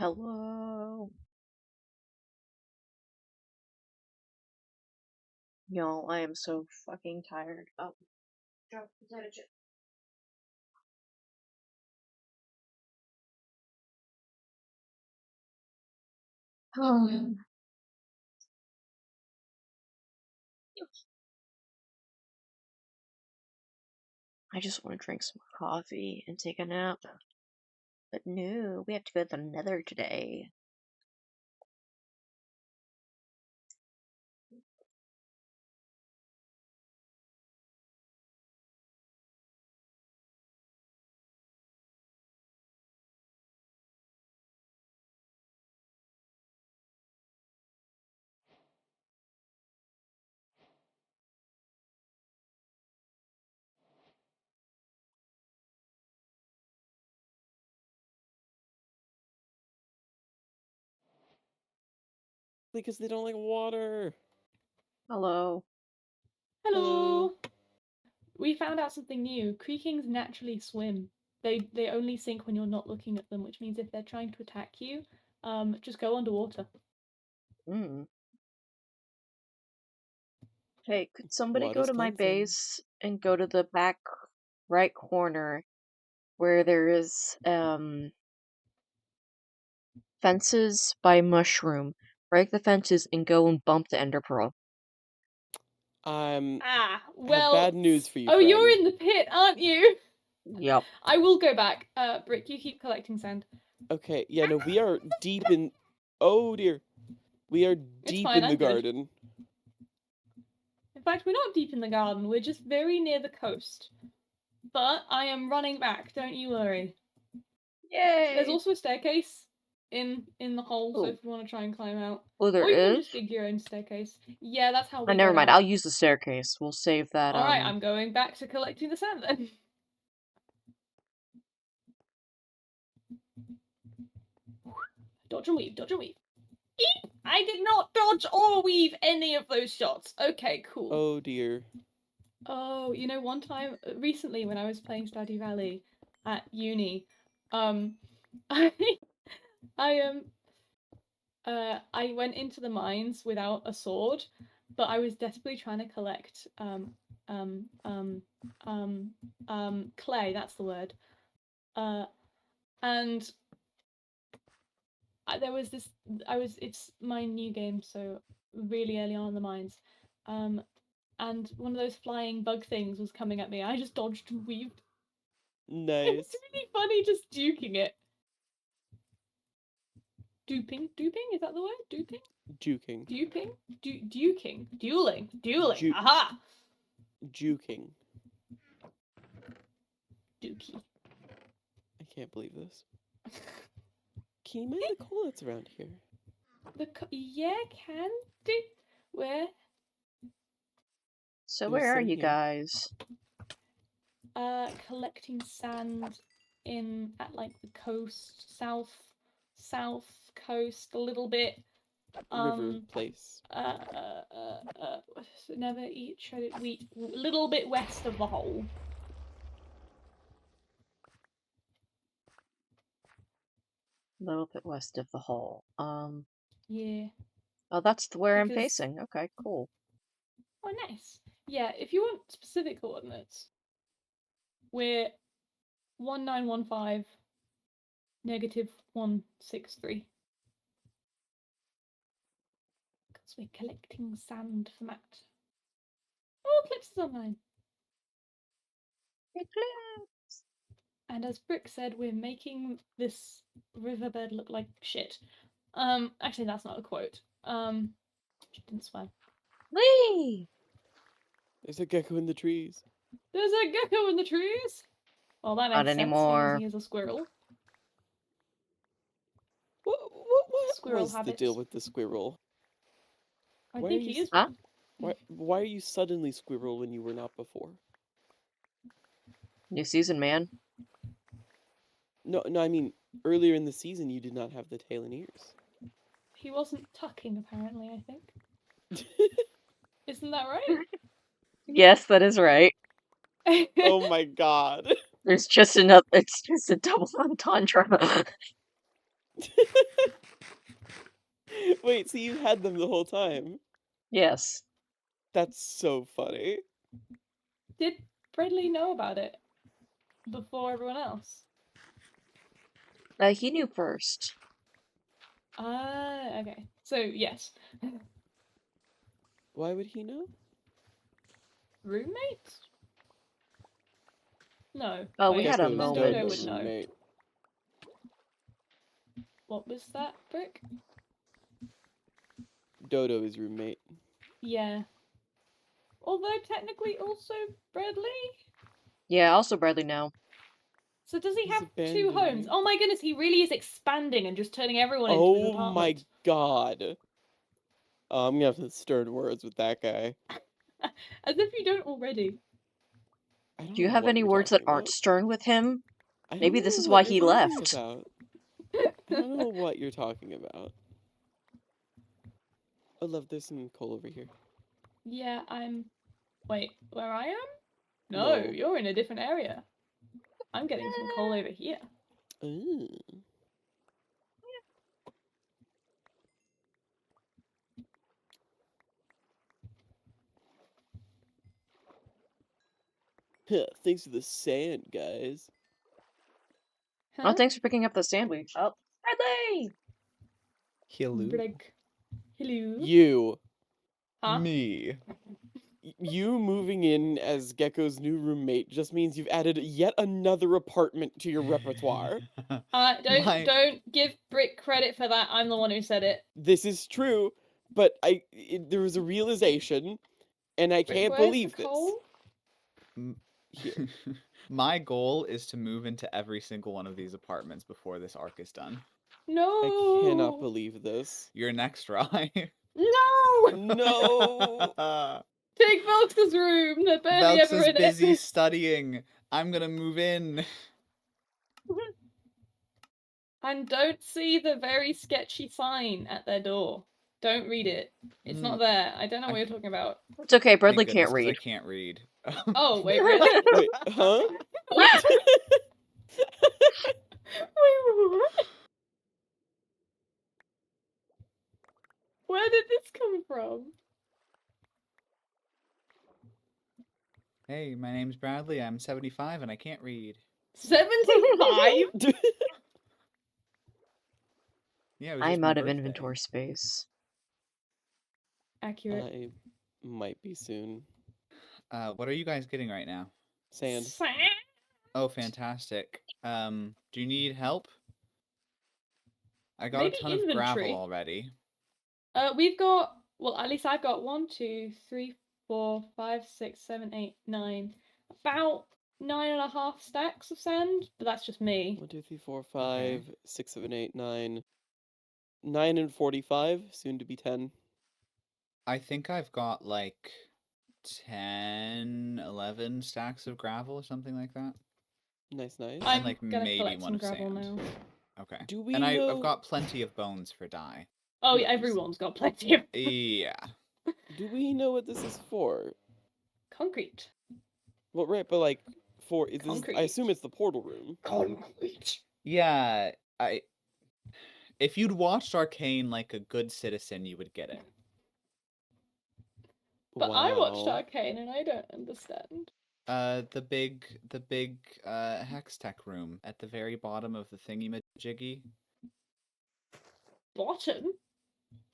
Hello. Y'all, I am so fucking tired. Oh, drop potato chip. I just want to drink some coffee and take a nap. But no, we have to go to the Nether today. Because they don't like water. Hello. Hello. We found out something new. Creakings naturally swim. They only sink when you're not looking at them, which means if they're trying to attack you, just go underwater. Hey, could somebody Water's go to my cleansing. base and go to the back right corner where there is fences by mushroom. Break the fences and go and bump the ender pearl. Well, Well. bad news for you, Oh, friend. you're in the pit, aren't you? Yep. I will go back. Brick, you keep collecting sand. Okay, yeah, no, we are deep in. Oh dear. We are deep fine, in the I'm good. garden. In fact, we're not deep in the garden. We're just very near the coast. But I am running back. Don't you worry. Yay! There's also a staircase in the hole, so Ooh. if you want to try and climb out. Oh, there or you can is? just dig your own staircase. Yeah, that's how we never got mind. out. I'll use the staircase. We'll save that. Alright, I'm going back to collecting the sand then. Dodge and weave, dodge and weave. Eep! I did not dodge or weave any of those shots. Okay, cool. Oh dear. Oh, you know, one time recently when I was playing Stardew Valley at uni, I went into the mines without a sword, but I was desperately trying to collect clay. That's the word. And there was this. It's my new game, so really early on in the mines. And one of those flying bug things was coming at me. I just dodged and weaved. Nice. It's really funny just duking it. Duping? Is that the word? Duping? Juking. Duping? Duking. Dueling. Aha! Juking. Dookie. I can't believe this. Can you mind the coal that's around here? Yeah, can do. Where? So There's where are some you here. guys? Collecting sand at like the coast, south coast a little bit. River place. Never eat shredded wheat. A little bit west of the hole. A little bit west of the hole. Yeah. Oh, that's where I'm Because- facing. Okay, cool. Oh, nice. Yeah, if you want specific coordinates, we're 1915 negative 163. Because we're collecting sand for Matt. Oh, Eclipse is online. Eclipse! And as Brick said, we're making this riverbed look like shit. Actually, that's not a quote. She didn't swear. Whee! There's a gecko in the trees. There's a gecko in the trees! Well, that makes Not sense, anymore. he is a squirrel. What Squirrel was habits. the deal with the squirrel? I Why think are he you is Huh? one. Why are you suddenly squirrel when you were not before? New season, man. No, I mean, earlier in the season you did not have the tail and ears. He wasn't tucking, apparently, I think. Isn't that right? Yes, that is right. Oh my god. There's just enough. It's just a double entendre. Wait, so you had them the whole time? Yes. That's so funny. Did Bradley know about it before everyone else? He knew first. Ah, okay. So, yes. Why would he know? Roommates? No. Oh, we wait, had a Gecko's and moment. Dodo would Dodo's know. roommate. What was that, Brick? Dodo is roommate. Yeah. Although technically also Bradley? Yeah, also Bradley now. So does he He's have 2 abandoned homes? you. Oh my goodness, he really is expanding and just turning everyone into his Oh my apartment. god. I'm gonna have some stern words with that guy. As if you don't already. I don't Do you know have what any you're words that talking aren't about. stern with him? I don't Maybe this know is what why you're he talking left. about. I don't know what you're talking about. Oh, love, there's some coal over here. Yeah, Wait, where I am? No, No. you're in a different area. I'm getting some coal over here. Ooh. Thanks for the sand, guys. Oh, Huh? thanks for picking up the sandwich. Oh, Bradley! Hello. Brick. Hello? You. Huh? Me. You moving in as Gecko's new roommate just means you've added yet another apartment to your repertoire. My- Don't give Brick credit for that. I'm the one who said it. This is true, but there was a realization, and I Brick, can't where's believe the this. coal? Here. My goal is to move into every single one of these apartments before this arc is done. No. I cannot believe this. You're next, Rye. No. No! Take Velx's room. They're barely Velx ever is in busy it. studying. I'm gonna move in. And don't see the very sketchy sign at their door. Don't read it. It's not there. I don't know what you're talking about. It's okay, Bradley Thank goodness, can't 'cause I read. can't read. Oh, wait, really? Wait, huh? Wait, what? Where did this come from? Hey, my name's Bradley. I'm 75 and I can't read. 75? Yeah, it was just I'm my out of birthday. inventory space. Accurate. I might be soon. What are you guys getting right now? Sand. Oh, fantastic. Do you need help? I got Maybe a ton of inventory. gravel already. We've got, well, at least I've got 1, 2, 3, 4, 5, 6, 7, 8, 9. About 9.5 stacks of sand, but that's just me. 1, 2, 3, 4, 5, 6, 7, 8, 9. 9 and 45, soon to be 10. I think I've got like 10, 11 stacks of gravel or something like that. Nice, nice. I'm like gonna maybe collect one some of gravel sand. now. Okay. Do we And know... I've got plenty of bones for dye. Oh, yeah, Nice. everyone's got plenty of Yeah. Do we know what this is for? concrete. Well, right, but like, for... Is this, I Concrete. assume it's the portal room. Concrete. Yeah, if you'd watched Arcane like a good citizen, you would get it. But I watched Wow. Arcane and I don't understand. The big hex tech room at the very bottom of the thingy-majiggy. Bottom?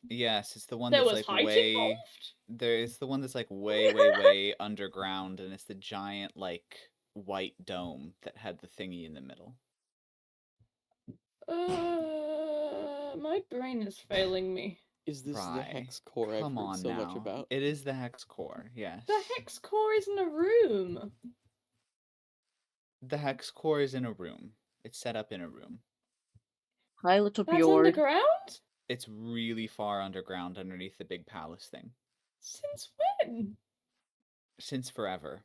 Yes, it's the one There that's was like height way... involved? There's the one that's like way underground, and it's the giant like white dome that had the thingy in the middle. My brain is failing me. Is this the Fry. hex core I've Come heard on so now. much about? It is the hex core, yes. The hex core is in a room. The hex core is in a room. It's set up in a room. Hi, little That's Bjord. underground? It's really far underground underneath the big palace thing. Since when? Since forever.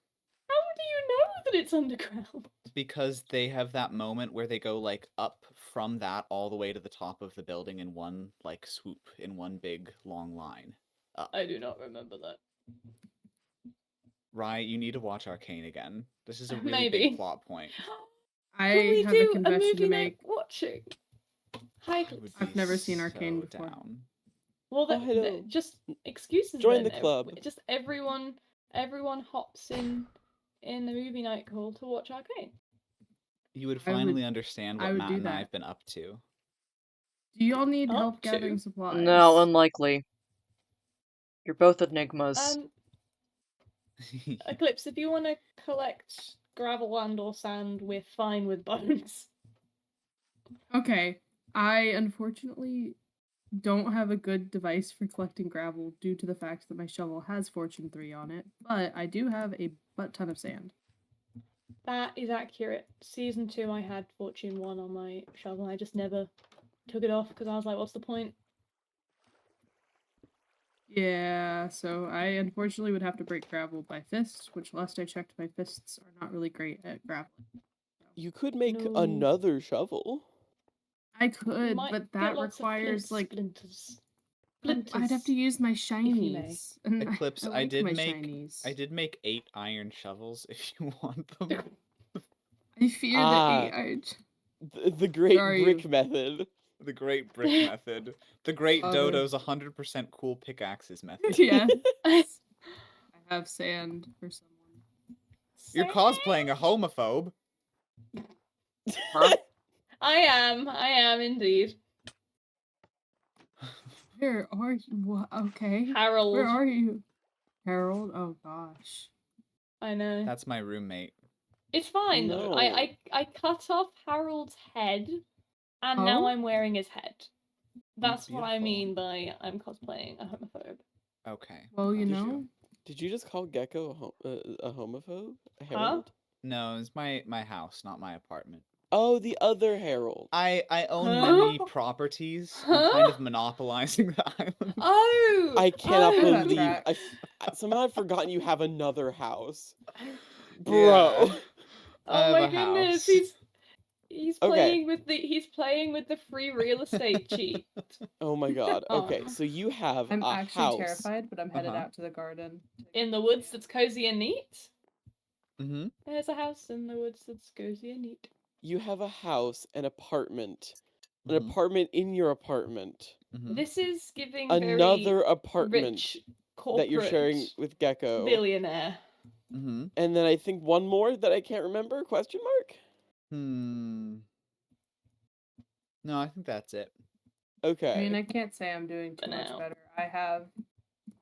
How do you know that it's underground? Because they have that moment where they go like up from that all the way to the top of the building in one like swoop, in one big long line. Up. I do not remember that. Rye, you need to watch Arcane again. This is a really Maybe. big plot point. Can we have a do a confession movie to night make. watching? Hi, I would Eclipse. I've be never seen Arcane so before. down. Well, Oh, hello. just excuses. Join then. the club. Just everyone hops in the movie night call to watch Arcane. You would I would- finally understand I what would Matt do and I that. have been up to. Do y'all need Up help to? gathering supplies? No, unlikely. You're both enigmas. Eclipse, if you want to collect gravel and/or sand, we're fine with bones. Okay. I unfortunately don't have a good device for collecting gravel due to the fact that my shovel has Fortune 3 on it, but I do have a butt ton of sand. That is accurate. Season 2, I had Fortune 1 on my shovel. I just never took it off because I was like, what's the point? Yeah, so I unfortunately would have to break gravel by fists, which last I checked, my fists are not really great at graveling. You could make No. another shovel. I You could, might but get that lots of requires flint like splinters. I'd have to use my you may. shinies. And Eclipse, I I like did my make shinies. I did make 8 iron shovels if you want them. I fear Ah. the AI. The great Where are brick you? method. The great brick method. The great Uh, Dodo's 100% cool pickaxes method. Yeah. I have sand for someone. You're cosplaying a homophobe. Huh? I am indeed. Where are you? What? Okay. Harold. Where are you? Harold? Oh gosh. I know. That's my roommate. It's fine though. No. I cut off Harold's head, and now Oh? I'm wearing his head. That's what I beautiful. mean by I'm cosplaying a homophobe. Okay. Well, you got know. Did you just call Gecko a homophobe? A Harold? No, it's my house, not my apartment. Oh, the other Harold. I own Huh? many properties. I'm kind of monopolizing the island. Oh! I cannot oh. That believe track. somehow I've forgotten you have another house. Bro. Yeah. I Oh have my a goodness, house. he's Okay. playing with the free real estate cheat. Oh my god. Okay, Aw. so you have I'm a actually house. terrified, but I'm headed Uh-huh. out to the garden. In the woods that's cozy and neat. Mm-hmm. There's a house in the woods that's cozy and neat. You have a house, an apartment. An Mhm. apartment in your apartment. Mm-hmm. This is giving Another very apartment rich corporate that you're sharing with Gecko. billionaire. Mm-hmm. And then I think one more that I can't remember? Question mark? No, I think that's it. Okay. I mean, I can't say I'm doing For too much now. better. I have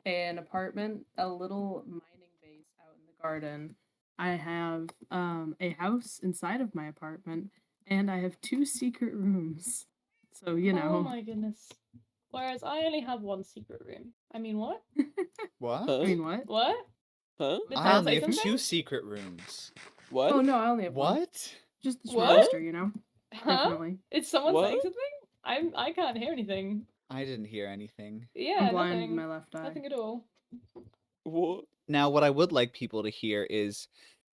an apartment, a little mining base out in the garden. I have a house inside of my apartment, and I have 2 secret rooms. So, you know. Oh my goodness. Whereas I only have one secret room. I mean, what? What? Huh? I mean, what? What? Huh? Did I Dad only say have something? 2 secret rooms. What? Oh no, I only have one. What? Just the What? master, you know. Huh? Definitely. Is someone saying What? something? I can't hear anything. I didn't hear anything. Yeah, I'm blind nothing. in my left eye. Nothing at all. What? Now, what I would like people to hear is,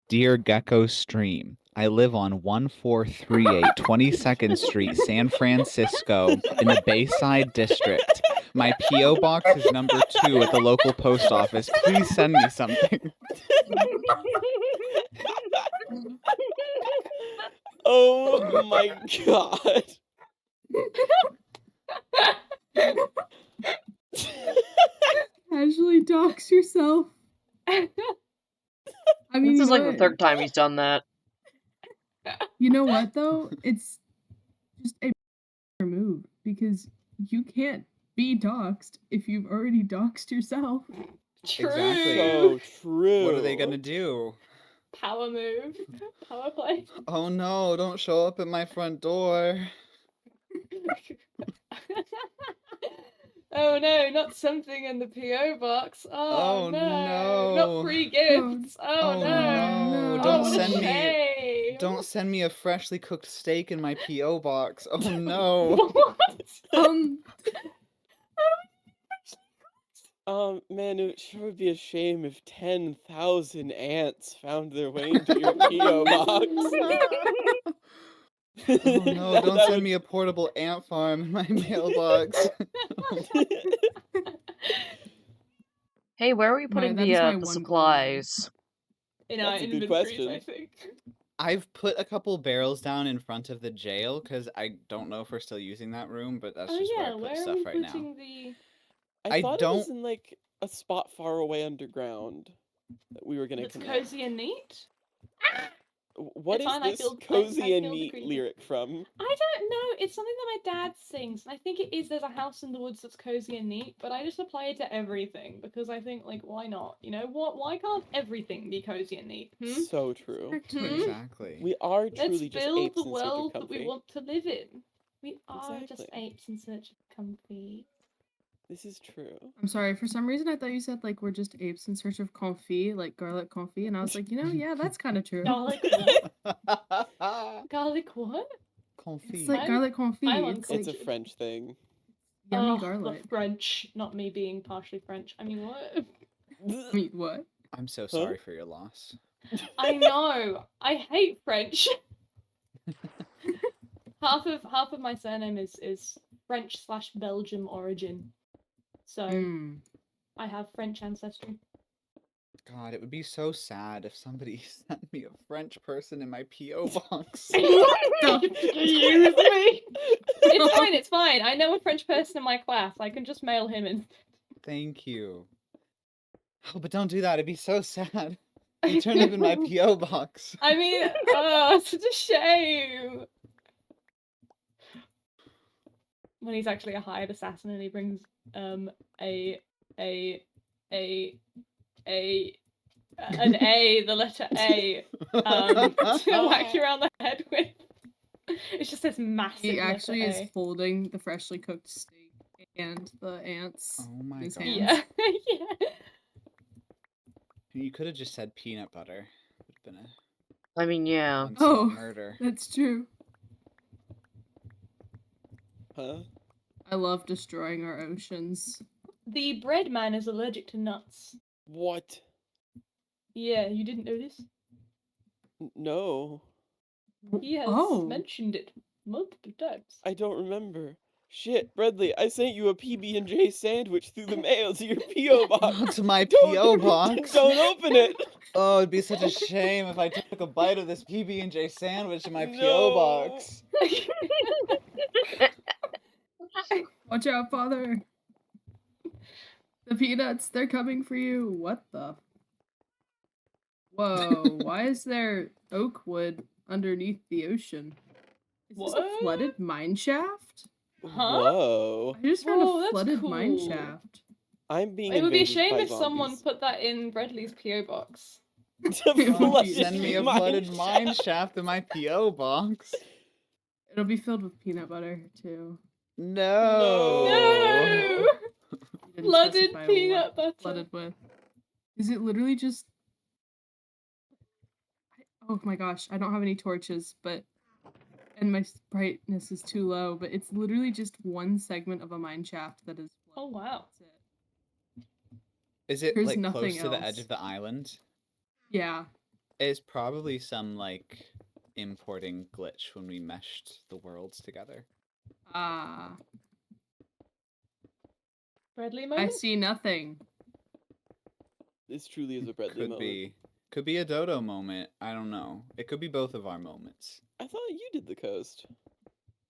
Dear Gecko Stream, I live on 1438 22nd Street, San Francisco, in the Bayside District. My P.O. box is number 2 at the local post office. Please send me something. Oh my god. Casually dox yourself. I mean, This you is know like the what? third time he's done that. You know what though? It's just a move because you can't be doxed if you've already doxed yourself. True. Exactly. So true. What are they gonna do? Power move. Power play. Oh no, don't show up at my front door. Oh no, not something in the PO box. Oh, Oh no. no. Not free gifts. Oh, Oh no. no, Oh, don't what a send me shame. don't send me a freshly cooked steak in my P.O. box. Oh no. What? Man, it sure would be a shame if 10,000 ants found their way into your P.O. box. Oh no, don't send me a portable ant farm in my mailbox. Hey, where are we putting that is my the one goal in life. supplies? In our That's a good inventories, question. I think. I've put a couple barrels down in front of the jail because I don't know if we're still using that room, but that's Oh just where I yeah, put where are stuff we right now. putting the? I I thought it was don't- in like a spot far away underground that we were gonna That's connect. cozy and neat. What It's is fine, I this feel- cozy I and feel the neat creepy. lyric from? I don't know. It's something that my dad sings, and I think it is. There's a house in the woods that's cozy and neat, but I just apply it to everything because I think, like, why not? You know what? Why can't everything be cozy and neat? So true. Hmm? Exactly. We are Let's truly just build apes the in search of world that we comfy. want to live in. We are just Exactly. apes in search of comfy. This is true. I'm sorry, for some reason I thought you said like we're just apes in search of confit, like garlic confit, and I was like, yeah, that's kind of true. Garlic what? Garlic what? It's Confit. like I'm- garlic confit. I'm It's It's like a French thing. yummy Ugh, garlic. The French, not me being partially French. I mean, what? I mean, what? I'm so sorry for your loss. I know. I hate French. half of my surname is French / Belgium origin, so Mm. I have French ancestry. God, it would be so sad if somebody sent me a French person in my P.O. box. Excuse me. It's fine. It's fine. I know a French person in my class. I can just mail him in. Thank you. Oh, but don't do that. It'd be so sad. You turn up in my P.O. box. I mean, oh, such a shame. When he's actually a hired assassin and he brings an A, the letter A, to whack you around the head with. It's just this massive He actually letter is A. holding the freshly cooked steak and the ants Oh in my his god. hands. Yeah, yeah. You could have just said peanut butter. It would have been I mean, yeah. a one-stop Oh. murder. That's true. Huh? I love destroying our oceans. The bread man is allergic to nuts. What? Yeah, you didn't know this? No. He has Oh. mentioned it multiple times. I don't remember. Shit, Bradley, I sent you a PB&J sandwich through the mail to your P.O. box. Not to my Don't- P.O. box. Don't open it. Oh, it'd be such a shame if I took a bite of this PB&J sandwich in my P.O. No. box. Watch out, father. The peanuts, they're coming for you. What the? Whoa, why is there oak wood underneath the ocean? Is this a What? flooded mine shaft? Huh? Whoa. I just found Whoa, a that's flooded mine cool. shaft. I'm being It would be a invaded shame by if someone zombies. put that in Bradley's PO box. Flooded Send me a mine flooded mine shaft. shaft in my P.O. box. It'll be filled with peanut butter, too. No. No! You didn't Flooded specify peanut what butter. flooded with. Is it literally just... Oh my gosh, I don't have any torches, but... And my brightness is too low, but it's literally just one segment of a mine shaft that is Oh flooded. wow. That's it. Is it There's like nothing close to the edge else. of the island? Yeah. It's probably some like importing glitch when we meshed the worlds together. Ah. Bradley I moment? see nothing. This truly is a Bradley Could moment. be. Could be a Dodo moment. I don't know. It could be both of our moments. I thought you did the coast.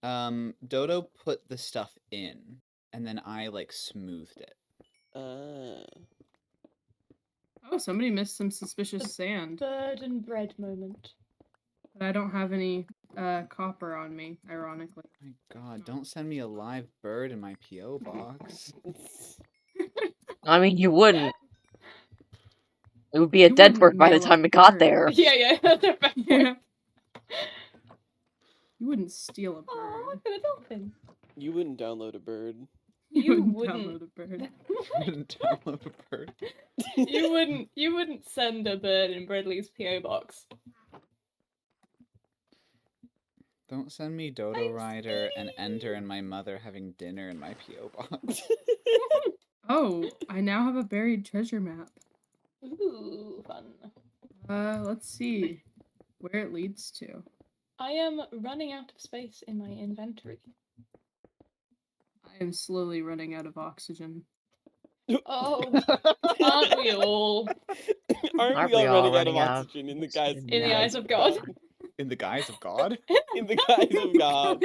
Dodo put the stuff in, and then I like smoothed it. Oh, somebody missed some suspicious sand. Bird and bread moment. But I don't have any copper on me, ironically. My God, don't send me a live bird in my P.O. box. I mean, you wouldn't. It would be a You dead wouldn't bird by the mail a time it got bird. there. Yeah, that's a fair point. Yeah. You wouldn't steal a bird. Oh, look at a dolphin. You wouldn't download a bird. You wouldn't wouldn't. download a bird. Wouldn't download a bird. You wouldn't send a bird in Bradley's PO box. Don't send me Dodo I'm Rider and Ender and my mother having dinner in my P.O. box. Oh, I now have a buried treasure map. Ooh, fun. Let's see where it leads to. I am running out of space in my inventory. I am slowly running out of oxygen. Oh, aren't we all? Aren't we all running out of oxygen in the guys? In the eyes of God. In the guise of God? In the guise of God.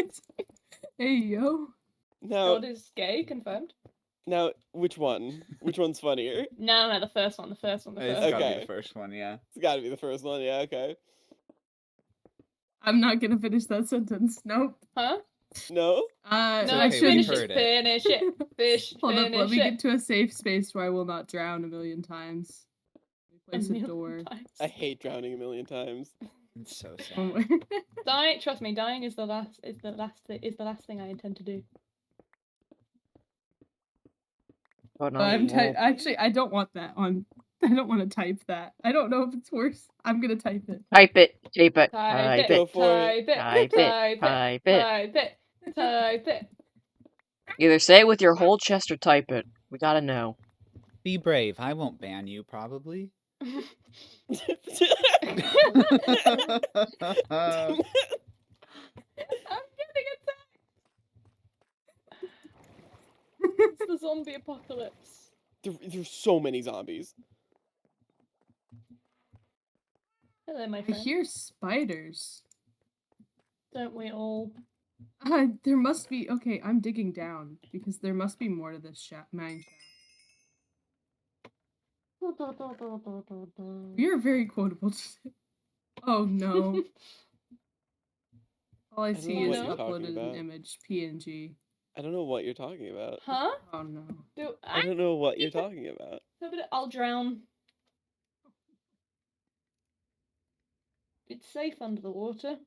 Hey, yo. Now, God is gay, confirmed. which one? Which one's funnier? No, the first one, the It's first gotta one. be Okay. the first one, yeah. It's gotta be the first one, yeah, okay. I'm not gonna finish that sentence. Nope. Huh? No? No, okay, we've finish heard it, it. finish it, fish, Hold up, let finish me it. get to a safe space where I will not drown a million times. A Place a million door. times. I hate drowning a million times. It's so sad. Oh my- Dying, trust me, dying is the last thing I intend to do. But Actually, I don't want that on. I don't want to type that. I don't know if it's worse. I'm gonna type it. type it, tape it, Type it, Go for it. type it, type it, type type it. it, type it, type it. Either say it with your whole chest or type it. We gotta know. Be brave. I won't ban you, probably. I'm getting attacked. It's the zombie apocalypse. There's so many zombies. Hello, my I friend. hear spiders. Don't we all? There must be. Okay, I'm digging down because there must be more to this mine shaft. You're very quotable today. Oh no. All I don't see know is what you're talking uploaded an about. image, PNG. I don't know what you're talking about. Huh? Oh no. I don't know what you're talking about. No, but I'll drown. It's safe under the water.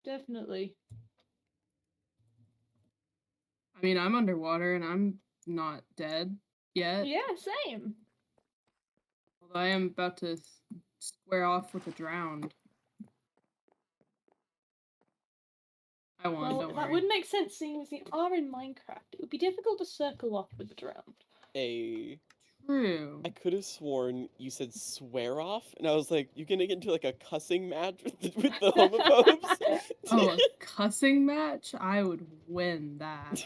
Definitely. I mean, I'm underwater and I'm not dead yet. Yeah, same. Although I am about to square off with a drowned. I won, Well, don't that worry. would make sense seeing as you are in Minecraft. It would be difficult to circle off with the drowned. True. I could have sworn you said swear off, and I was like, you gonna get into like a cussing match with the homophobes? Oh, a cussing match? I would win that.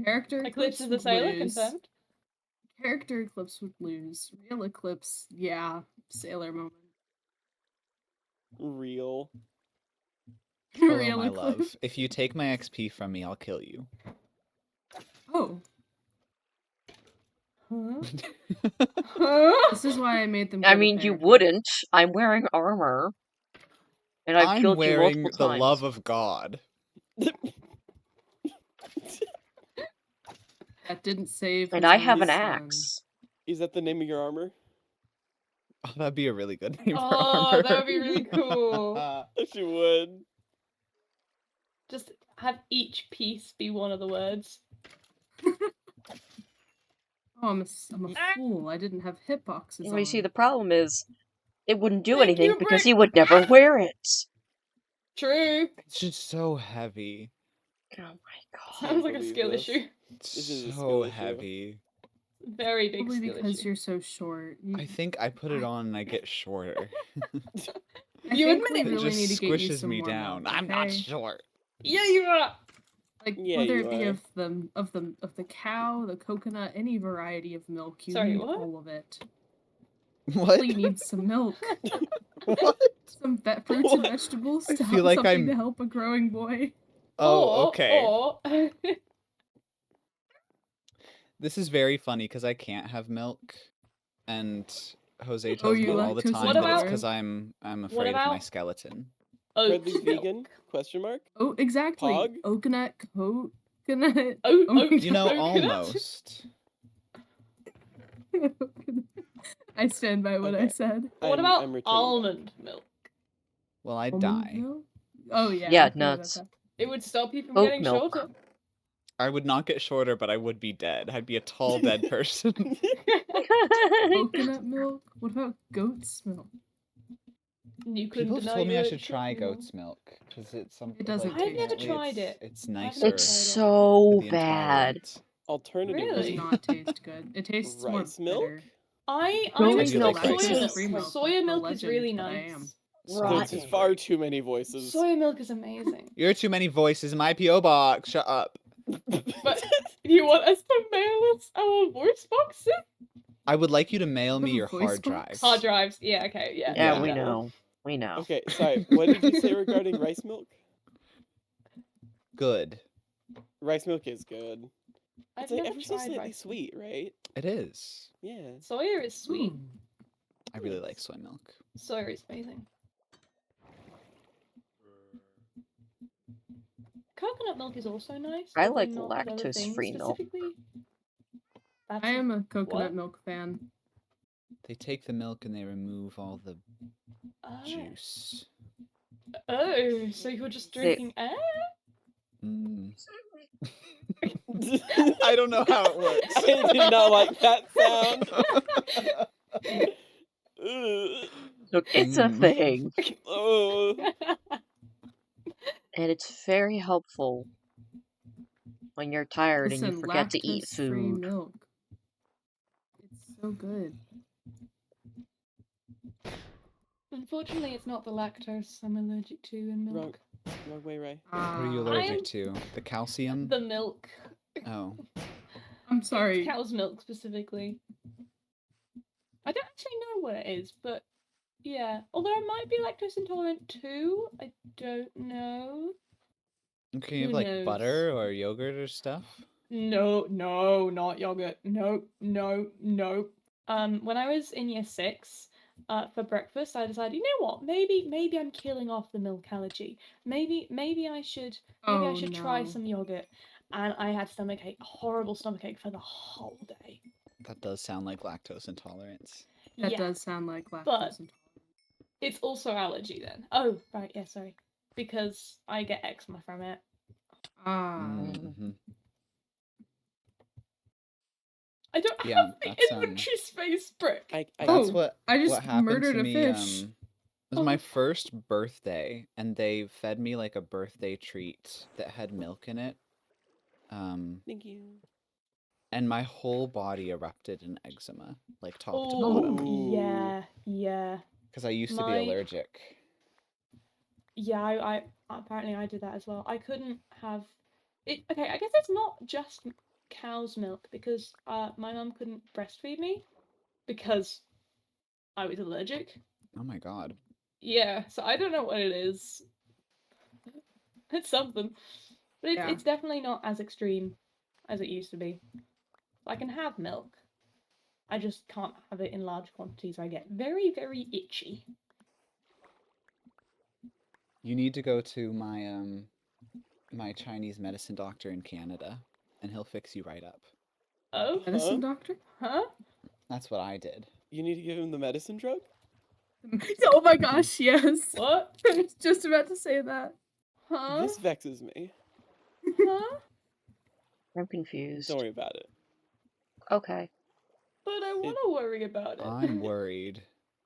Character Eclipse Eclipse is the would sailor, lose. confirmed. Character Eclipse would lose. Real Eclipse, yeah. Sailor moment. Real. Hello, Real my Eclipse. love. If you take my XP from me, I'll kill you. Oh, Huh? this is why I made them. I go to mean, you therapy. wouldn't. I'm wearing armor. And I've I'm killed you wearing multiple the times. love of God. That didn't save. And his I own have an son. axe. Is that the name of your armor? Oh, that'd be a really good name for Oh, armor. that would be really cool. She would. Just have each piece be one of the words. Oh, I'm a fool. I didn't have hitboxes And on. you see, the problem is, it wouldn't do Thank anything you, because Brick. he would never wear it. True. It's just so heavy. Oh my god. Sounds like a believe skill this. issue. It's This is a so skill issue. heavy. Very big Probably skill because issue. you're so short. I think I put it on and I get shorter. You think admit we it. It really just need to get you squishes some me more down. milk, I'm not okay? short. Yeah, you are. Like Yeah, whether you it be are. of the cow, the coconut, any variety of milk, you Sorry, need what? all of it. What? You need some milk, What? some fruits and What? vegetables I to feel help like something I'm- to help a growing boy. Oh, okay. Or This is very funny because I can't have milk, and Jose Oh, tells me you're all the lactose time that it's intolerant? because I'm afraid of my about- skeleton. Friendly oat milk. vegan? Question mark? Oh, exactly. Pog? Coconut, coconut. Oat You know, coconut. almost. I stand by what I Okay. said. What I'm about returning back. almond milk? Well, I'd Almond die. milk? Oh yeah. Yeah, I forgot about nuts. that. It would stop you from Oat getting milk. shorter. I would not get shorter, but I would be dead. I'd be a tall, dead person. Coconut milk? What about goat's milk? You couldn't People have deny told me I your should try chicken milk. goat's milk because it's something. It doesn't like, taste I've never good. tried it's- it. It's I've nicer. never It's tried it. for so the bad. intolerant. Alternatively, It does Really? not taste good. It tastes more rice milk? bitter. I Goat's would milk say tastes soya tastes milk. like Soya the milk is legend really that I nice. am. Goats is Rotten. far too many voices. Soya milk is amazing. You're too many voices in my PO box. Shut up. But you want us to mail us our voice boxes? I would like you to mail me Little your voice hard box? drives. Hard drives. Yeah. Okay. Yeah. Yeah, Yeah. we that one. know. We know. Okay, sorry. What did you say regarding rice milk? Good. Rice milk is good. I've It's like never ever so tried slightly rice milk. sweet, right? It is. Yeah. Soya is sweet. Ooh. I really Yes. like soy milk. Soya is amazing. Coconut milk is also nice. I although like not with other things lactose-free milk. specifically. That's I am a coconut What? milk fan. They take the milk and they remove all the Oh. juice. Oh, so you're just They- drinking air? Mm. I don't know how it works. I did not like that sound. Ugh. Look, it's a Mm. thing, Oh. and it's very helpful when you're tired and you Listen, forget to eat lactose-free food. milk. It's so good. Unfortunately, it's not the lactose I'm allergic to in milk. Wrong way, Ray. What are you Ah, I allergic am- to? The calcium? The milk. Oh. I'm sorry. Cow's milk specifically. I don't actually know what it is, but yeah. Although I might be lactose intolerant too. I don't know. Can you Who have like knows? butter or yogurt or stuff? No, not yogurt. No. When I was in year 6, for breakfast, I decided, you know what? Maybe I'm killing off the milk allergy. Maybe I should try no. some yogurt. And I had stomachache, horrible stomachache for the whole day. That does sound like lactose intolerance. That Yeah, does sound like lactose but- intolerant. it's also allergy then. Oh, right, yeah, sorry. Because I get eczema from it. Ah. Mhm. I don't Yeah, have the that's, inventory space, Brick. I That's Oh, what I just what happened murdered to a me. fish. It was my Oh. first birthday, and they fed me like a birthday treat that had milk in it. Thank you. And my whole body erupted in eczema, like top to Oh, bottom, yeah. because I used to be My- allergic. Yeah, I apparently I did that as well. I couldn't have it. Okay, I guess it's not just cow's milk because my mum couldn't breastfeed me because I was allergic. Oh my god. Yeah, so I don't know what it is. It's something, but Yeah. it's definitely not as extreme as it used to be. I can have milk. I just can't have it in large quantities. I get very, very itchy. You need to go to my my Chinese medicine doctor in Canada, and he'll fix you right up. Oh, Medicine doctor? huh? That's what I did. You need to give him the medicine drug? Oh my gosh, yes. What? I was just about to say that. Huh? This vexes me. Huh? I'm confused. Don't worry about it. Okay. But I want to worry about it. I'm worried.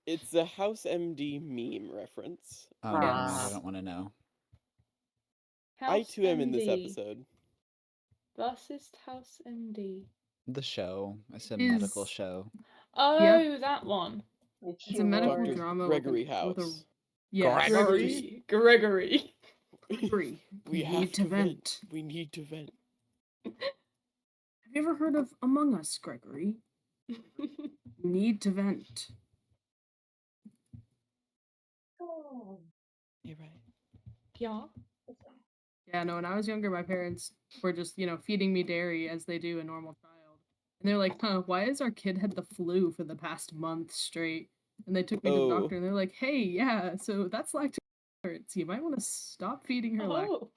It's a House MD meme reference. Oh no, I Yes. don't want to know. I House too am in this MD. episode. Bassist House MD. The show. It's a Is- medical show. Oh, that one. It's a medical Dr. drama Gregory with a House. yeah, Gregory? Gregory. Gregory. We have need to to vent. We need to vent. Have you ever heard of Among Us, Gregory? Need to vent. You're right. Yeah. Yeah, no, when I was younger, my parents were just, feeding me dairy as they do a normal child. And they're like, why has our kid had the flu for the past month straight? And they took me to the Oh. doctor and they're like, hey, yeah, so that's lactose intolerance. You might want to stop feeding her lactose. Oh.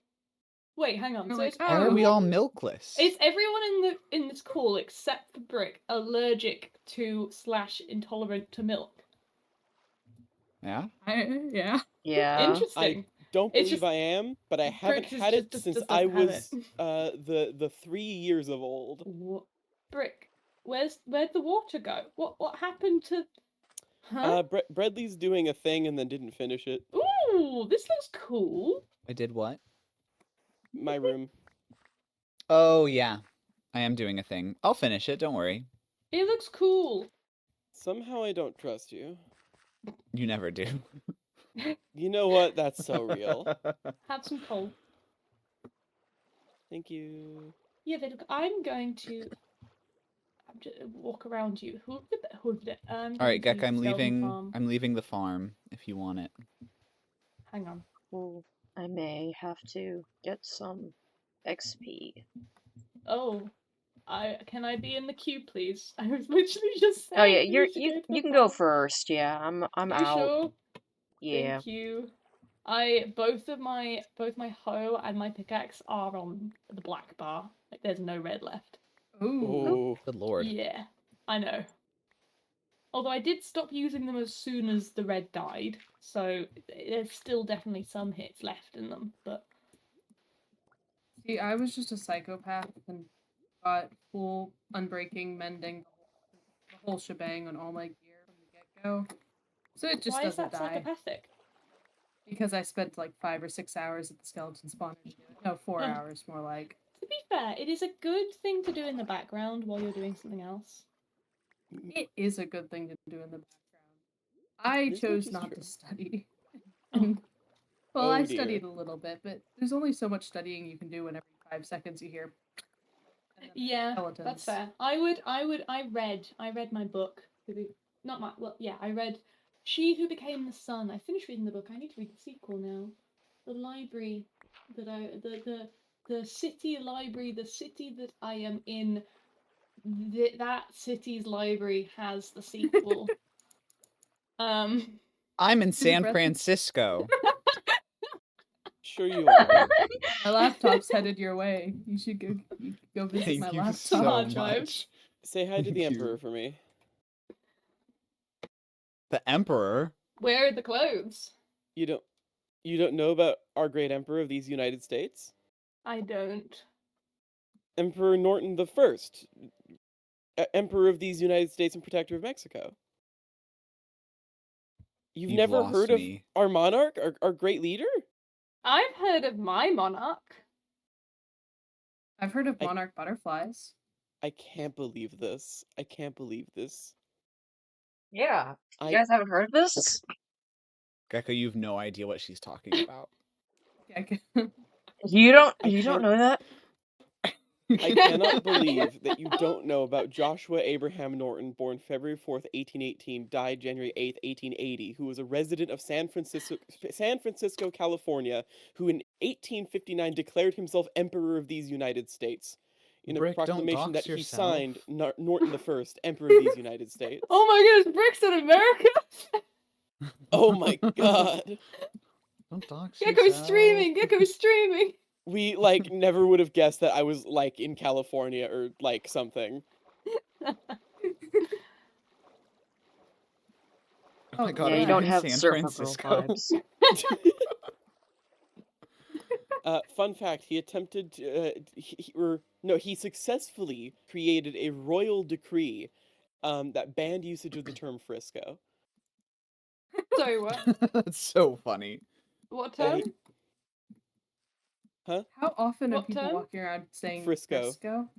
Wait, hang on. You're So like, it's "Oh, Why are we all everyone- milkless? Is everyone in this call except for Brick allergic to / intolerant to milk? Yeah? Yeah. Yeah. Interesting. Don't It's believe just- I am, but I haven't Brick had it just since doesn't I have was it. the 3 years of old. Brick, where'd the water go? What happened to? Huh? Bradley's doing a thing and then didn't finish it. Ooh, this looks cool. I did what? My room. Oh, yeah. I am doing a thing. I'll finish it, don't worry. It looks cool. Somehow I don't trust you. You never do. You know what? That's so real. Have some coal. Thank you. Yeah, they look. I'm going to. walk around you. I'm All right, going Gek, to I'm Skeleton leaving. Farm. I'm leaving the farm. If you want it. Hang on. Well, I may have to get some XP. Oh, can I be in the queue, please? I was literally just Oh yeah, saying we should go to the you can go farm. first. Yeah, I'm You out. sure? Yeah. Thank you. Both my hoe and my pickaxe are on the black bar. Like there's no red left. Ooh. Oh, Good lord. Yeah, I know. Although I did stop using them as soon as the red died, so there's still definitely some hits left in them. But See, I was just a psychopath and got full unbreaking, mending, the whole shebang on all my gear from the get-go. So it just why is doesn't that die. psychopathic? Because I spent like 5 or 6 hours at the skeleton spawner to do it. No, 4 Huh. hours more like. To be fair, it is a good thing to do in the background while you're doing something else. It is a good thing to do in the background. I This much chose is not true. to study. Oh. Well, Oh, I dear. studied a little bit, but there's only so much studying you can do when every 5 seconds you hear. And then Yeah, skeletons. that's fair. I read my book. Not my, well, yeah, I read She Who Became the Sun. I finished reading the book. I need to read the sequel now. The library that the city library, the city that I am in, that city's library has the sequel. I'm in Your San breath- Francisco. Sure you are. My laptop's headed your way. You should go visit Thank my you laptop. so Hard drive. much. Say hi to the Thank you. Emperor for me. The Emperor. Where are the clothes? You don't know about our great Emperor of these United States? I don't. Emperor Norton the First, Emperor of these United States and Protector of Mexico. You've You've never lost heard of me. our monarch, our great leader? I've heard of my monarch. I've heard of I- monarch butterflies. I can't believe this. I can't believe this. Yeah. I- You guys haven't heard of this? Gecko, you've no idea what she's talking about. You don't I you don't can't- know that? I cannot believe that you don't know about Joshua Abraham Norton, born February 4th, 1818, died January 8th, 1880, who was a resident of San Francisco, California, who in 1859 declared himself Emperor of these United States. In a Brick, don't proclamation that dox he yourself. signed, Norton the First, Emperor of these United States. Oh my goodness, Brick's in America! Oh my god. Don't dox Gecko's yourself. streaming! Gecko's streaming! We, never would have guessed that I was, in California or, something. Oh Oh, my god, Yeah, are you you don't in have San surfer girl Francisco? vibes. Fun fact: he attempted to, he successfully created a royal decree, that banned usage of the term Frisco. Sorry, what? That's so funny. What Uh, term? he- Huh? How often are What people term? walking around saying Frisco. Frisco?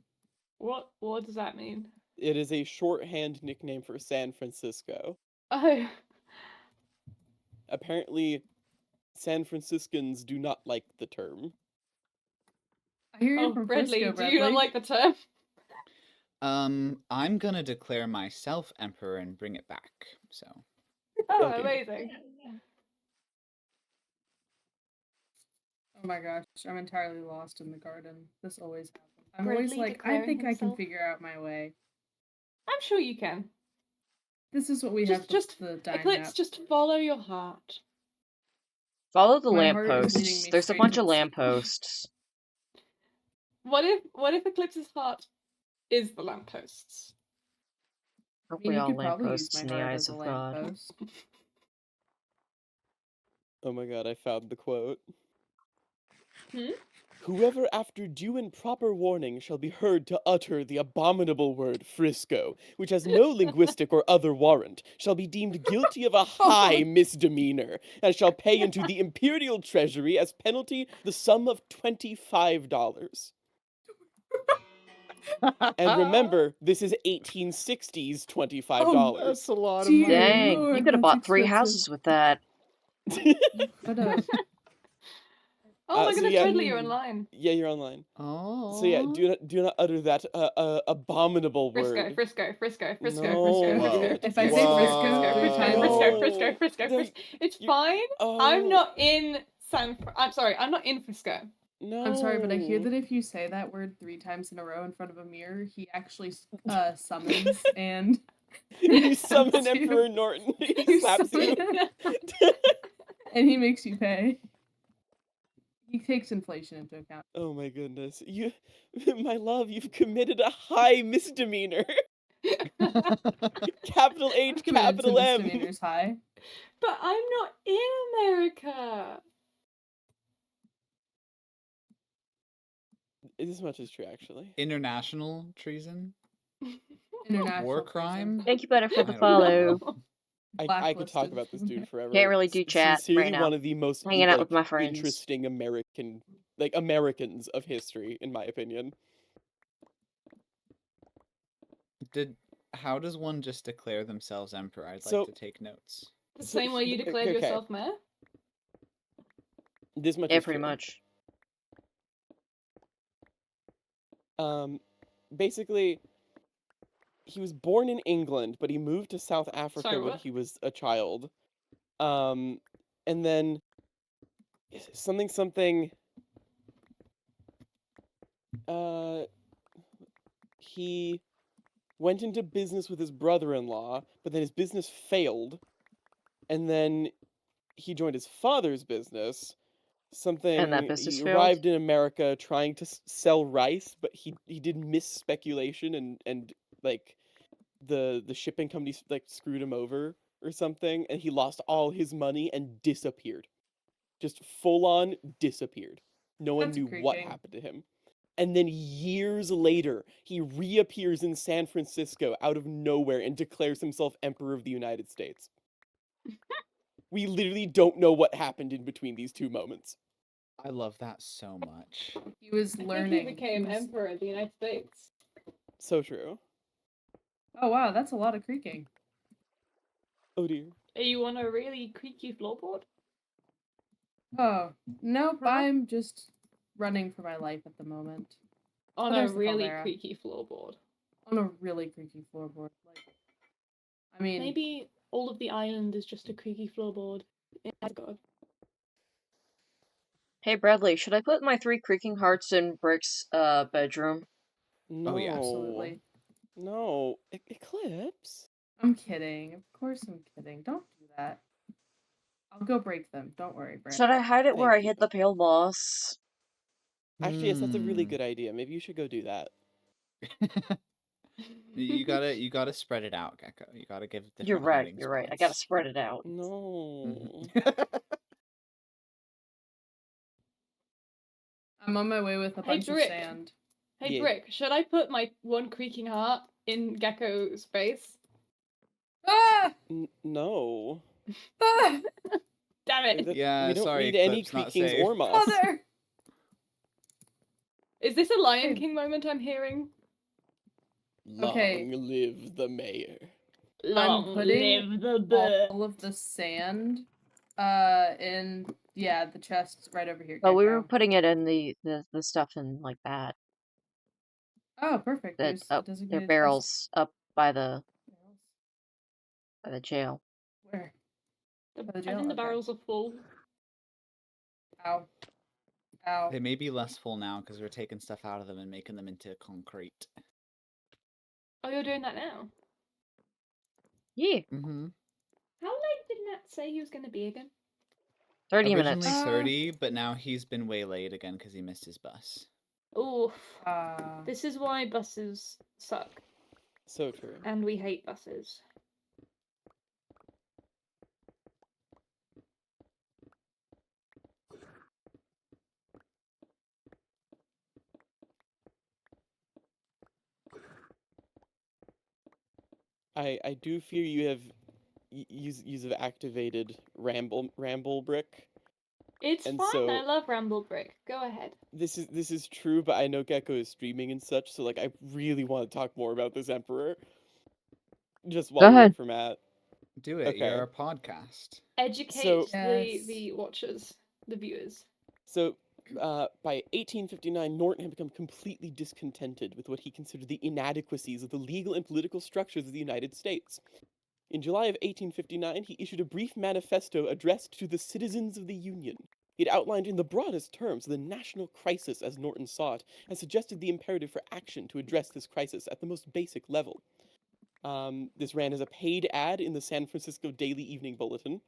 What does that mean? It is a shorthand nickname for San Francisco. Oh, Apparently, San Franciscans do not like the term. I hear you oh, from Bradley, Frisco, do Bradley. you not like the term? I'm gonna declare myself emperor and bring it back. So Oh, Okay. amazing. Oh my gosh, I'm entirely lost in the garden. This always happens. I'm Bradley always like, I declaring think I can himself. figure out my way. I'm sure you can. This is what we Just, have just, the dime Eclipse, map. just follow your heart. Follow the My heart is leading lampposts. me There's a straight bunch to of the sea. lampposts. What if Eclipse's heart is the lampposts? I Aren't mean, we you all could probably use lampposts my in the heart eyes as a of God? lamppost. Oh my god, I found the quote. Hmm? Whoever after due and proper warning shall be heard to utter the abominable word Frisco, which has no linguistic or other warrant, shall be deemed guilty of a high misdemeanor, and shall pay into the imperial treasury as penalty the sum of $25. And remember, this is 1860s $25. that's a lot of Dear money. Dang, Lord, you could have that's bought 3 expensive. houses with that. Could have. Oh my so goodness, yeah, totally, you're online. yeah, you're online. Oh. So yeah, do not utter that abominable Frisco, word. Frisco, Frisco, Frisco, No, Frisco, Whoa. Frisco, If I Frisco, say Frisco, Frisco Frisco, 3 Frisco, times, Frisco, no. Frisco, Frisco, No, Frisco. It's you- fine. Oh, I'm not in I'm sorry, I'm not in Frisco. No. I'm sorry, but I hear that if you say that word 3 times in a row in front of a mirror, he actually summons and You summon slaps you. Emperor Norton. He You slaps you. summon him, and he makes you pay. He takes inflation into account. Oh my goodness. My love, you've committed a high misdemeanor. Capital H, I've committed some capital M. misdemeanors high. But I'm not in America. This much is true, actually. International treason? International War prison. crime? Thank you, Better, for I the don't follow. know. I could talk Blacklisted about this from dude forever. Can't really do chat Sincerely, right now. one of the most Hanging out with my friends. interesting Americans of history, in my opinion. How does one just declare themselves emperor? I'd So- like to take notes. The same way you declared okay. yourself mayor? This much Yeah, is pretty true. much. Basically, he was born in England, but he moved to South Africa Sorry, when what? he was a child. And then something. He went into business with his brother-in-law, but then his business failed, and then he joined his father's business. And that business He failed? arrived in America trying to sell rice, but he did miss speculation and like the shipping company like screwed him over or something, and he lost all his money and disappeared. Just full on disappeared. No one That's knew what creepy. happened to him. And then years later, he reappears in San Francisco out of nowhere and declares himself Emperor of the United States. We literally don't know what happened in between these two moments. I love that so much. He was I learning. think he became He was- emperor of the United States. So true. Oh wow, that's a lot of creaking. Oh dear. Are you on a really creaky floorboard? Oh nope, Huh? I'm just running for my life at the moment. On Oh, a there's the really caldera. creaky floorboard. On a really creaky floorboard. I mean, Maybe all of the island is just a creaky floorboard in Asgard. Hey, Bradley, should I put my 3 creaking hearts in Brick's bedroom? No. Oh, yeah. absolutely. No. Eclipse? I'm kidding. Of course I'm kidding. Don't do that. I'll go break them. Don't worry, Brent. Should I hide it where I Thank hit you. the pale boss? Actually, yes, that's a really Hmm. good idea. Maybe you should go do that. You gotta spread it out, Gecko. You gotta give different You're right, hiding you're right. I gotta spots. spread it out. No. I'm on my way with a Hey, bunch of Brick. sand. Hey, Yeah. Brick, should I put my one creaking heart in Gecko's face? Ah! No. Ah! Damn it! Yeah, we don't sorry, need any Eclipse, not creakings safe. or moss. Mother! Is this a Lion Hey. King moment I'm hearing? Okay. Long live the mayor. Long putting live the bird. All of the sand in the chest right over here. But we were Gecko. putting it in the stuff in like that. Oh, perfect. The, There's a their designated chest. barrels up by the jail. Where? The, By the I jail? think the Okay. barrels are full. Ow. Ow. They may be less full now because we're taking stuff out of them and making them into concrete. Oh, you're doing that now? Yeah, Mm-hmm. How late did Nat say he was going to be again? 30 Originally minutes. 30, but now he's been waylaid again because he missed his bus. Oof. Ah. This is why buses suck, So true. and we hate buses. I do fear you have have activated ramble brick. It's And fine. so- I love Ramble Brick. Go ahead. This is true, but I know Gecko is streaming and such, so like I really want to talk more about this emperor. Just while we wait ahead. for Matt. Do it. Okay. You're a podcast. Educate So- the Yes. watchers, the viewers. So by 1859, Norton had become completely discontented with what he considered the inadequacies of the legal and political structures of the United States. In July of 1859, he issued a brief manifesto addressed to the citizens of the Union. It outlined in the broadest terms the national crisis as Norton saw it, and suggested the imperative for action to address this crisis at the most basic level. This ran as a paid ad in the San Francisco Daily Evening Bulletin.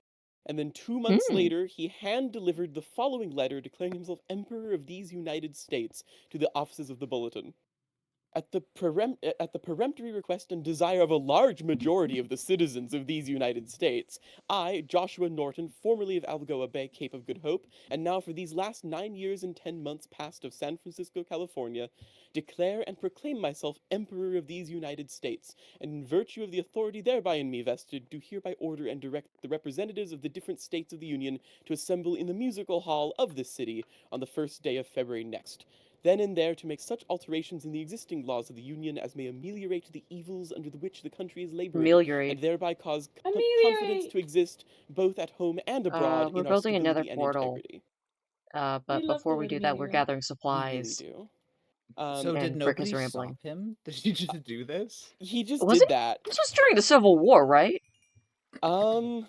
And then 2 months later, he hand-delivered the following letter declaring himself Emperor of these United States to the offices of the Bulletin. At the peremptory request and desire of a large majority of the citizens of these United States, I, Joshua Norton, formerly of Algoa Bay, Cape of Good Hope, and now for these last 9 years and 10 months past of San Francisco, California, declare and proclaim myself Emperor of these United States, and in virtue of the authority thereby in me vested, do hereby order and direct the representatives of the different states of the Union to assemble in the musical hall of this city on the 1st day of February next, then and there to make such alterations in the existing laws of the Union as may ameliorate the evils under which the country is laboring, Ameliorate. and thereby cause confidence Ameliorate. to exist both at home and abroad We're in our building another stability and portal. integrity. But We love before the we word do that, we're ameliorate. gathering We really supplies. do. So did and Brick is nobody rambling. stop him? Did he just do this? He just Was did it? that. This was during the Civil War, right? 'Cause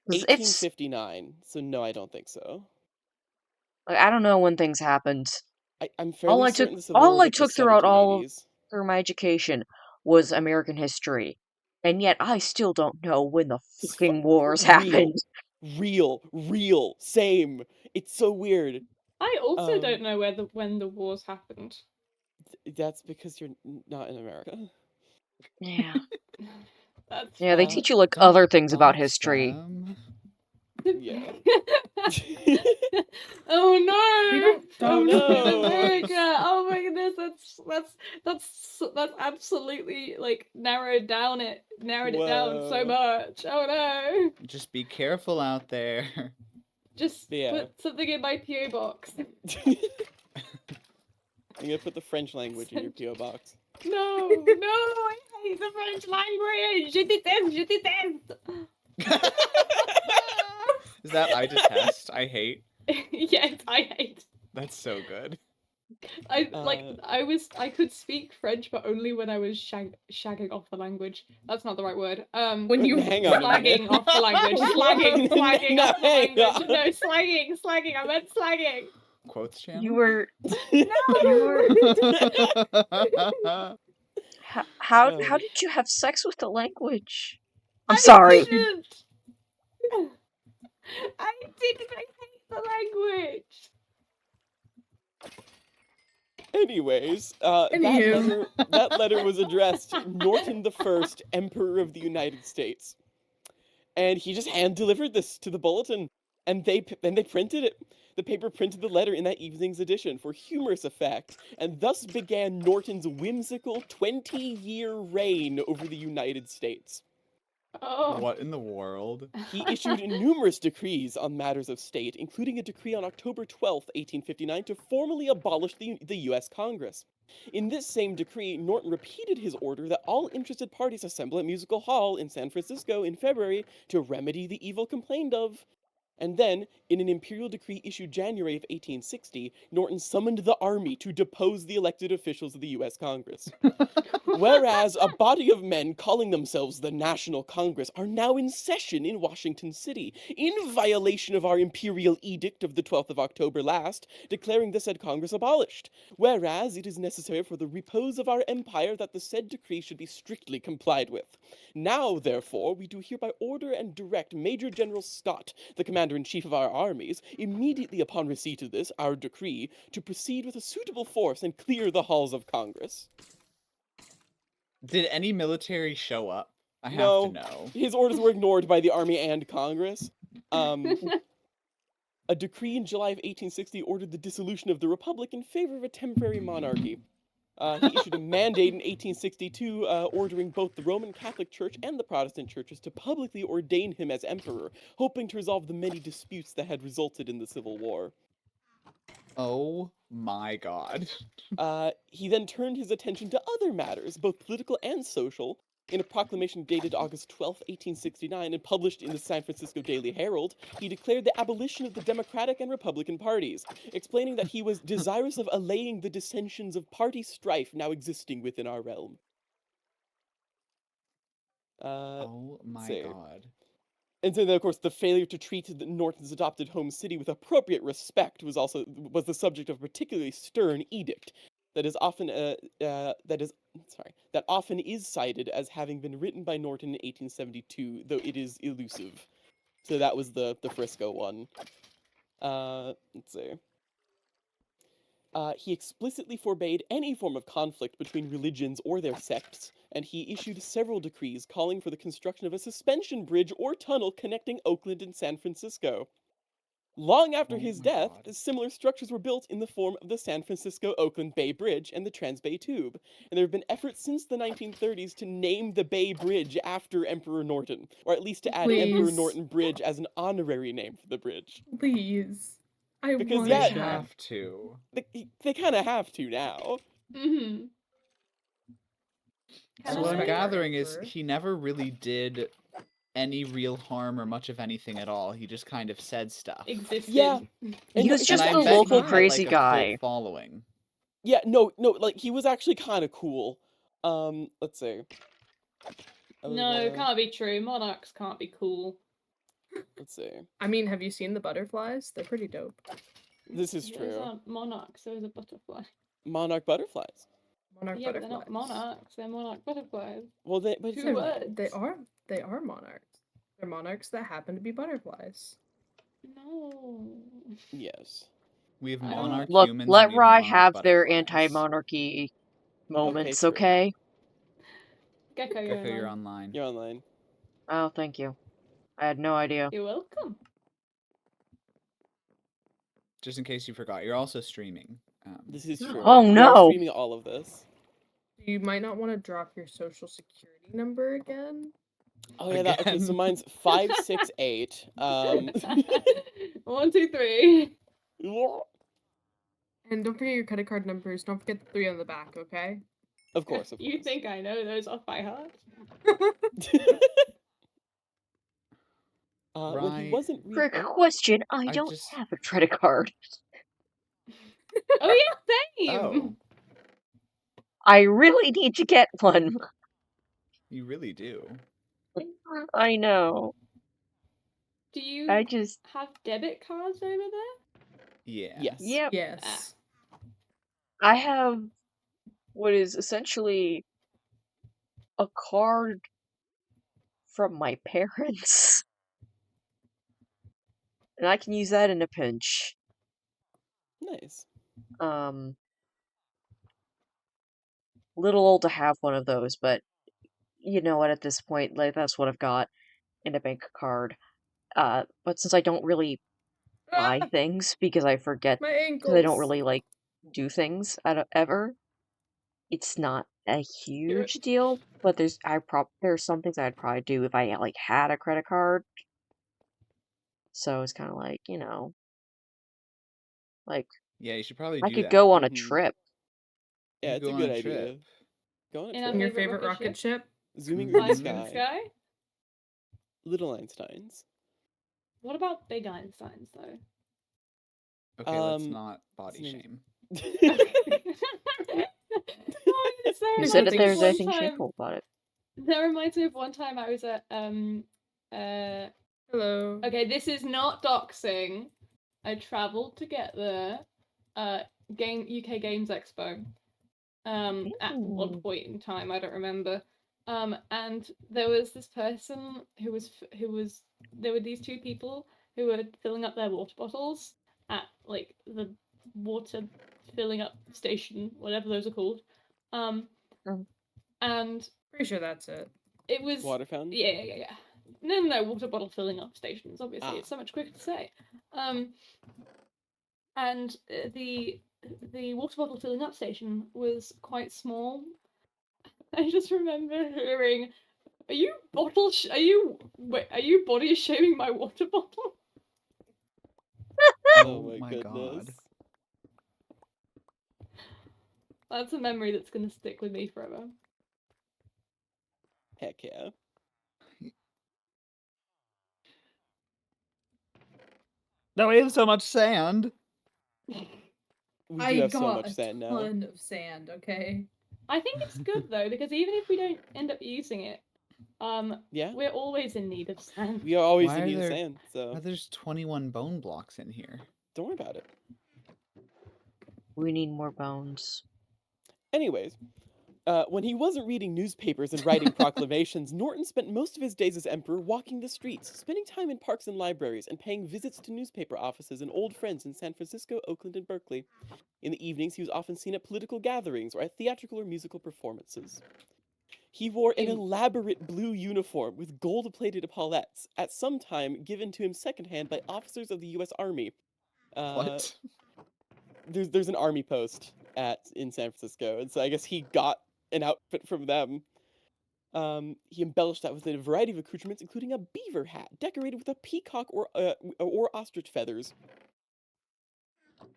it's 1859. So no, I don't think so. like, I don't know when things happened. I'm fairly certain the Civil War All was I like the took throughout 1780s. through my education was American history, and yet I still don't know when the fucking wars happened. Real, same. It's so weird. I also Um, don't know when the wars happened. That's because you're not in America. Yeah, That's yeah. They Uh, teach you like Don't other things about dox history. them. Yeah. Oh no! We don't I'm Oh, dox not in no. America. Oh my goodness, that's absolutely like narrowed it down so Whoa. much. Oh no! Just be careful out there. Just Yeah. put something in my PO box. I'm gonna put the French language in your PO box. No, I hate the French language. Je déteste. Is that I detest? I hate? Yes, I hate. That's so good. I could speak French, but only when I was shagging off the language. That's not the right word. When you Hang on a minute. slagging off the language. Slagging No, off the hang language. on. No, slagging. I meant slagging. Quotes channel? You were No. how Oh. did you have sex with the language? I I'm sorry. didn't. I hate the language. Anyways, Anywho. that letter was addressed Norton the First, Emperor of the United States, and he just hand delivered this to the Bulletin, and they printed it. The paper printed the letter in that evening's edition for humorous effect, and thus began Norton's whimsical 20-year reign over the United States. Oh. What in the world? He issued numerous decrees on matters of state, including a decree on October 12th, 1859, to formally abolish the U.S. Congress. In this same decree, Norton repeated his order that all interested parties assemble at Musical Hall in San Francisco in February to remedy the evil complained of. And then, in an imperial decree issued January of 1860, Norton summoned the army to depose the elected officials of the U.S. Congress. Whereas a body of men calling themselves the National Congress are now in session in Washington City, in violation of our imperial edict of the 12th of October last, declaring the said Congress abolished. Whereas it is necessary for the repose of our empire that the said decree should be strictly complied with. Now, therefore, we do hereby order and direct Major General Scott, the Commander-in-Chief of our armies, immediately upon receipt of this, our decree, to proceed with a suitable force and clear the halls of Congress. Did any military show up? I have No. to know. His orders were ignored by the army and Congress. A decree in July of 1860 ordered the dissolution of the Republic in favor of a temporary monarchy. He issued a mandate in 1862 ordering both the Roman Catholic Church and the Protestant churches to publicly ordain him as emperor, hoping to resolve the many disputes that had resulted in the Civil War. Oh my god. He then turned his attention to other matters, both political and social, In a proclamation dated August 12, 1869, and published in the San Francisco Daily Herald, he declared the abolition of the Democratic and Republican parties, explaining that he was desirous of allaying the dissensions of party strife now existing within our realm. Oh my see. god. And so, then, of course, the failure to treat Norton's adopted home city with appropriate respect was the subject of a particularly stern edict that often is cited as having been written by Norton in 1872, though it is elusive. So that was the Frisco one. Let's see. He explicitly forbade any form of conflict between religions or their sects, and he issued several decrees calling for the construction of a suspension bridge or tunnel connecting Oakland and San Francisco. Long after Oh his my death, God. similar structures were built in the form of the San Francisco-Oakland Bay Bridge and the Trans-Bay Tube, and there have been efforts since the 1930s to name the Bay Bridge after Emperor Norton, or at least to add Emperor Please. Norton Bridge as an honorary name for the bridge. Please. I Because, want They yeah, that. have to. They kind of have to now. Mm-hmm. So Can what I'm I- gathering is Emperor. he never really did any real harm or much of anything at all. He just kind of said stuff. Existed. Yeah. He was it's just and a I bet local he had, crazy like, a cult guy. following. Yeah, no, like, he was actually kind of cool. Let's see. No, can't be true. Monarchs can't be cool. Let's see. I mean, have you seen the butterflies? They're pretty dope. This is Those true. aren't monarchs, those are butterflies. Monarch butterflies. Monarch Yeah, but they're butterflies. not monarchs, they're monarch butterflies. Well, but Two it's They're- words. They are monarchs. They're monarchs that happen to be butterflies. No. yes. We have I don't- monarch Look, humans. let and we have Rye monarch have their butterflies. anti-monarchy moments, true. okay? Gecko, Gecko, you're online. online. You're online. Oh, thank you. I had no idea. You're welcome. Just in case you forgot, you're also streaming. This is true. Oh, We are no! streaming all of this. You might not want to drop your social security number again. Oh yeah, okay, so Again. mine's 568. 1, 2, 3. And don't forget your credit card numbers. Don't forget the 3 on the back, okay? Of course, of You course. think I know those off by heart? When he Right. wasn't Quick oh, question, I don't just- have a credit card. Oh yeah, same! Oh, I really need to get one. you really do. I know. Do you I just... have debit cards over there? Yeah. yes. Yep. Yes. I have what is essentially a card from my parents. And I can use that in a pinch. Nice. Little old to have one of those, but you know what, at this point, like, that's what I've got in a bank card. But since I don't really buy Ah, things because I forget, my because ankles. I don't really, like, do things ever, it's not a huge deal, but there's some things I'd probably do if I, like, had a credit card. So it's kind of like, you know, like, Yeah, you should probably I do could that. go on a Mhm. trip. Yeah, You it's go a on good a idea. trip. Go on a In our trip. Your favorite favorite rocket rocket ship? Zooming Mhm. through the Flying through the sky. sky? Little Einsteins. What about big Einsteins, though? Okay, let's Um, not body his name's- shame. Oh, it's so You There's said reminds if me nothing of there's one anything time- shameful about it. That reminds me of one time I was at Hello. okay, this is not doxing. I travelled to get there. UK Games Expo. At one Ooh. point in time, I don't remember. And there was this person who was there were these two people who were filling up their water bottles at like the water filling up station, whatever those are called. And Pretty sure that's it. it was Water fountain? yeah. No, water bottle filling up stations. Obviously, Ah. it's so much quicker to say. And the water bottle filling up station was quite small. I just remember hearing, "Are you are you body shaming my water bottle?" Oh my my goodness. God. That's a memory that's gonna stick with me forever. Heck yeah. No, we have so much sand. We I do have so got much a sand now. ton of sand, okay? I think it's good though, because even if we don't end up using it, Yeah, we're always in need of sand. we are always Why in are need of there- sand, so There's 21 bone blocks in here. don't worry about it. We need more bones. Anyways, when he wasn't reading newspapers and writing proclamations, Norton spent most of his days as emperor walking the streets, spending time in parks and libraries, and paying visits to newspaper offices and old friends in San Francisco, Oakland, and Berkeley. In the evenings, he was often seen at political gatherings or at theatrical or musical performances. He wore an elaborate blue uniform with gold-plated epaulettes, at some time given to him secondhand by officers of the U.S. Army. What? There's an army post in San Francisco, and so I guess he got an outfit from them. He embellished that with a variety of accoutrements, including a beaver hat decorated with a peacock or ostrich feathers.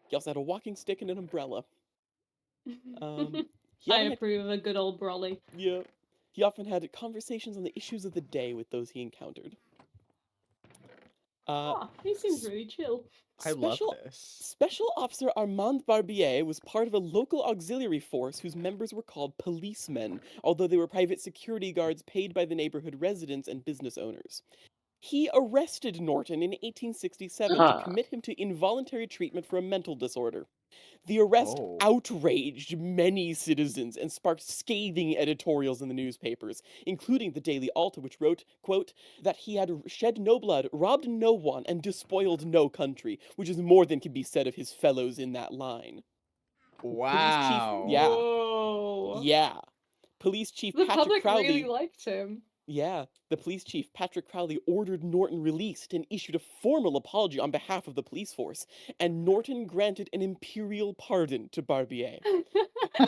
He also had a walking stick and an umbrella. He I often had, approve of a good old brolly. yeah, he often had conversations on the issues of the day with those he encountered. He seems really chill. I love Special this. Special Officer Armand Barbier was part of a local auxiliary force whose members were called policemen, although they were private security guards paid by the neighborhood residents and business owners. He arrested Norton in 1867 to Ah. commit him to involuntary treatment for a mental disorder. The arrest Oh. outraged many citizens and sparked scathing editorials in the newspapers, including the Daily Alta, which wrote, quote, that he had shed no blood, robbed no one, and despoiled no country, which is more than can be said of his fellows in that line. Police chief, Wow. yeah, Whoa. yeah. Police chief The Patrick public Crowley, really liked him. yeah, the police chief, Patrick Crowley, ordered Norton released and issued a formal apology on behalf of the police force, and Norton granted an imperial pardon to Barbier.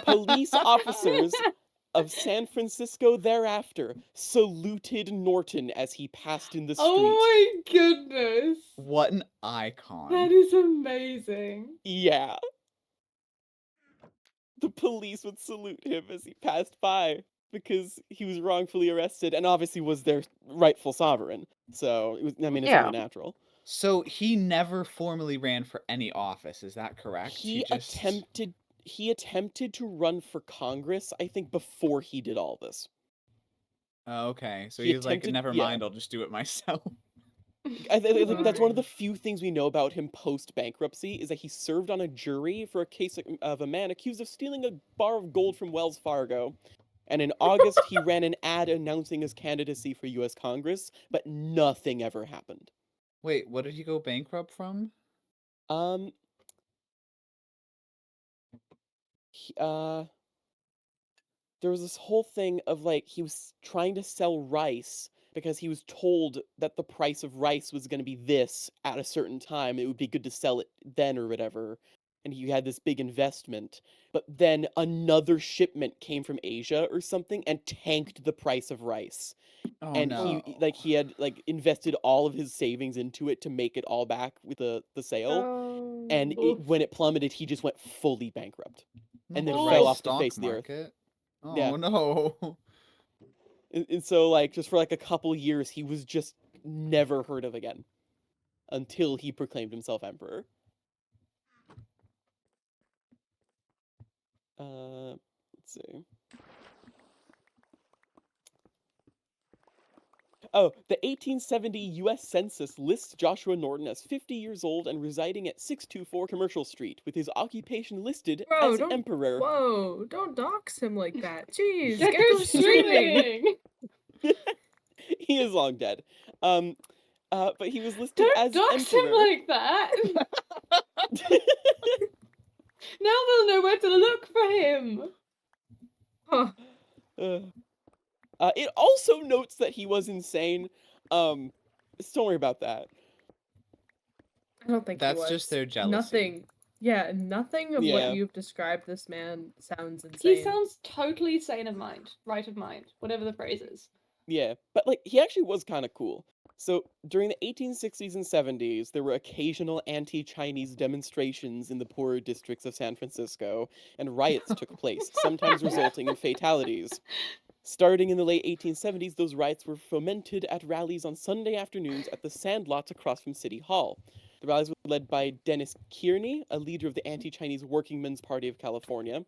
Police officers of San Francisco thereafter saluted Norton as he passed in the street. Oh my goodness. What an icon. That is amazing. Yeah. The police would salute him as he passed by because he was wrongfully arrested and obviously was their rightful sovereign. So, it's Yeah. only natural. So he never formally ran for any office, is that correct? He attempted to run for Congress, I think, before he did all this. Oh, okay, so He he's like, attempted- never yeah. mind, I'll just do it myself. I think that's one of the few things we know about him post-bankruptcy, is that he served on a jury for a case of a man accused of stealing a bar of gold from Wells Fargo. And in August, he ran an ad announcing his candidacy for U.S. Congress, but nothing ever happened. Wait, what did he go bankrupt from? There was this whole thing of like he was trying to sell rice because he was told that the price of rice was going to be this at a certain time. It would be good to sell it then or whatever. And he had this big investment. But then another shipment came from Asia or something and tanked the price of rice. Oh And no. he had like invested all of his savings into it to make it all back with the sale. Oh. And Oof. when it plummeted, he just went fully bankrupt. and then No, fell right off the stock face of the earth. market. Oh Yeah. no. And so, like, just for like a couple years, he was just never heard of again until he proclaimed himself emperor. Let's see. Oh, the 1870 U.S. Census lists Joshua Norton as 50 years old and residing at 624 Commercial Street, with his occupation listed Bro, as don't- emperor. Whoa, don't dox him like that. Jeez, Gecko Gecko streaming. streaming. He is long dead. But he was listed Don't as dox emperor. him like that. Now they'll know where to look for him. Huh. It also notes that he was insane. Don't worry about that. I don't think he That's was. just their jealousy. Nothing. Yeah, nothing of Yeah. what you've described this man sounds insane. He sounds totally sane of mind, right of mind, whatever the phrase is. Yeah, but like he actually was kind of cool. So during the 1860s and 70s, there were occasional anti-Chinese demonstrations in the poorer districts of San Francisco, and riots took place, sometimes resulting in fatalities. Starting in the late 1870s, those riots were fomented at rallies on Sunday afternoons at the sandlots across from City Hall. The rallies were led by Dennis Kearney, a leader of the anti-Chinese Working Men's Party of California.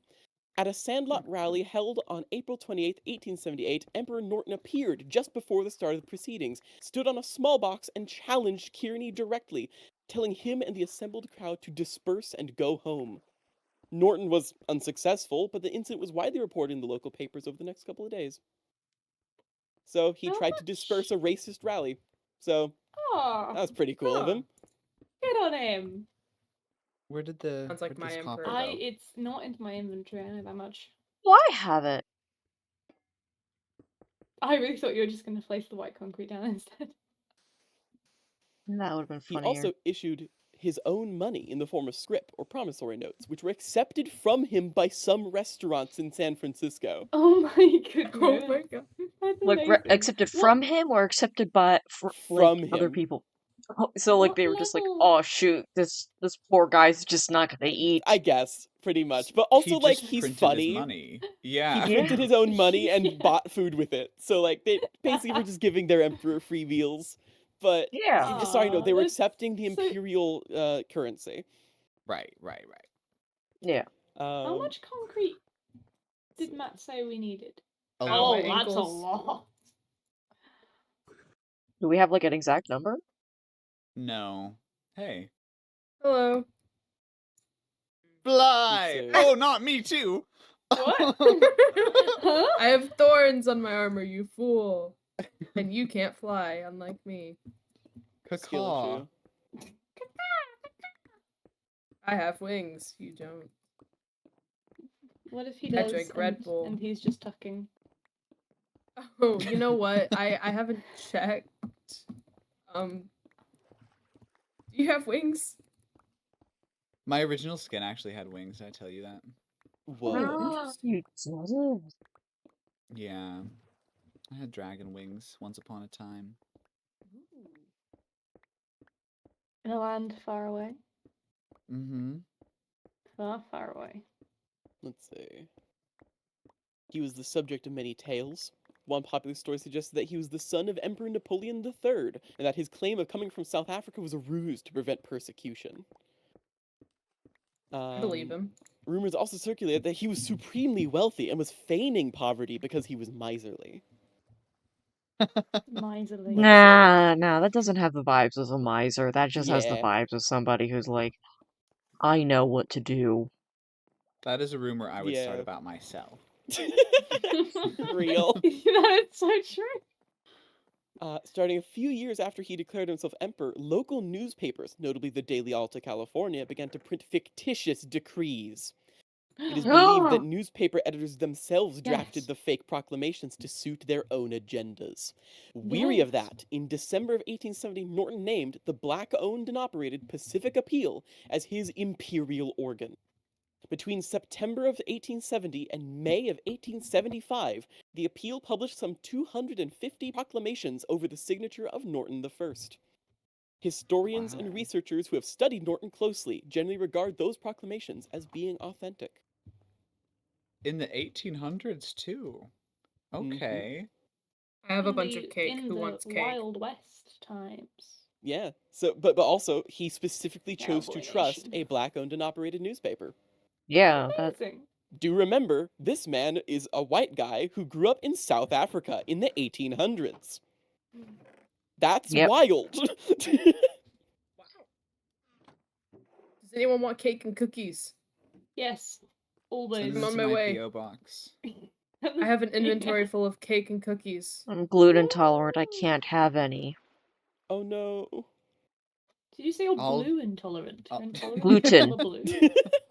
At a sandlot rally held on April 28, 1878, Emperor Norton appeared just before the start of the proceedings, stood on a small box, and challenged Kearney directly, telling him and the assembled crowd to disperse and go home. Norton was unsuccessful, but the incident was widely reported in the local papers over the next couple of days. So he How tried to disperse a much? racist rally. So Oh, that was pretty cool of him. good on him. Where did Sounds like my this copper emperor. go? It's not into my inventory. I know that much. Well, I have it. I really thought you were just going to place the white concrete down instead. That would have been He funnier. also issued his own money in the form of scrip or promissory notes, which were accepted from him by some restaurants in San Francisco. Oh my goodness. Oh my god. That's Like amazing. accepted What- from him or accepted by like From other him. people. Oh, so like What they were just like, level? oh shoot, this poor guy's just not gonna eat. I guess, pretty much. But also, He like, just he's printed funny. his money. He Yeah. printed his own money and Yeah. bought food with it. So, like, they basically were just giving their emperor free meals. But, Yeah. sorry, no, they were that's accepting the so- imperial currency. Right. Yeah. How much concrete did Matt say we needed? A Oh, Oh, my that's a ankles. lot. Do we have like an exact number? No. Hey. Hello. Fly! Let's see. Oh, not me too! What? Huh? I have thorns on my armor, you fool. And you can't fly, unlike me. Skill Caw. issue. I have wings, you don't. What if he I does drink Red Bull. and he's just tucking? Oh, you know what? I haven't checked. Do you have wings? My original skin actually had wings, did I tell you that? Whoa. interesting. You did. Yeah. I had dragon wings once upon a time. In a land far away. Mm-hmm. Far, far away. Let's see. He was the subject of many tales. One popular story suggested that he was the son of Emperor Napoleon III, and that his claim of coming from South Africa was a ruse to prevent persecution. I believe him. Rumors also circulated that he was supremely wealthy and was feigning poverty because he was miserly. Miserly. Nah, that doesn't have the vibes of a miser. That just has the Yeah. vibes of somebody who's like, I know what to do. That is a rumor I would start Yeah. about myself. Real. That is so true. Starting a few years after he declared himself emperor, local newspapers, notably the Daily Alta California, began to print fictitious decrees. It is believed that newspaper editors themselves drafted Yes. the fake proclamations to suit their own agendas. Weary of Yes. that, in December of 1870, Norton named the black-owned and operated Pacific Appeal as his imperial organ. Between September of 1870 and May of 1875, the Appeal published some 250 proclamations over the signature of Norton I. Historians and Wow. researchers who have studied Norton closely generally regard those proclamations as being authentic. In the 1800s, too. Okay. I have a bunch of cake. In Who the wants cake? Wild West times. Yeah. So, but also he specifically chose to Cowboy trust Nation. a black-owned and operated newspaper. Yeah, that Amazing. Do remember, this man is a white guy who grew up in South Africa in the 1800s. That's Yep. wild. Does anyone want cake and cookies? Yes. Send Always. them I'm on to my way. P.O. box. I have an inventory full of cake and cookies. I'm gluten intolerant. I can't have any. Oh no. Did you say you're I'll- blue intolerant? I'll- You're intolerant Gluten. to blue?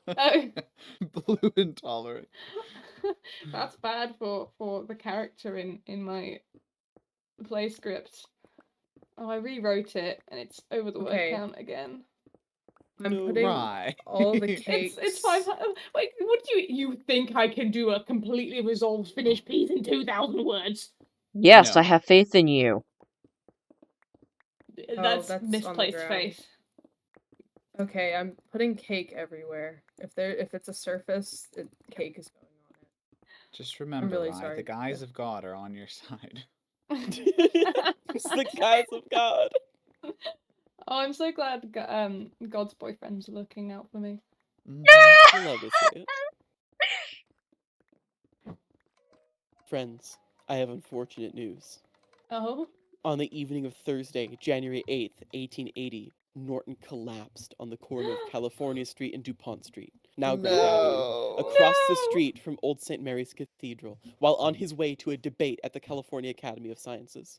Oh. Blue intolerant. That's bad for the character in my play script. Oh, I rewrote it and it's over the Okay. word count again. I'm No. putting Right. all the cakes. It's 500. Wait, what do you think I can do a completely resolved finished piece in 2,000 words? Yes, No. I have faith in you. That's that's on the misplaced ground. faith. Okay, I'm putting cake everywhere. If it's a surface, cake is going on it. Just remember, really Rye, sorry. the guys of God are on your side. It's the guys of God. Oh, I'm so glad God's boyfriend's looking out for me. You love to see it. Friends, I have unfortunate news. Oh. On the evening of Thursday, January 8th, 1880, Norton collapsed on the corner of California Street and DuPont Street, now Grant Avenue, across the No! street from Old St. Mary's Cathedral, while on his way to a debate at the California Academy of Sciences.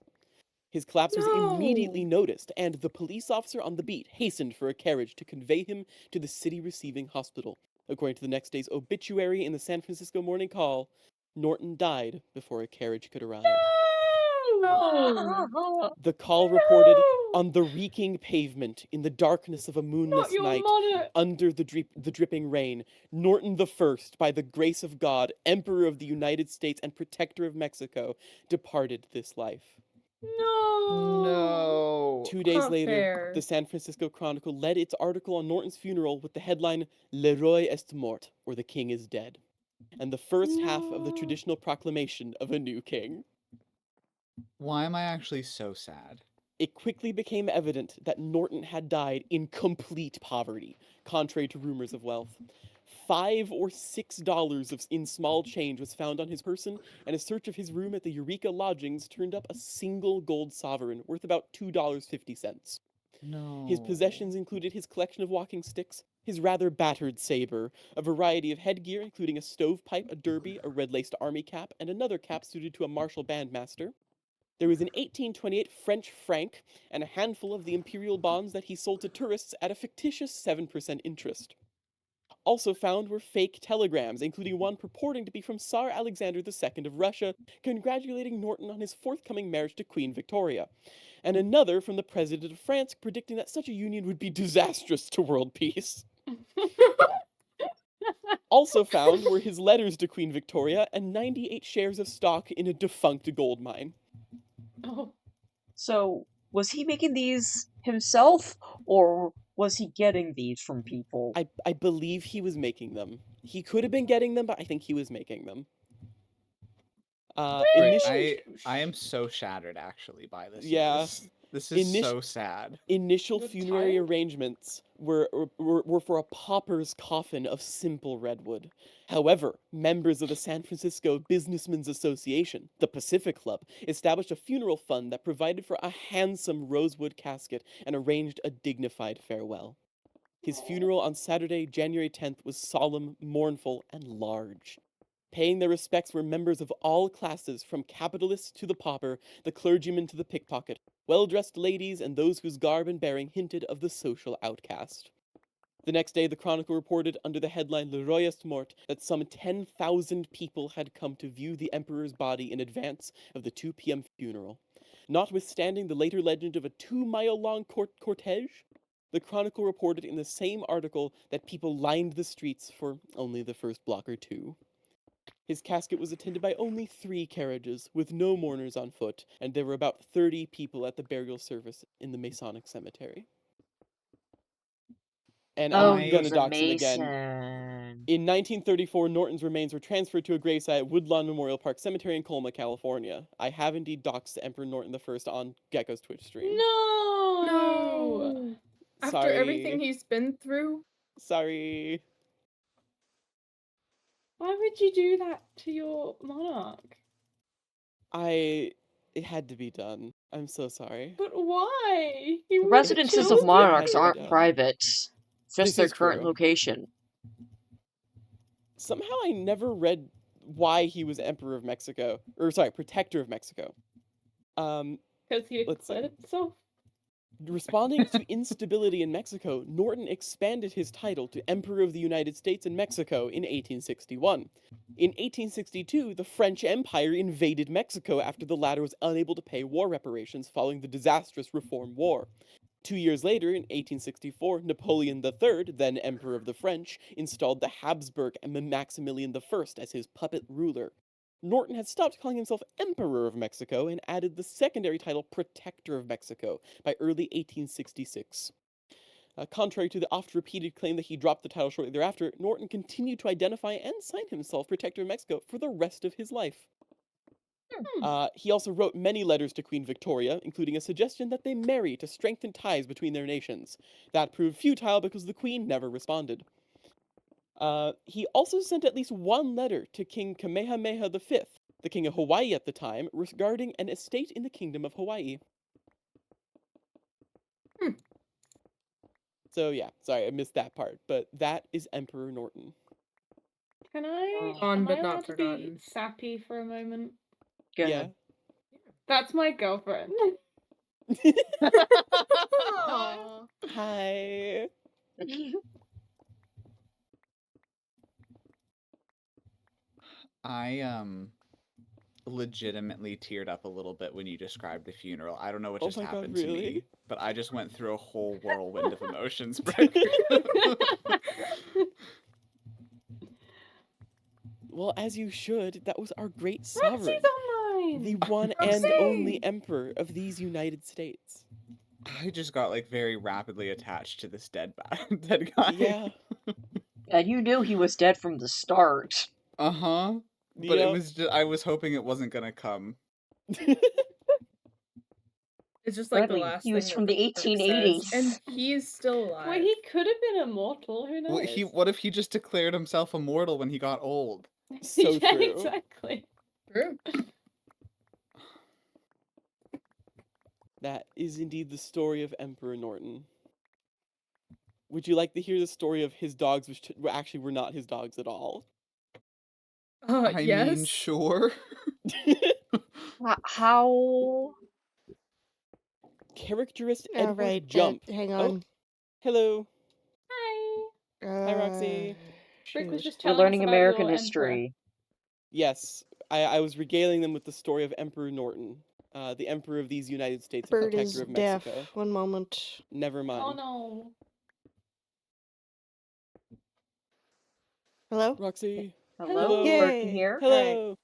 His collapse was immediately noticed, and the police officer on the beat hastened for a carriage to convey him to the city receiving hospital. According to the next day's obituary in the San Francisco Morning Call, Norton died before a carriage could arrive. No. The call reported No! on the reeking pavement in the darkness of a Not moonless your night mother! under the dripping rain, Norton the First, by the grace of God, Emperor of the United States and Protector of Mexico, departed this life. No! No. 2 days Not later, fair. the San Francisco Chronicle led its article on Norton's funeral with the headline, Le Roi est mort, or the king is dead, and the first half of the No. traditional proclamation of a new king. Why am I actually so sad? It quickly became evident that Norton had died in complete poverty, contrary to rumors of wealth. $5 or $6 in small change was found on his person, and a search of his room at the Eureka Lodgings turned up a single gold sovereign worth about $2.50. No. His possessions included his collection of walking sticks, his rather battered saber, a variety of headgear including a stovepipe, a derby, a red-laced army cap, and another cap suited to a martial bandmaster. There was an 1828 French franc and a handful of the imperial bonds that he sold to tourists at a fictitious 7% interest. Also found were fake telegrams, including one purporting to be from Tsar Alexander II of Russia, congratulating Norton on his forthcoming marriage to Queen Victoria, and another from the President of France predicting that such a union would be disastrous to world peace. Also found were his letters to Queen Victoria and 98 shares of stock in a defunct gold mine. Oh. So, was he making these himself, or was he getting these from people? I believe he was making them. He could have been getting them, but I think he was making them. Great. Initially, I am so shattered actually by this Yeah. news. This is Init- so sad. initial You're funerary tired? arrangements were for a pauper's coffin of simple redwood. However, members of the San Francisco Businessmen's Association, the Pacific Club, established a funeral fund that provided for a handsome rosewood casket and arranged a dignified farewell. His funeral on Saturday, January 10th, was solemn, mournful, and large. Paying their respects were members of all classes, from capitalists to the pauper, the clergyman to the pickpocket, well-dressed ladies, and those whose garb and bearing hinted of the social outcast. The next day, the Chronicle reported under the headline Le Roi est mort that some 10,000 people had come to view the emperor's body in advance of the 2 p.m. funeral. Notwithstanding the later legend of a 2-mile-long cortege, the Chronicle reported in the same article that people lined the streets for only the first block or two. His casket was attended by only 3 carriages, with no mourners on foot, and there were about 30 people at the burial service in the Masonic cemetery. And Oh, I'm he gonna was a dox him Mason. again. In 1934, Norton's remains were transferred to a gravesite at Woodlawn Memorial Park Cemetery in Colma, California. I have indeed doxed Emperor Norton I on Gecko's Twitch stream. No! No. After everything Sorry. he's been through. Sorry. Why would you do that to your monarch? It had to be done. I'm so sorry. But why? He The would residences kill of monarchs It had to be aren't done. private, just This their is current true. location. Somehow I never read why he was Emperor of Mexico. Or sorry, Protector of Mexico. Because he Let's see. declared himself. Responding to instability in Mexico, Norton expanded his title to Emperor of the United States and Mexico in 1861. In 1862, the French Empire invaded Mexico after the latter was unable to pay war reparations following the disastrous Reform War. 2 years later, in 1864, Napoleon III, then Emperor of the French, installed the Habsburg and Maximilian I as his puppet ruler. Norton had stopped calling himself Emperor of Mexico and added the secondary title Protector of Mexico by early 1866. Contrary to the oft-repeated claim that he dropped the title shortly thereafter, Norton continued to identify and sign himself Protector of Mexico for the rest of his life. He also wrote many letters to Queen Victoria, including a suggestion that they marry to strengthen ties between their nations. That proved futile because the Queen never responded. He also sent at least one letter to King Kamehameha V, the King of Hawaii at the time, regarding an estate in the Kingdom of Hawaii. So yeah, sorry I missed that part, but that is Emperor Norton. Can I? On Am but I not allowed to be forgotten. sappy for a moment? Go Yeah. ahead. That's my girlfriend. Aw. Hi. I legitimately teared up a little bit when you described the funeral. I don't know what Oh just my God, happened to really? me, but I just went through a whole whirlwind of emotions, Brick. Well, as you should, that was our great Roxy's sovereign. online. The one and Roxy! only emperor of these United States. I just got like very rapidly attached to this dead guy. Yeah. And you knew he was dead from the start. Uh-huh. But it Yep. was just, I was hoping it wasn't gonna come. It's just like the Bradley, last he thing was that from the Brick says, 1880s. and he's still alive. Well, he could have been immortal. Who knows? What if he just declared himself immortal when he got old? So yeah, true. exactly. True. That is indeed the story of Emperor Norton. Would you like to hear the story of his dogs, which actually were not his dogs at all? I Yes. mean, sure. How? Characterist All Edward right, Jump. hang Oh, on. hello. Hi. Hi, Roxy. Rick was Shoot. just We're telling us learning about American your history. Yes, I was regaling them with the story of Emperor Norton, the emperor of these United States and Bird is protector of deaf. Mexico. One moment. Never Emperor. mind. Oh no. Hello? Roxy. Hello? Hello. Bird can Yay! hear? Alright. Hello.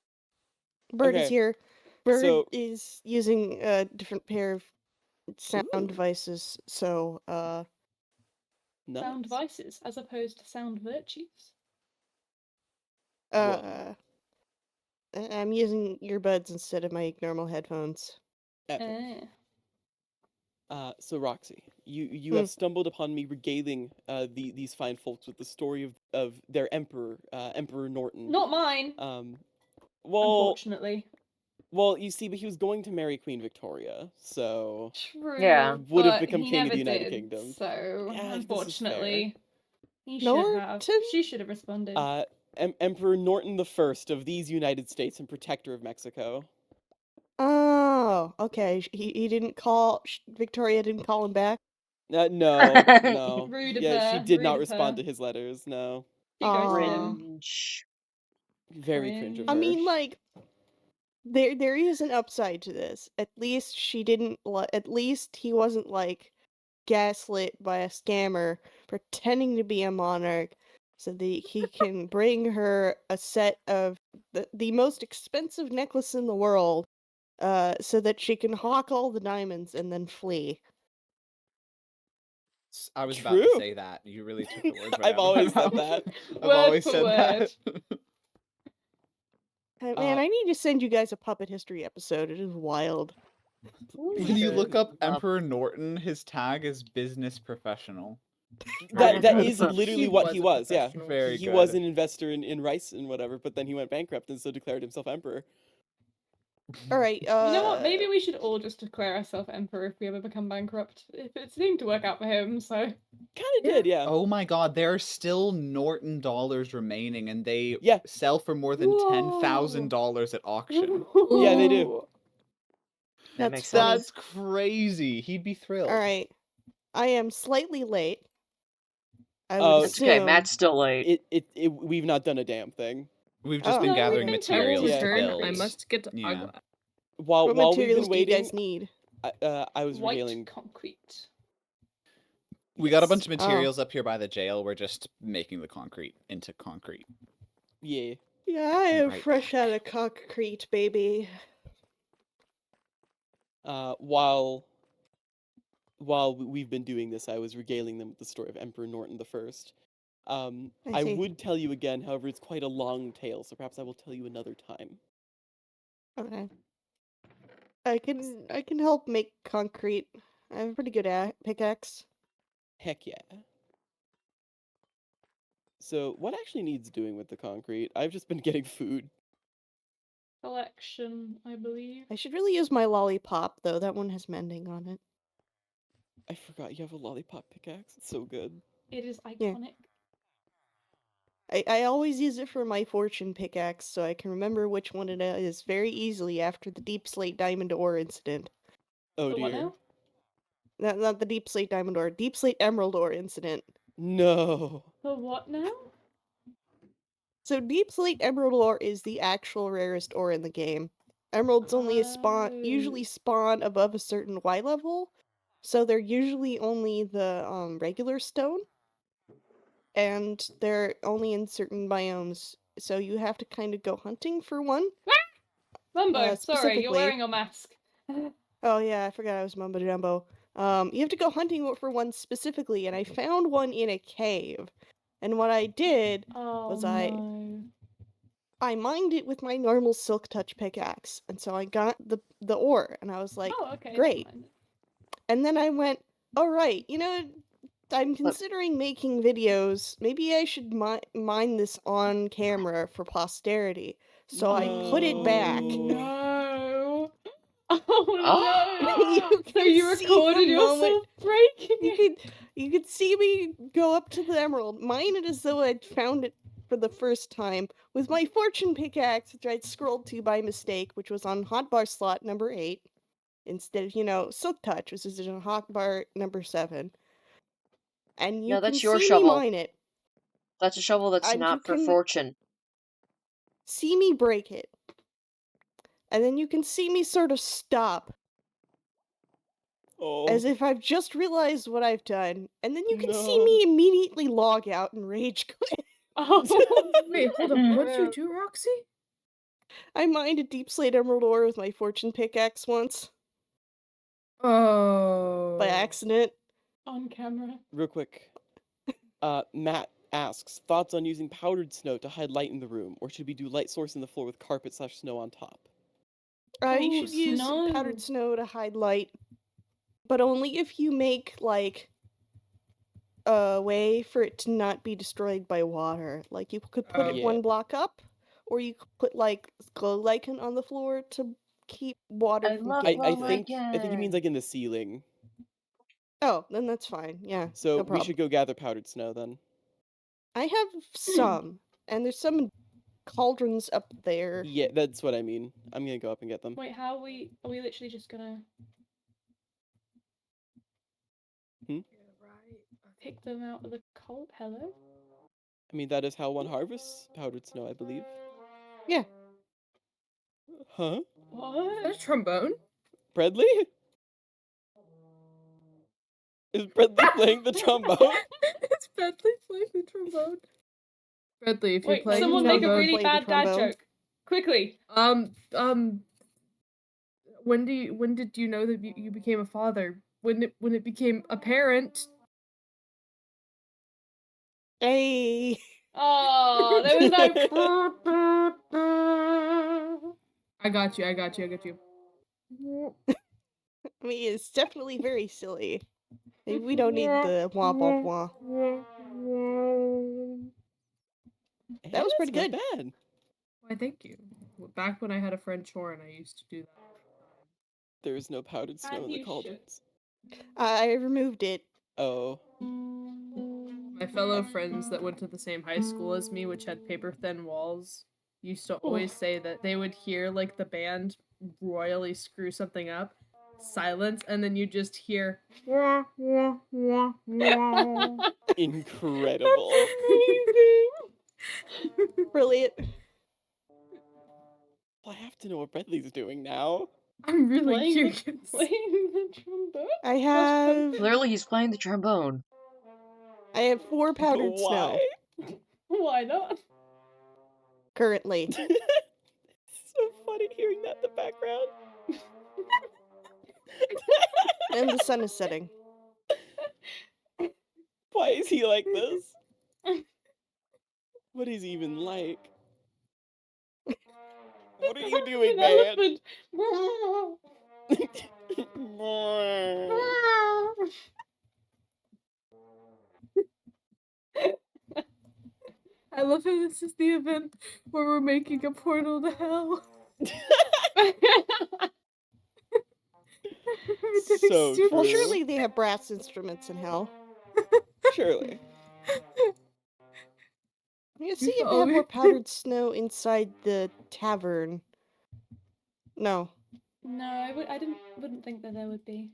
Bird is Okay, here. Bird so- is using a different pair of sound Ooh. devices, so, Nice. Sound vices as opposed to sound virtues. I'm using earbuds instead of my normal headphones. Epic. So Roxy, you Hmm. have stumbled upon me regaling these fine folks with the story of their emperor, Emperor Norton. Not mine, Well, unfortunately. you see, but he was going to marry Queen Victoria, so True. Yeah. would have but become he king of never the United did, Kingdom. So Yeah, this is fair. unfortunately, he should have. Norton? She should have responded. Emperor Norton the First of these United States and protector of Mexico. Oh, okay. He didn't call, Victoria didn't call him back? No, no. Rude of Yeah, she her, did rude not of respond her. to his letters. No, She ghosted him. Aw. Cringe. very cringe of Cringe. her. I mean, like, there is an upside to this. At least she didn't. At least he wasn't like gaslit by a scammer pretending to be a monarch, so that he can bring her a set of the most expensive necklace in the world, so that she can hawk all the diamonds and then flee. I was about to True. say that. You really took the words right I've out of always my said mouth. that. I've Word always for said word. that. Man, I need to send you guys a puppet history episode. It is wild. When you look up Love. Emperor Norton, his tag is business professional. That is literally He what he was a was. Yeah, professional. Very he good. was an investor in rice and whatever, but then he went bankrupt and so declared himself emperor. All right. You know what? Maybe we should all just declare ourselves emperor if we ever become bankrupt. It seemed to work out for him, so. Kind of did, yeah. Oh my god, there are still Norton dollars remaining, and they Yeah. sell for more than $10,000 at auction. Yeah, they do. That makes funny. sense. That's crazy. He'd be thrilled. All right. I am slightly late. I Oh, would It's okay, assume. Matt's still late. We've not done a damn thing. We've just Oh. been No, gathering we've been told. materials Yeah. to Turn, build. I must get Yeah. agua. While What we've materials been do you waiting, guys need? I was White regaling. concrete. We got a bunch Yes. of materials up here by the jail. We're just making the concrete into concrete. Yeah. Yeah, I am Right fresh back. out of concrete, baby. While while we've been doing this, I was regaling them with the story of Emperor Norton the First. I I see. would tell you again, however, it's quite a long tale, so perhaps I will tell you another time. Okay. I can help make concrete. I have a pretty good pickaxe. Heck yeah. So, what actually needs doing with the concrete? I've just been getting food. Collection, I believe. I should really use my lollipop though. That one has mending on it. I forgot you have a lollipop pickaxe. It's so good. It is Yeah. iconic. I always use it for my fortune pickaxe, so I can remember which one it is very easily after the deep slate diamond ore incident. Oh The what dear. now? Not the deep slate diamond ore, deep slate emerald ore incident. No. The what now? So deep slate emerald ore is the actual rarest ore in the game. Emeralds only usually spawn above a certain Y level, so they're usually only the regular stone, and they're only in certain biomes. So you have to kind of go hunting for one. Mumbo, sorry, you're specifically- wearing a mask. Oh yeah, I forgot I was mumbo jumbo. You have to go hunting for one specifically, and I found one in a cave. And what I did was no. I mined it with my normal silk touch pickaxe, and so I got the ore, and I was like, Oh, okay. great. Never mind. And then I went, all right, I'm considering making videos. Maybe I should mine this on camera for posterity. So I put it back. No. Oh no. You So can you see recorded the moment- yourself breaking it. You could see me go up to the emerald, mine it as though I'd found it for the first time, with my fortune pickaxe, which I'd scrolled to by mistake, which was on hotbar slot number 8, instead of, silk touch, which is on hotbar number 7. And you No, can that's your see shovel. me mine it. That's a shovel that's And you not for can- fortune. See me break it. And then you can see me sort of stop, Oh. as if I've just realized what I've done. And then you can see No. me immediately log out and rage quit. Oh, Wait, hold up. What did you do, Roxy? I mined a deep slate emerald ore with my fortune pickaxe once, Oh. by accident. on camera. Real quick. Matt asks, thoughts on using powdered snow to hide light in the room, or should we do light source in the floor with carpet/snow on top? You Ooh, should use snow. powdered snow to hide light, but only if you make, a way for it to not be destroyed by water. Like, you could put it Yeah. one block up, or you could put, glow lichen on the floor to keep water I from love getting I glow think he lichen. means like in the ceiling. Oh, then that's fine. Yeah, So no we problem. should go gather powdered snow then. I have some, and there's some cauldrons up there. Yeah, that's what I mean. I'm gonna go up and get them. Wait, are we literally just gonna pick them out of the cold? Hello? I mean, that is how one harvests powdered snow, I believe. Yeah. Huh? Is that What? a trombone? Bradley? Is Bradley playing the trombone? It's Bradley playing the trombone. Bradley, if you're Wait, playing someone the make a trombone, really play the bad dad trombone. joke. Quickly. When did you know that you became a father? When it became apparent? Hey. Oh, there was no. I got you. I mean, it's definitely very silly. We don't need the wah wah wah. That was pretty That's good. not bad. Why, thank you. Back when I had a friend Chorin, I used to do that. There is no powdered snow And in the you cauldrons. I removed it. Oh. My fellow friends that went to the same high school as me, which had paper thin walls, used to always say that they would hear the band royally screw something up, silence, and then you just hear wah, wah, wah, wah. Incredible. Brilliant. Well, I have to know what Bradley's doing now. I'm really Playing curious. Playing the trombone? I have Clearly, he's playing the trombone. 4 powdered But snow why? Why not? currently. It's so funny hearing that in the background. And the sun is setting. Why is he like this? What is he even like? What are you doing, An man? elephant. I love how this is the event where we're making a portal to hell. We're doing So stupid- Well, true. surely they have brass instruments in hell. Surely. You see if they Oh, have we- more powdered snow inside the tavern. No. No, I wouldn't think that there would be.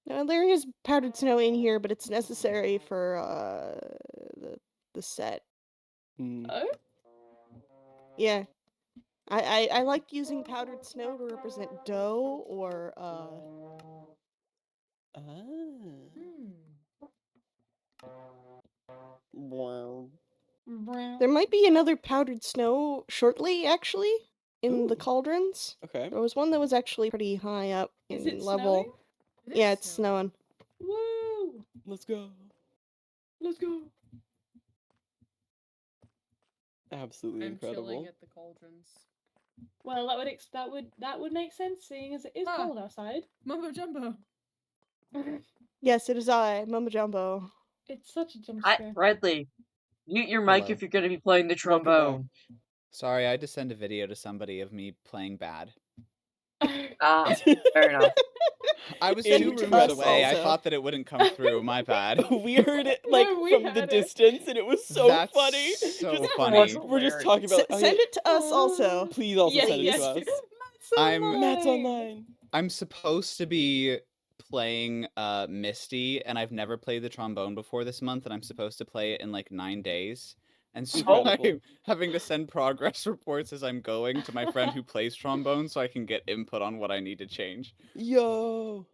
No, there is powdered snow in here, but it's necessary for the set. Hmm. Oh? Yeah. I like using powdered snow to represent dough or Ah. Hmm. Wow. there might be another powdered snow shortly, actually, in the Ooh. cauldrons. Okay. There was one that was actually pretty high up Is in it level. snowing? It Yeah, is it's snowing. Woo! Let's go. Let's go. Absolutely I'm incredible. chilling at the cauldrons. Well, that would make sense, seeing as it is Ah. cold outside. Mumbo jumbo. Yes, it is I, Mumbo Jumbo. It's such a jump Hi, scare. Bradley. Mute your mic Hello. if you're going to be playing the Welcome back. trombone. Sorry, I had to send a video to somebody of me playing bad. Ah, fair enough. I was Send 2 it to rooms us away. I also. thought that it wouldn't come through. My bad. We heard it like No, we from the heard it. distance, and it was so That's funny. so Just- funny. We're just talking about. Oh, Send yeah, it to us also. please also Yes, send it yes. to us. I'm- Matt's online. I'm supposed to be playing Misty, and I've never played the trombone before this month, and I'm supposed to play it in like 9 days. And so Incredible. I'm having to send progress reports as I'm going to my friend who plays trombone so I can get input on what I need to change. Yo.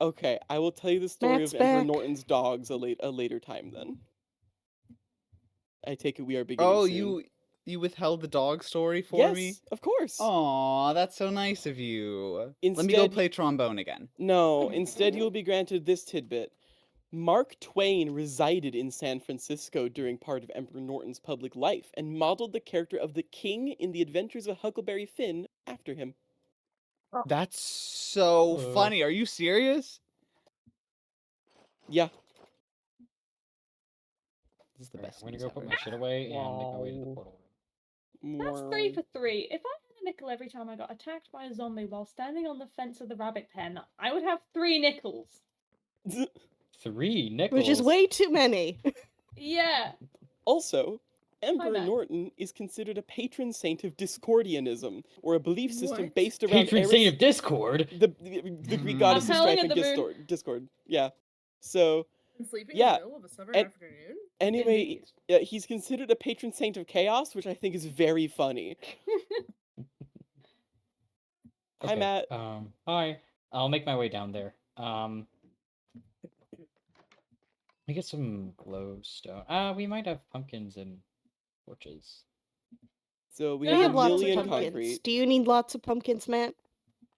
Okay, I will tell you the story Matt's of Emperor back. Norton's dogs a later time then. I take it we are beginning Oh, soon. you withheld the dog story for Yes, me? of course. Aw, that's so nice of you. Let me go Instead- play trombone again. No, instead you'll be granted this tidbit. Mark Twain resided in San Francisco during part of Emperor Norton's public life and modeled the character of the king in The Adventures of Huckleberry Finn after him. That's so Hello. funny. Are you serious? Yeah. This is the Alright, best I'm gonna news go put ever. my shit away and make my way to the Wow. portal. That's 3 for 3. If I had a nickel every time I got attacked by a zombie while standing on the fence of the rabbit pen, I would have 3 nickels. 3 nickels. Which is way too many. Yeah. Also, Emperor Matt. Norton is considered a patron saint of Discordianism, or a belief system What? based around Patron saint of Discord. the Greek goddess of I'm howling strife at and the moon. discord. Yeah. So And sleeping Yeah, in the middle of a summer and- afternoon? anyway, Indeed. he's considered a patron saint of chaos, which I think is very funny. Hi, Okay, Matt. Hi. I'll make my way down there. Let me get some glowstone. We might have pumpkins and torches. So we We We have have a lots of million pumpkins. concrete. Do you need lots of pumpkins, Matt?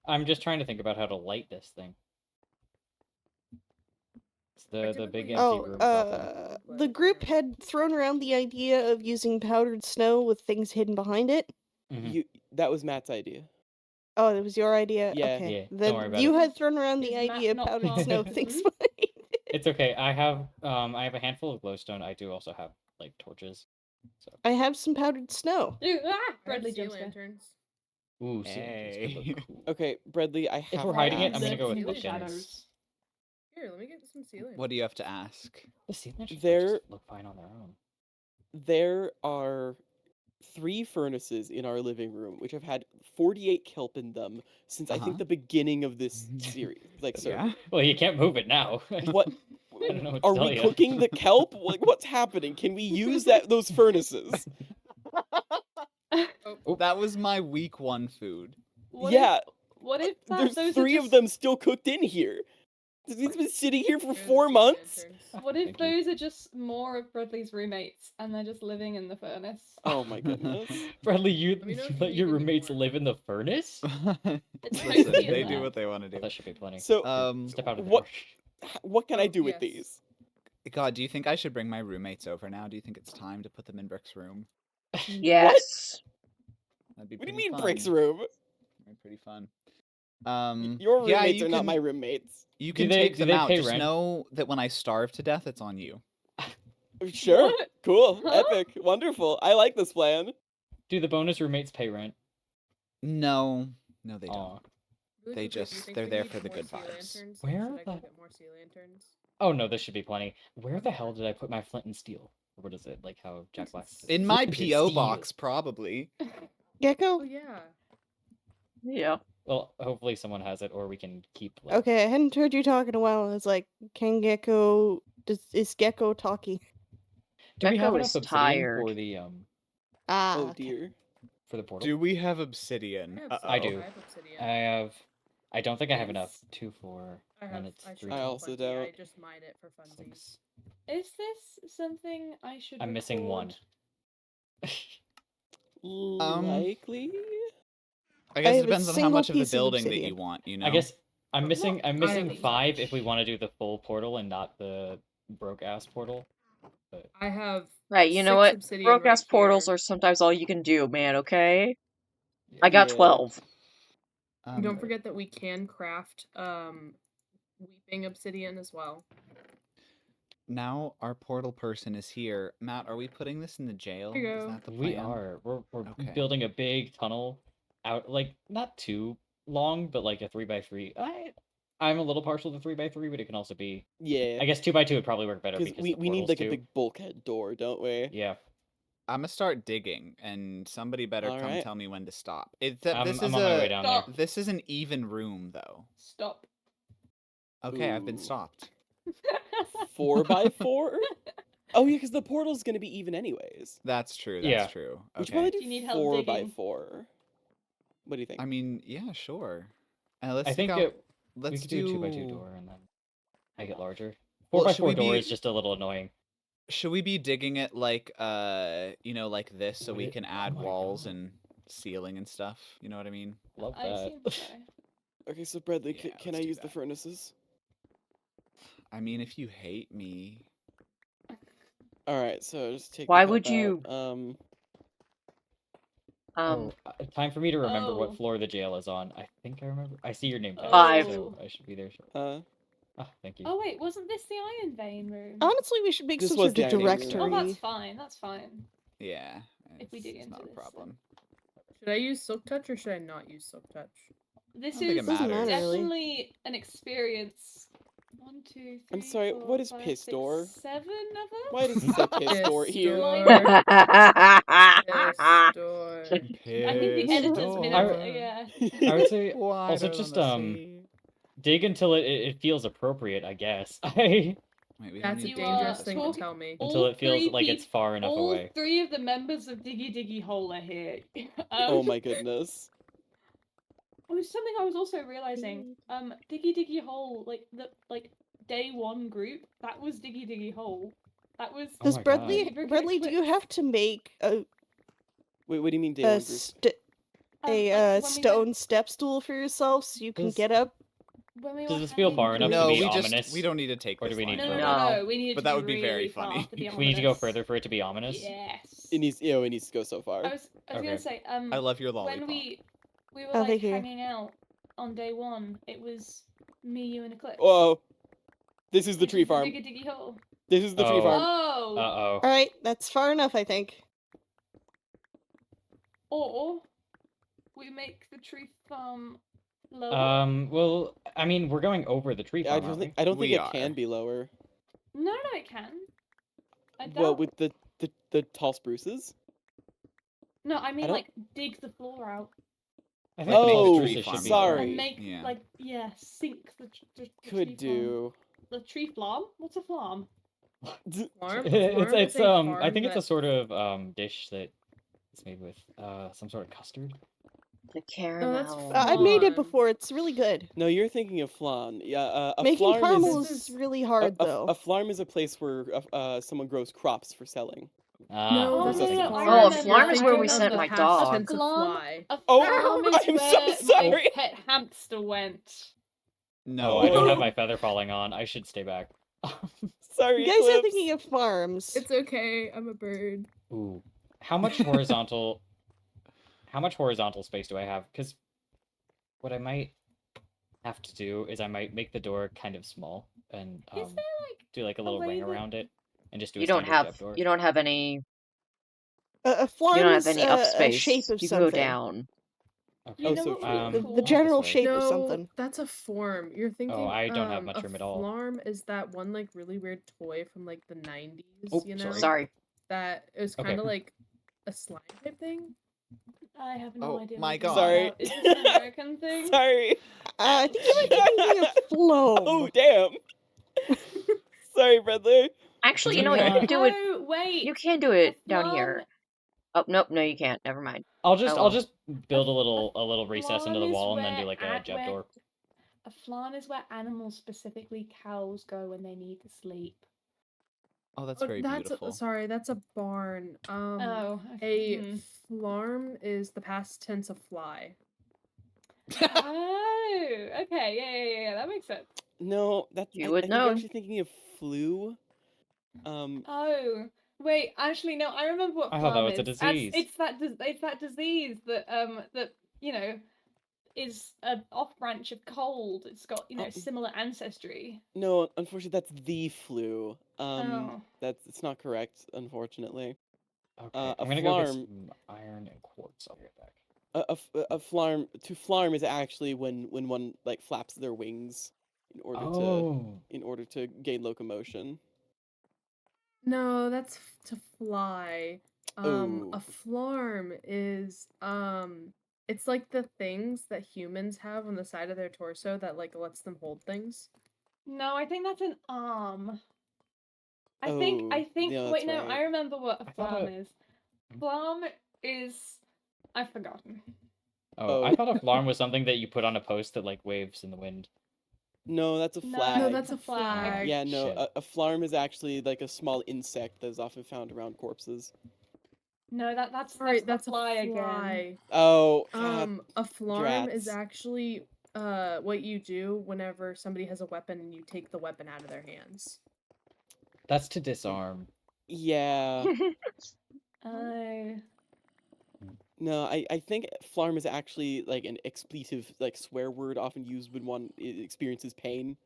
I'm just trying to think about how to light this thing. It's the big typically empty Oh, room problem. the group had thrown around the idea of using powdered snow with things hidden behind it. Mhm. That was Matt's idea. Oh, that was your idea? Yeah. Okay. Yeah, don't Then worry about you it. had thrown around the Is Matt idea of not powdered part snow of the things group? behind it. It's okay. I have a handful of glowstone. I do also have like torches. So I have some powdered snow. Ooh, ah! I have Bradley sea jump scare. lanterns. ooh, sea lanterns could Hey. look cool. Okay, Bradley, I have If we're to hiding it, I'm ask. gonna go with Sea pumpkins. lanterns. Here, let me get some sea lanterns. What do you have to ask? The sea lanterns There- just look fine on their own. There are 3 furnaces in our living room, which have had 48 kelp in them since I think Uh-huh. the beginning of this series. Like, so Yeah. Well, you can't move it now. what? I don't know what to Are tell we you. cooking the kelp? Like, what's happening? Can we use those furnaces? That was my week 1 food. What Yeah, What if there's those 3 are of just, them still cooked in here. These been sitting here for Here are the 4 sea months. lanterns. What if Thank you. those are just more of Bradley's roommates and they're just living in the furnace? Oh my goodness. Bradley, you Let me know if you let need your any roommates more. live in the furnace? It's Listen, toasty in they there. do what they want to do. That should be plenty. So, Step out of the what- door. What can I Oh, do with yes. these? God, do you think I should bring my roommates over now? Do you think it's time to put them in Brick's room? Yes. That'd be What do you pretty mean fun. Brick's room? That'd be pretty fun. Your yeah, roommates you are can, not my roommates. You Do can they- take do them they out. pay Just rent? know that when I starve to death, it's on you. Sure. What? Cool. Huh? Epic. Wonderful. I like this plan. Do the bonus roommates pay rent? No, they don't. Aw. Really They quickly, do you just- think they're we there need for the more good sea vibes. lanterns? Where Should I go the- get more sea lanterns? Oh no, this should be plenty. Where the Okay. hell did I put my flint and steel? Or what is it? Like how Jack Black says? In my Flint and PO steel. box, probably. Gecko? Oh yeah. Yeah. Well, hopefully someone has it, or we can keep. Like, Okay, I hadn't heard you talk in a while. I was like, can Gecko... is Gecko talking? Do we have Gecko enough is obsidian tired. for the Ah, Oh okay. dear. portal? Do we have obsidian? I have I do. I have obsidian. I don't think I have enough. Is- 2, 4, I and have. it's I 3. should I have also plenty. I don't. just mine it for funsies. 6. Is this something I should I'm missing 1. Likely. I guess I it have a depends on how single much of the piece of building that obsidian. you want, you know? I guess I'm Well, missing. I'm missing I 5 if we want to do the full portal and not the broke ass portal. But I have. Right, you know 6 what? obsidian Broke ass right portals here. are sometimes all you can do, man, okay? I got Yeah. 12. Don't forget that we can craft weeping obsidian as well. Now our portal person is here. Matt, are we putting this in the jail? Here you Is go. that the plan? we are. We're Okay. building a big tunnel out, like not too long, but like a 3x3. I'm a little partial to 3x3, but it can also be. Yeah. I guess 2x2 would probably work better Because because we the need portals like too. a big bulkhead door, don't we? Yeah. I'm gonna start digging, and somebody better come Alright. tell me when to stop. I'm This is on my way down there. Stop. This is an even room, though. Stop. Okay, I've been Ooh. stopped. 4x4? Oh yeah, because the portal's gonna be even anyways. That's true. Yeah. That's true. We should Okay. probably Do you do need help digging? 4x4. What do you think? I mean, yeah, sure. Let's I think take out. we Let's could do a 2x2 door and then make it larger. Well, 4x4 should we door be- is just a little annoying. Should we be digging it like like this, so Would we it- can oh add my walls God. and ceiling and stuff? You know what I mean? Love I that. assume so. Okay, so Bradley, Yeah, can let's I do use the that. furnaces? I mean, if you hate me. Alright, so just take Why the would cup you- out. Time for me to remember Oh. what floor the jail is on. I think I remember. I see your name tag, 5. so I should be there shortly. Ah, thank you. Oh wait, wasn't this the Iron Vein room? Honestly, we should make This some was sort the of ironing room. directory. Oh, that's fine. That's fine. Yeah. If we dig it's into not a this, then. problem. Should I use silk touch or should I not use silk touch? This I don't think it is Doesn't matters. matter, really. definitely an experience. 1, 2, 3. I'm sorry, 4, what is 5, piss 6, door? 7 of them? Why does it say piss door Piss here? door. Piss door. I think the Piss editor's been door. yeah. I would say Water also on just the sea. dig until it feels appropriate. I guess I Wait, we don't That's a need to do dangerous this thing one. to tell me. until All it feels three like it's far enough All away. 3 of the members of Diggy Diggy Hole are here. Oh my goodness. Oh, it's something I was also realizing. Diggy Diggy Hole, like day 1 group, that was Diggy Diggy Hole. That was. Oh Does my Bradley, God. Bradley, do you have to make Wait, what do you mean day a, one group? a like, when we stone went- step stool for yourself so you can Does- get up? when we Does were this feel having far enough the- to No, be we ominous? we don't need to take Or do this we line need No, further? no, No. no. We needed But to that be would be very really funny. far to be We need to go ominous. further for it to be ominous. Yes. It needs, it needs to go so far. I was Okay. gonna say, I love your lollipop. when we were Oh, like thank you. hanging out on day 1, it was me, you, and Eclipse. Whoa. This is the This tree is farm. Diggy Diggy Hole. This is the tree Oh. farm. Oh. Uh Alright, that's far enough, I think. Or we make the tree farm oh. lower. Well, I mean, we're going over the tree I farm. don't aren't think we? I don't think We it are. can be lower. No, it can. I Well, doubt- with the tall spruces. No, I mean don't- like dig the floor out I think Oh, the tree should be sorry. and make Yeah. sink the tree Could farm. do. The tree farm? What's a farm? Farm? It's is a I think farm it's a sort of dish that it's made with some sort of custard. The that's caramel. I've made it Flan. before, it's really good. No, you're thinking of flan. Yeah, a Making flarm caramel is is really hard, though. a flarm is a place where someone grows crops for selling. No, Oh, that's no, a no, no, farm. I Oh, a remember, flarm is I where we sent remember. my dog. Tends to Flarm? fly. A Oh, farm is I'm so where my sorry. pet hamster went. No, I don't have Oh. my feather falling on. I should stay back. Sorry, You guys are Eclipse. thinking of farms. It's okay. I'm a bird. Ooh, how much horizontal space do I have? Because what I might have to do is I might make the door kind of small and Is there do like a little way ring that- around it and just do You a don't standard have jeb door. you don't have any A you farm don't have is any up a space. shape of You can go something. down. Okay. You Oh, know so what would true. be The, cool? the general This way. shape of No, something. that's a form. You're thinking. I don't have much a room at all. flarm is that one like really weird toy from like the 90s. Oh, you know, sorry. Sorry. that is Okay. kind of like a slime type thing. I have no Oh idea. my what you're God. Sorry. about. Is this an American thing? Sorry. I think you might be thinking of Floam. Oh, damn. Sorry, Bradley. Actually, Do you know we what? You not- can do it. Oh wait. You can do it a down flan- here. Oh nope, no, you can't. Never mind. I'll just well. build a little recess into the flan is wall and then do where like a jeb where- door. A flan is where animals, specifically cows, go when they need to sleep. Oh, that's very beautiful. Sorry, that's a barn. Oh. A hmm. flarm is the past tense of fly. Oh. Okay. Yeah. That makes sense. No, You I would think know. you're actually thinking of flu. Oh. Wait. Actually, no. I remember what I thought that flam was a is. disease. It's that disease that you know is an off branch of cold. It's got Oh. similar ancestry. No, unfortunately, that's the flu. Oh. It's not correct, unfortunately. Okay, a I'm gonna go get flarm- some iron and quartz. I'll be right back. A flarm to flarm is actually when one like flaps their wings in order to gain locomotion. No, that's to fly. Oh. A flarm is it's like the things that humans have on the side of their torso that like lets them hold things. No, I think that's an arm. I Oh, think. yeah, Wait, that's no. right. I remember what a I thought flam it- is. Flam is. I've forgotten. Oh, Oh. I thought a flarm was something that you put on a post that like waves in the wind. No, that's a No, flag. No, that's a flag. flag. Yeah, no, Shit. a flarm is actually like a small insect that is often found around corpses. No, that's Right, a that's fly a again. fly. Oh, God. A flarm is drats. actually what you do whenever somebody has a weapon and you take the weapon out of their hands. That's to disarm. Yeah. Oh. No, I think flarm is actually like an expletive, like swear word often used when one experiences pain.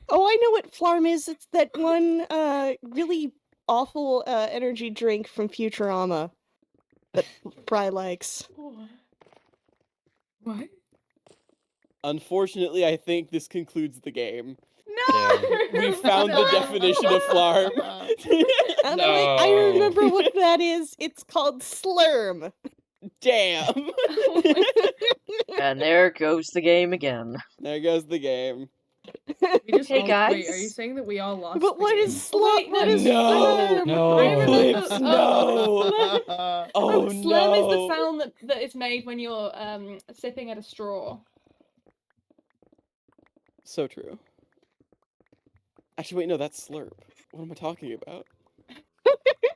Oh, I know what Flarm is. It's that one really awful energy drink from Futurama that Fry likes. What? Unfortunately, I think this concludes the game. No! We found the definition of flarm. And I No. remember what that is. It's called Slurm. Damn. And there goes the game again. There goes the game. We just Hey, all, Wait, are guys. you saying that we all lost? But the what game? is Slurm? Wait, What no. is No. No. I remember Eclipse, the- no. Slurm. Oh, Slurm is the no. sound that is made when you're sipping at a straw. So true. Actually, wait, no, that's slurp. What am I talking about?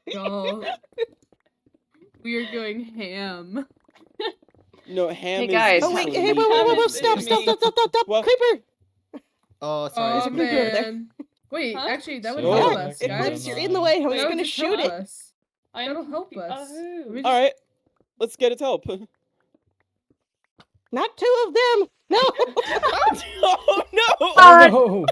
Y'all, we are going ham. No, ham Hey, is. guys. Oh is wait, for hey, meat. whoa, It's stop, What? Creeper! Oh, Oh sorry. a creeper over there. man. Wait, Huh? actually, that would So- help Oh, us, Yeah, guys. Eclipse, you're in the way. I was Wait, That gonna would just shoot help it. us. I'm That'll help confu- us. Oh. We All right, let's get its help. Not two of them. No. Oh no! Oh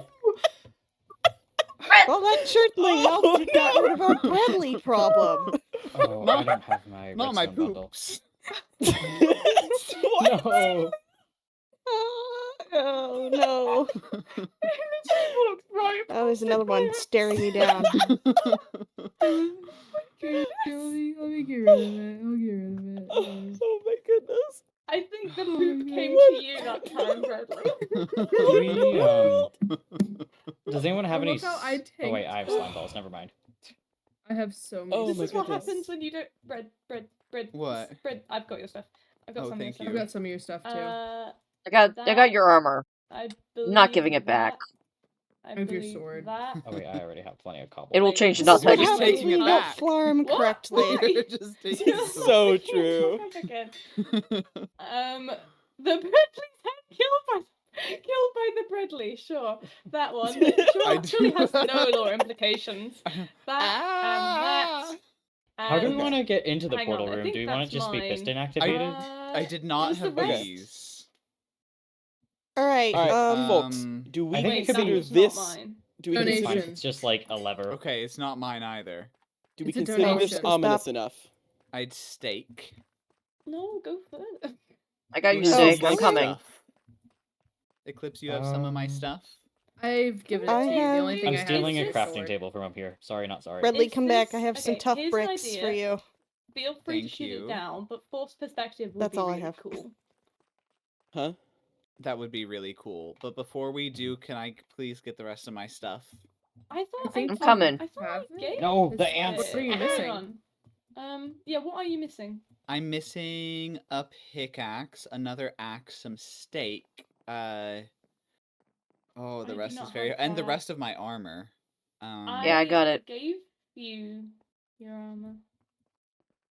Well, that certainly helped. You got rid of our Bradley problem. no! Oh, I don't have my Not my redstone bundle. poops. What? No. Oh no. Right Oh, there's another one staring me down. Okay, let me get rid of it. I'll get rid of it. Oh my goodness! I think the Oh poop my came God. to you that time, Bradley. Do we, does anyone have Oh, any? look how I Oh wait, tanked. I have slime balls. Never mind. I have so many. Oh This my is what goodness. happens when you don't bread. What? Bread. I've got your stuff. I've got Oh, some of your thank stuff. I've got some of your stuff too. I got your armor. I I'm not believe giving it back. that- I Of your believe sword. That. Oh wait, I already have plenty of cobble. It will Wait, change this This is what nothing. Just happens taking when it you don't back. Flarm What? correctly. Why? Just taking it So Back true. again. The Bradley's head killed by. Killed by the Bradley, sure. That one. That surely has no lore implications. That. How do we And want to get into the hang portal on, I room? think Do we want it that's just to be mine. piston activated? I did It not was the have rest. these. All right. All right, Um. folks. Do we I think it Wait, could that be- was consider not this? mine. Do we It's consider? fine. Donation. It's just like a lever. Okay, it's not mine either. Do we It's a consider this donation. ominous Stop. enough? I'd steak. No, go first. I got Who you, has Oh, Sig. I'm okay. coming. stuff? Eclipse, you have some of my stuff? I've given it I to you. The have- only thing I'm I have stealing is a the crafting sword. table from up here. Sorry, not sorry. Bradley, Is come back. I this- have some okay, tough here's an bricks for idea. you. Feel free Thank to shoot you. it down, but forced perspective would That's be all I really have. cool. Huh? That would be really cool. But before we do, can I please get the rest of my stuff? I thought think I'm coming. I thought have I it. gave No, the It's- ants. What are you it. missing? Hang on. Yeah, what are you missing? I'm missing a pickaxe, another axe, some steak. Oh, the I do rest is not very, have and the that. rest of my armor. Yeah, I got it. Gave you your armor.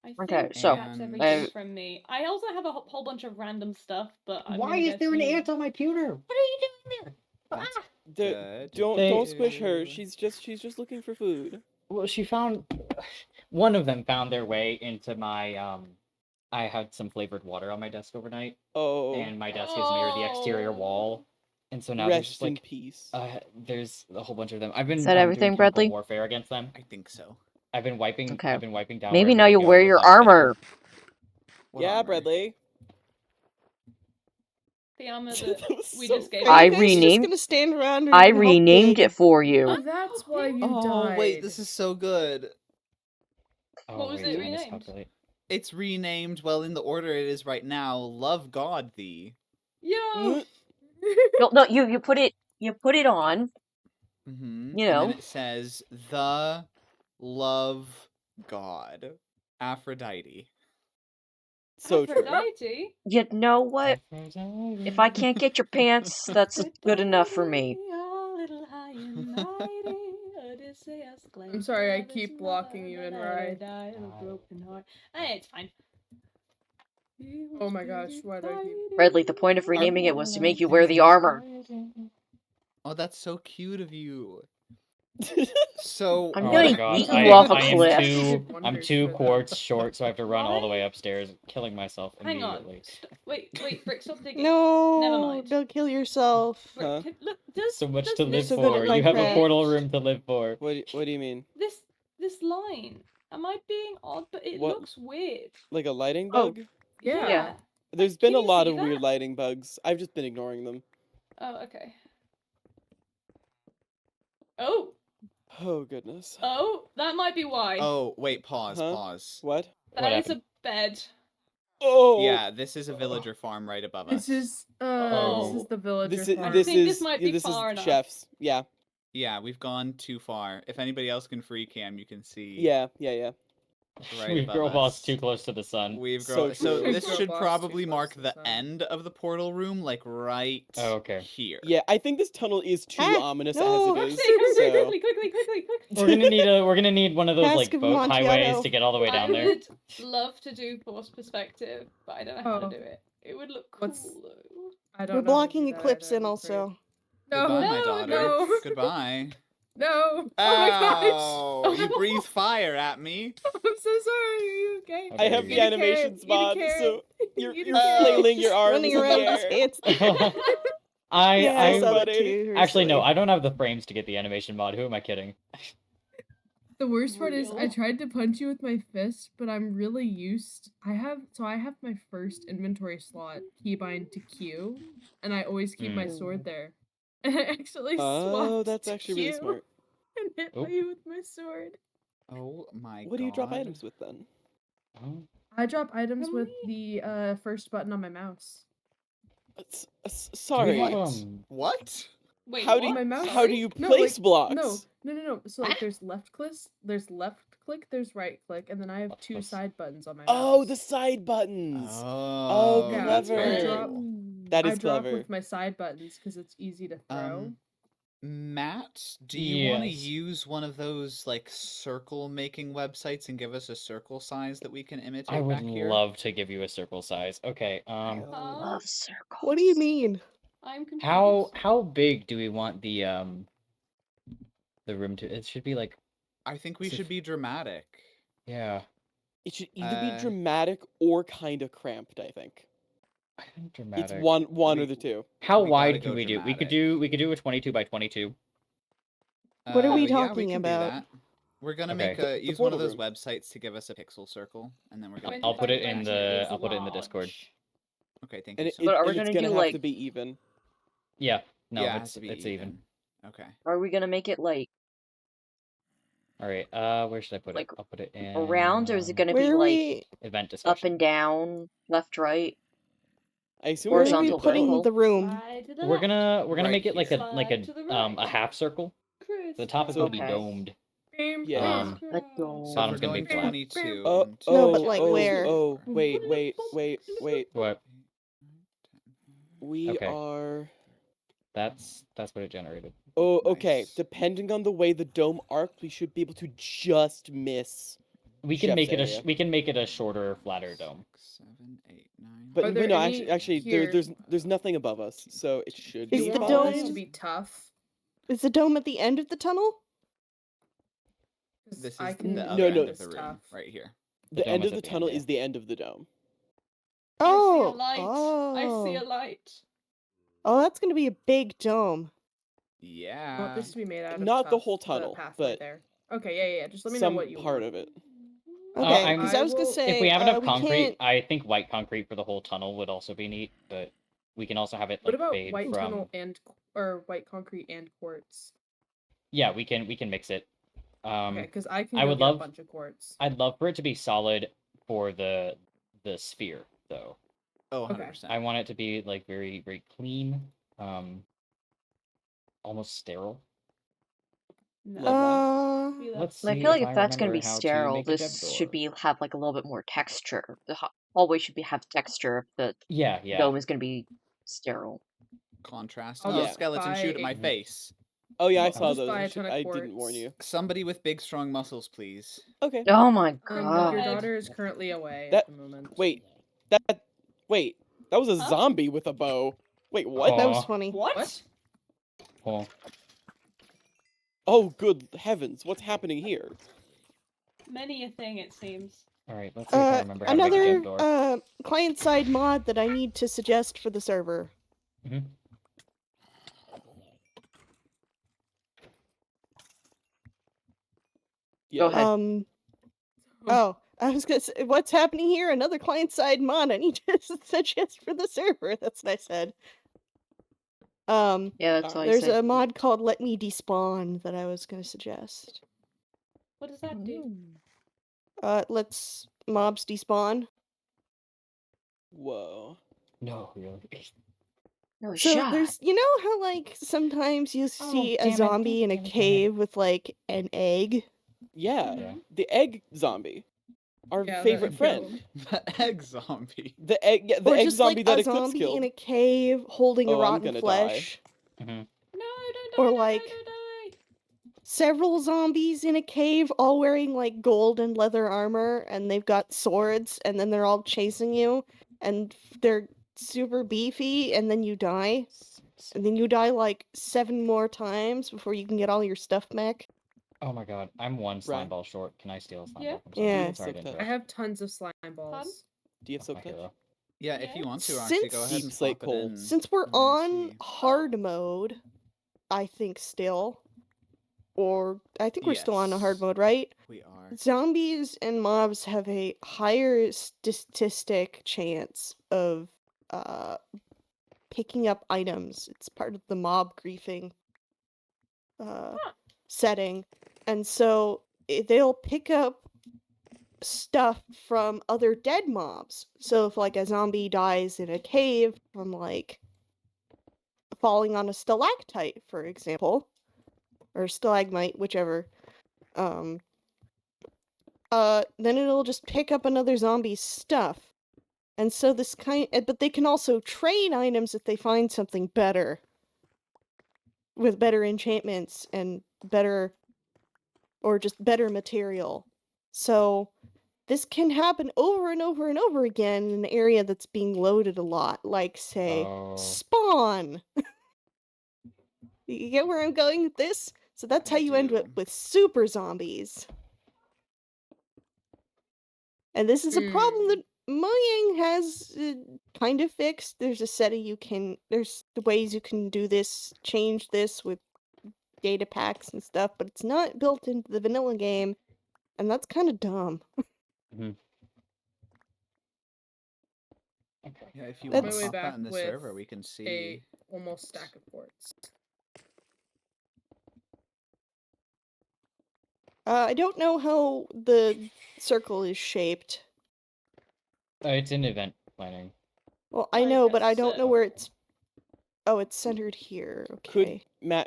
I think Okay, that's And- everything from me. I also have a whole bunch of random stuff, but I'm Why gonna is guess there an you- ant on my pewter? What are you doing there? That's Don't good. don't squish her. too. She's just looking for food. Well, she found one of them found their way into my I had some flavored water on my desk overnight, Oh, and my desk is near the exterior wall, and so now there's just rest in like peace. there's a whole bunch of them. I've been Is that doing everything, chemical Bradley? warfare against them. I think so. I've been wiping. Okay. I've been wiping down. Maybe wherever now they you'll go wear your without getting- armor. What Yeah, armor? Bradley. The armor That that was we so just gave Are I you you. guys just renamed- gonna stand around? Or I you gonna help renamed dig? it for you. Oh, that's why you Oh, died. wait, this is so good. Oh, What was wait, it I renamed? miscalculate. It's renamed, well, in the order it is right now, Love God Thee. Yo! No, you put it on. Mm-hmm. You And then know. it says, The Love God. Aphrodite. So true. Aphrodite? You know what? If I can't get your pants, that's good enough for me. I'm sorry, I keep blocking you in Rye. Hey, it's fine. Oh my gosh, why do I keep... Bradley, the point of renaming it was to make you wear the armor. Oh, that's so cute of you. So, I'm Oh gonna my god, yeet I you am, off a I am cliff. two. I'm Wonders 2 for them. quarts short, so I have to run all the Why? way upstairs, killing myself Hang on. immediately. Wait, Brick, stop digging. No, Never mind. don't kill yourself. Brick, Huh? look, does So much does to live this so good for. at You have a Minecraft. portal room to live for. What do you mean? this line? Am I being odd? But it What? looks weird. Like a lighting Oh. bug? Yeah. There's been Can a you lot see of weird that? lighting bugs. I've just been ignoring them. Oh, okay. Oh, Oh goodness. that might be why. oh, wait, pause, Huh? pause. What? That What is happened? a bed. Oh. Yeah, this is a villager farm right above us. This is Oh. the villager This is farm. I think this might be far enough. chefs. Yeah. Yeah, we've gone too far. If anybody else can free cam, you can see. Yeah. Right We've above grown us. too close to the sun. We've So grown. So, true. this We've should grown probably too mark close to the the sun. end of the portal room, like right Oh, okay. here. Yeah. I think this tunnel is too Ah, ominous no. as it is. Quickly, So. quickly. We're gonna need one of those like Cask of boat highways Amontillado. to get all the way I down there. would love to do forced perspective, but I don't know how to Oh. do it. It would look cool What's- though. I don't We're know how to blocking do that Eclipse either, in I'm also. afraid. No, Goodbye, my No, daughter. no. Goodbye. no. Oh my gosh. Oh, you breathe fire at me. I'm so sorry. Are you okay? How I dare have you. the Eat a animations carrot, eat a mod, carrot. so you're Eat a you're carrot. flailing your Just arms running in the around with air. his hands. Yeah, I So saw that funny. too. Actually, no, recently. I don't have the frames to get the animation mod. Who am I kidding? The worst part is I Real. tried to punch you with my fist, but I'm really used. I have my first inventory slot keybind to Q, and I always keep my sword there. And I actually Oh, swapped that's to actually really Q smart. and hit Oh. you with my sword. Oh my god. What do you drop items with then? Oh. I drop items with Really? the first button on my mouse. Sorry. What? What? Wait, How do what? My mouse? How do you No, place like, blocks? No. So like there's left click, there's right click, and then I have Left two click. side buttons on my mouse. Oh, the side buttons. Oh, Yeah, that's clever. very I drop- cool. That I is drop clever. with my side buttons because it's easy to throw. Matt, do you want to Yes. use one of those like circle making websites and give us a circle size that we can imitate I would back here? love to give you a circle size. Okay, I love circles. What do you mean? I'm confused. How big do we want the room to? It should be like, I think we So should be dramatic. yeah. It should either be Uh, dramatic or kind of cramped, I think. I think dramatic. It's one or We- the two. How we gotta wide go can we do? We could dramatic. do a 22 by 22. What are we Yeah, we talking can about? do that. We're gonna Okay. make The use one of portal those room. websites to give us a pixel circle, and then we're gonna. I'll put it 20 by in 20 the is I'll put it in the Discord. large. Okay, thank And you. it, But are we and it's gonna gonna do, have like- to be even. Yeah. No, yeah, it has to be it's even. Okay. Are we gonna make it like All right. Where should I put Like, it? I'll put it in around, or is it gonna Where be are like we? event up discussion. and down, left, right? I assume Where we're are we making Horizontal, it putting vertical? the room? Slide to the We're left. gonna Right make it like here. a Slide to the right. a half circle. Chris, The top is Oh, gonna be Okay. domed. Yeah. A dome. So Bottom's we're gonna be going flat. 22. Oh, one, two, No, but, oh, like, oh, where? oh, wait. What? We Okay. are. That's what it generated. Oh, okay. Nice. Depending on the way the dome arced, we should be able to just miss. We can Chef's make it area. we can make it a shorter, flatter dome. 6, 7, 8, 9. But Are wait, there no, any actually, here? there's nothing above us, so it should Is be Do the you fine. want this to dome- be tough? Is the dome at the end of the tunnel? 'Cause This is I can the make other no. end of this the room, tough. right here. The dome end is of at the the end, tunnel yeah. is the end of the dome. Oh, I see a light. I see a light. Oh, that's gonna be a big dome. I Yeah. want this to be made out of Not the tough, whole tunnel, path but right there. Okay, yeah. Just let me know Some what you part want. of it. Okay, I'm- because I was gonna I will- say If we have enough we concrete, can't. I think white concrete for the whole tunnel would also be neat, but we can also have it What like about fade white from tunnel or white concrete and quartz? Yeah, we can mix it. Okay, because I can I go would get love- a bunch of quartz. I'd love for it to be solid for the sphere though. Oh, Okay. 100%. I want it to be like very, very clean, almost sterile. No. Love Be left. Let's I see feel like if if that's gonna remember be how to sterile, make a this Deb should door. be have like a little bit more texture. The hallway should have texture if the Yeah. dome is gonna be sterile. Contrast. I'll Oh, just skeleton, shoot at buy my a- face. Oh yeah, I I'll saw just those. buy a ton of I didn't warn quartz. you. Somebody with big, strong muscles, please. Okay. Oh my Your god. daughter is currently away That- at the moment. Wait, that was a Huh? zombie with a bow. Wait, what? That was Aw. funny. What? Cool. Oh, good heavens! What's happening here? Many a thing, it seems. All right. Let's see if I remember how to make a Another Deb door. client-side mod that I need to suggest for the server. Mhm. Yeah. ahead. Oh, I was gonna say, what's happening here? Another client-side mod I need to suggest for the server. That's what I said. Yeah, that's all you There's said. a mod called Let Me Despawn that I was gonna suggest. What does that do? Mm. Lets mobs despawn. Whoa. No, really. No So shot. there's, you know how like sometimes you see damn a it, zombie in a damn it. cave with like an egg? Yeah. Yeah. The egg zombie. Our Yeah, favorite that- friend. The egg zombie. The egg. Yeah, the Or egg just zombie like that a Eclipse zombie killed. in a cave holding Oh, a I'm rotten gonna die. flesh. Mhm. No, don't Or, die, like- don't die. Several zombies in a cave all wearing like gold and leather armor and they've got swords and then they're all chasing you and they're super beefy and then you die. And then you die like 7 more times before you can get all your stuff back. Oh my god, I'm one slime Right. ball short. Can I steal a slime Yeah. ball from someone? Yeah. Sorry to Soak touch. I interrupt. have tons of slime balls. Do you have That's soap my touch? hero. Yeah, if you Yeah. want to, actually, go ahead Since- and Deep slate plop it coal. in. Since we're and let's on see. hard mode, I think still, or I think we're still on a hard Yes. mode, right? We are. Zombies and mobs have a higher statistic chance of picking up items. It's part of the mob griefing setting. And so they'll pick up stuff from other dead mobs. So if like a zombie dies in a cave from like falling on a stalactite, for example, or stalagmite, whichever, then it'll just pick up another zombie's stuff. And so but they can also trade items if they find something better. With better enchantments and better, or just better material. So this can happen over and over and over again in an area that's being loaded a lot, like, say, Oh. Spawn. You get where I'm going with this? So that's how I you end do. up with super zombies. And this is a problem that Mojang has kind of fixed. There's the ways you can do this, change this with data packs and stuff, but it's not built into the vanilla game, and that's kind of dumb. Okay. Yeah, if you That's- want My to way pop back that in the with server, we can see. a almost stack of quartz. I don't know how the circle is shaped. It's in event planning. Well, I Like know, a but I don't know circle. where it's. Oh, it's centered here. Okay.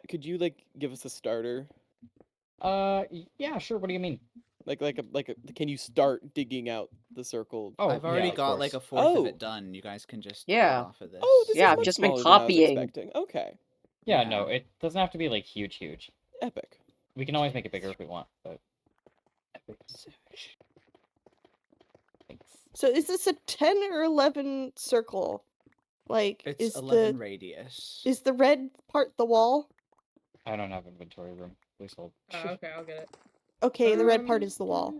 Could you like give us a starter? Yeah, sure. What do you mean? Can you start digging out the circle? Oh, I've already yeah, of got like a course. fourth of Oh. it done. You guys can just Yeah. build off of this. Oh, this Yeah, is I've much just been smaller than I was copying. expecting. Okay, Yeah, no, it doesn't have to be like huge. epic. We can always make it bigger if we want, but. Thanks. So is this a 10 or 11 circle? Like, It's is 11 radius. is the red part the wall? I don't have inventory room. Please hold. Okay, I'll get it. Okay, the red part is the wall. I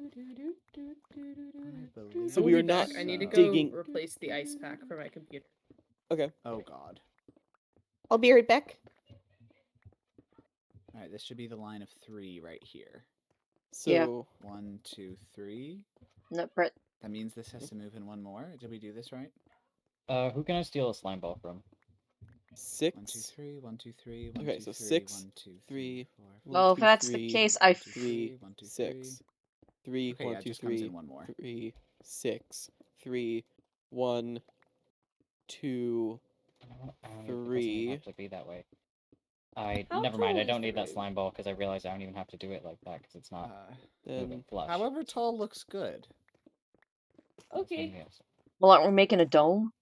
believe So I will we be are not back. I need to go digging- replace the ice pack for my computer. Okay. Oh god. I'll be right back. Alright, this should be the line of 3 right here. So Yeah. 1, 2, 3. No, Brett. That means this has to move in one more. Did we do this right? Who can I steal a slime ball from? 6. 1, 2, 3, 1, 2, 3, 1, Okay, 2, so 3, 6, 1, 2, 3, 4, Well, if 2, that's 3, the case, I 3, 1, 2, 6, 3, Okay, 1, yeah, it 2, just comes 3, in one more. 3, 6, 3, 1, 2. It doesn't even have to be that way. How Never mind. tall I is don't the need that room? slime ball because I realized I don't even have to do it like that because it's not moving Then flush. however tall looks good. Okay. Yes. Well, aren't we making a dome?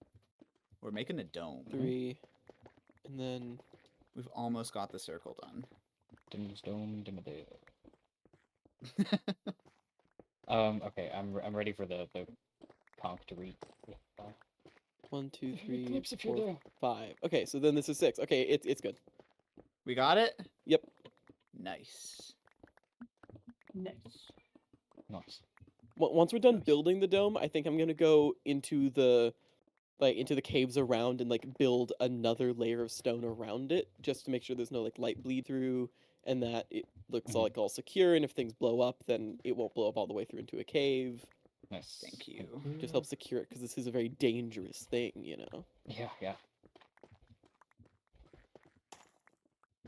We're making a dome. 3, and then We've almost got the circle done. Okay. I'm ready for the conch to read. 1, 2, If you 3, eclipse if you're 4, there. 5. Okay, so then this is 6. Okay, it's good. We got it? Yep. Nice. Nice. Nice. Once we're done building the dome, I think I'm gonna go into the caves around and like build another layer of stone around it, just to make sure there's no like light bleed through, and that it looks Mhm. like all secure. And if things blow up, then it won't blow up all the way through into a cave. Nice. Thank you. Just helps secure it because this is a very dangerous thing, you know. Yeah.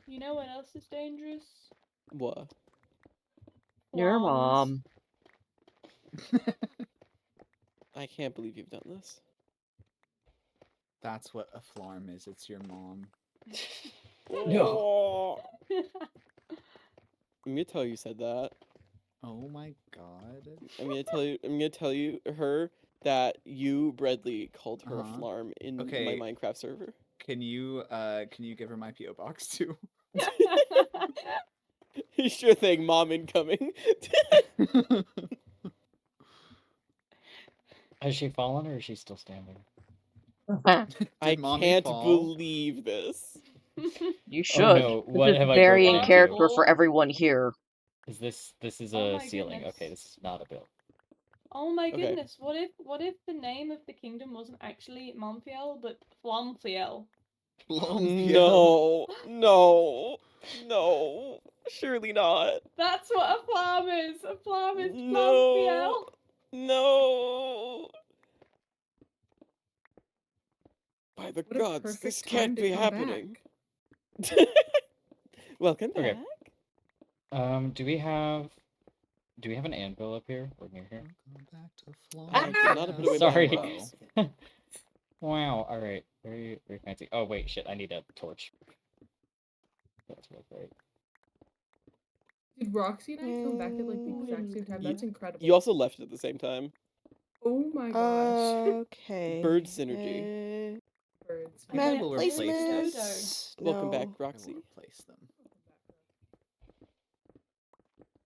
You know what else is dangerous? What? Your Flans. mom. I can't believe you've done this. That's what a flarm is. It's your mom. No. I'm gonna tell you said that. Oh my god. I'm gonna tell you her that you, Bradley, called her Uh-huh. a flarm in my Okay. Minecraft server. Can you give her my PO box too? Sure thing, mom incoming. Has she fallen or is she still standing? I Mommy can't fall? believe this. You should. Oh no! What This have is I very broken in into? character for everyone here. Is this is Oh a my ceiling? goodness. Okay, this is not a build. Oh my Okay. goodness! What if the name of the kingdom wasn't actually Monfiel but Flamfiel? No, no, surely not. That's what a flam is. A flam is No. Flamfiel. No. By the What a gods, perfect this time can't to be come happening. Welcome Okay. back. Do we have an anvil up here or near here? Welcome back to Florida. I could not have put away my Sorry. arrows. Wow. All right. Very fancy. Oh wait, shit! I need a torch. That's real great. Did Roxy and I come back at like the exact same time? Ye- That's incredible. You also left at the same time. Oh my gosh. Okay. Bird synergy. Birds. I think Map we'll replace this. placements. Welcome back, No. I Roxy. will replace them.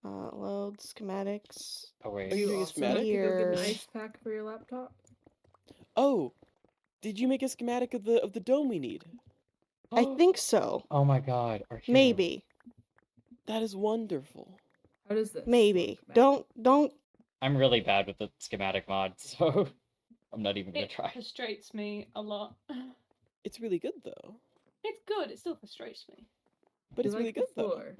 Load schematics. Oh Are wait. you You doing a also have schematic? to go get an Here. ice pack for your laptop. Oh, did you make a schematic of the dome we need? I think so. Oh my god, our hero. Maybe. That is wonderful. How does this Maybe. look, Matt? Don't. I'm really bad with the schematic mod, so I'm not even gonna It try. frustrates me a lot. It's really good though. It's good. It still frustrates me. But You it's like really the good though. floor.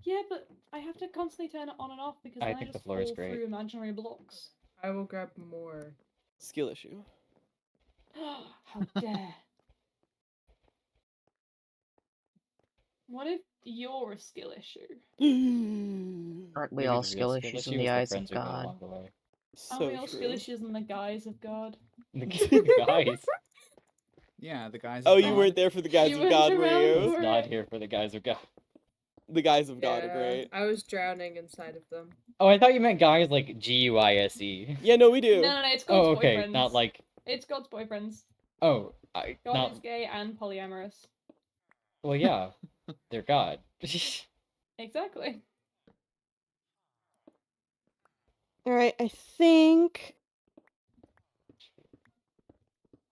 Yeah, but I have to constantly turn it on and off because I then I think the just floor is fall great. through imaginary blocks. I will grab more. Skill issue. How dare! What if you're a skill issue? Aren't we Maybe all the real skill skill issues issue in the is the eyes friends of we met God? along the way. Aren't we So all skill true. issues in the guise of God? The guys. Yeah, the guys. Oh, of you God. weren't there for the guys You of God, weren't were around you? I was for not it. here for the guys who got. The guys of God are Yeah, great. I was drowning inside of them. Oh, I thought you meant guys like GUISE. Yeah, no, we do. No, it's God's Oh, okay, boyfriends. not like. It's God's boyfriends. Oh, God not. is gay and polyamorous. Well, yeah, they're God. Exactly. Alright, I think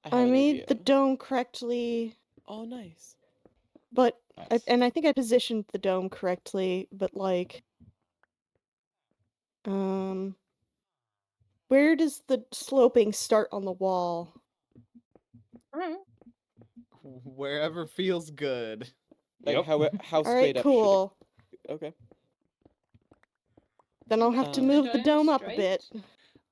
I have I an made idea. the dome correctly, Oh, nice. but Nice. I think I positioned the dome correctly, but like where does the sloping start on the wall? Wherever feels good. Like Yep. how Alright, straight up cool. should it? Okay. Then I'll have to Um, move the dome dome up a straight? bit.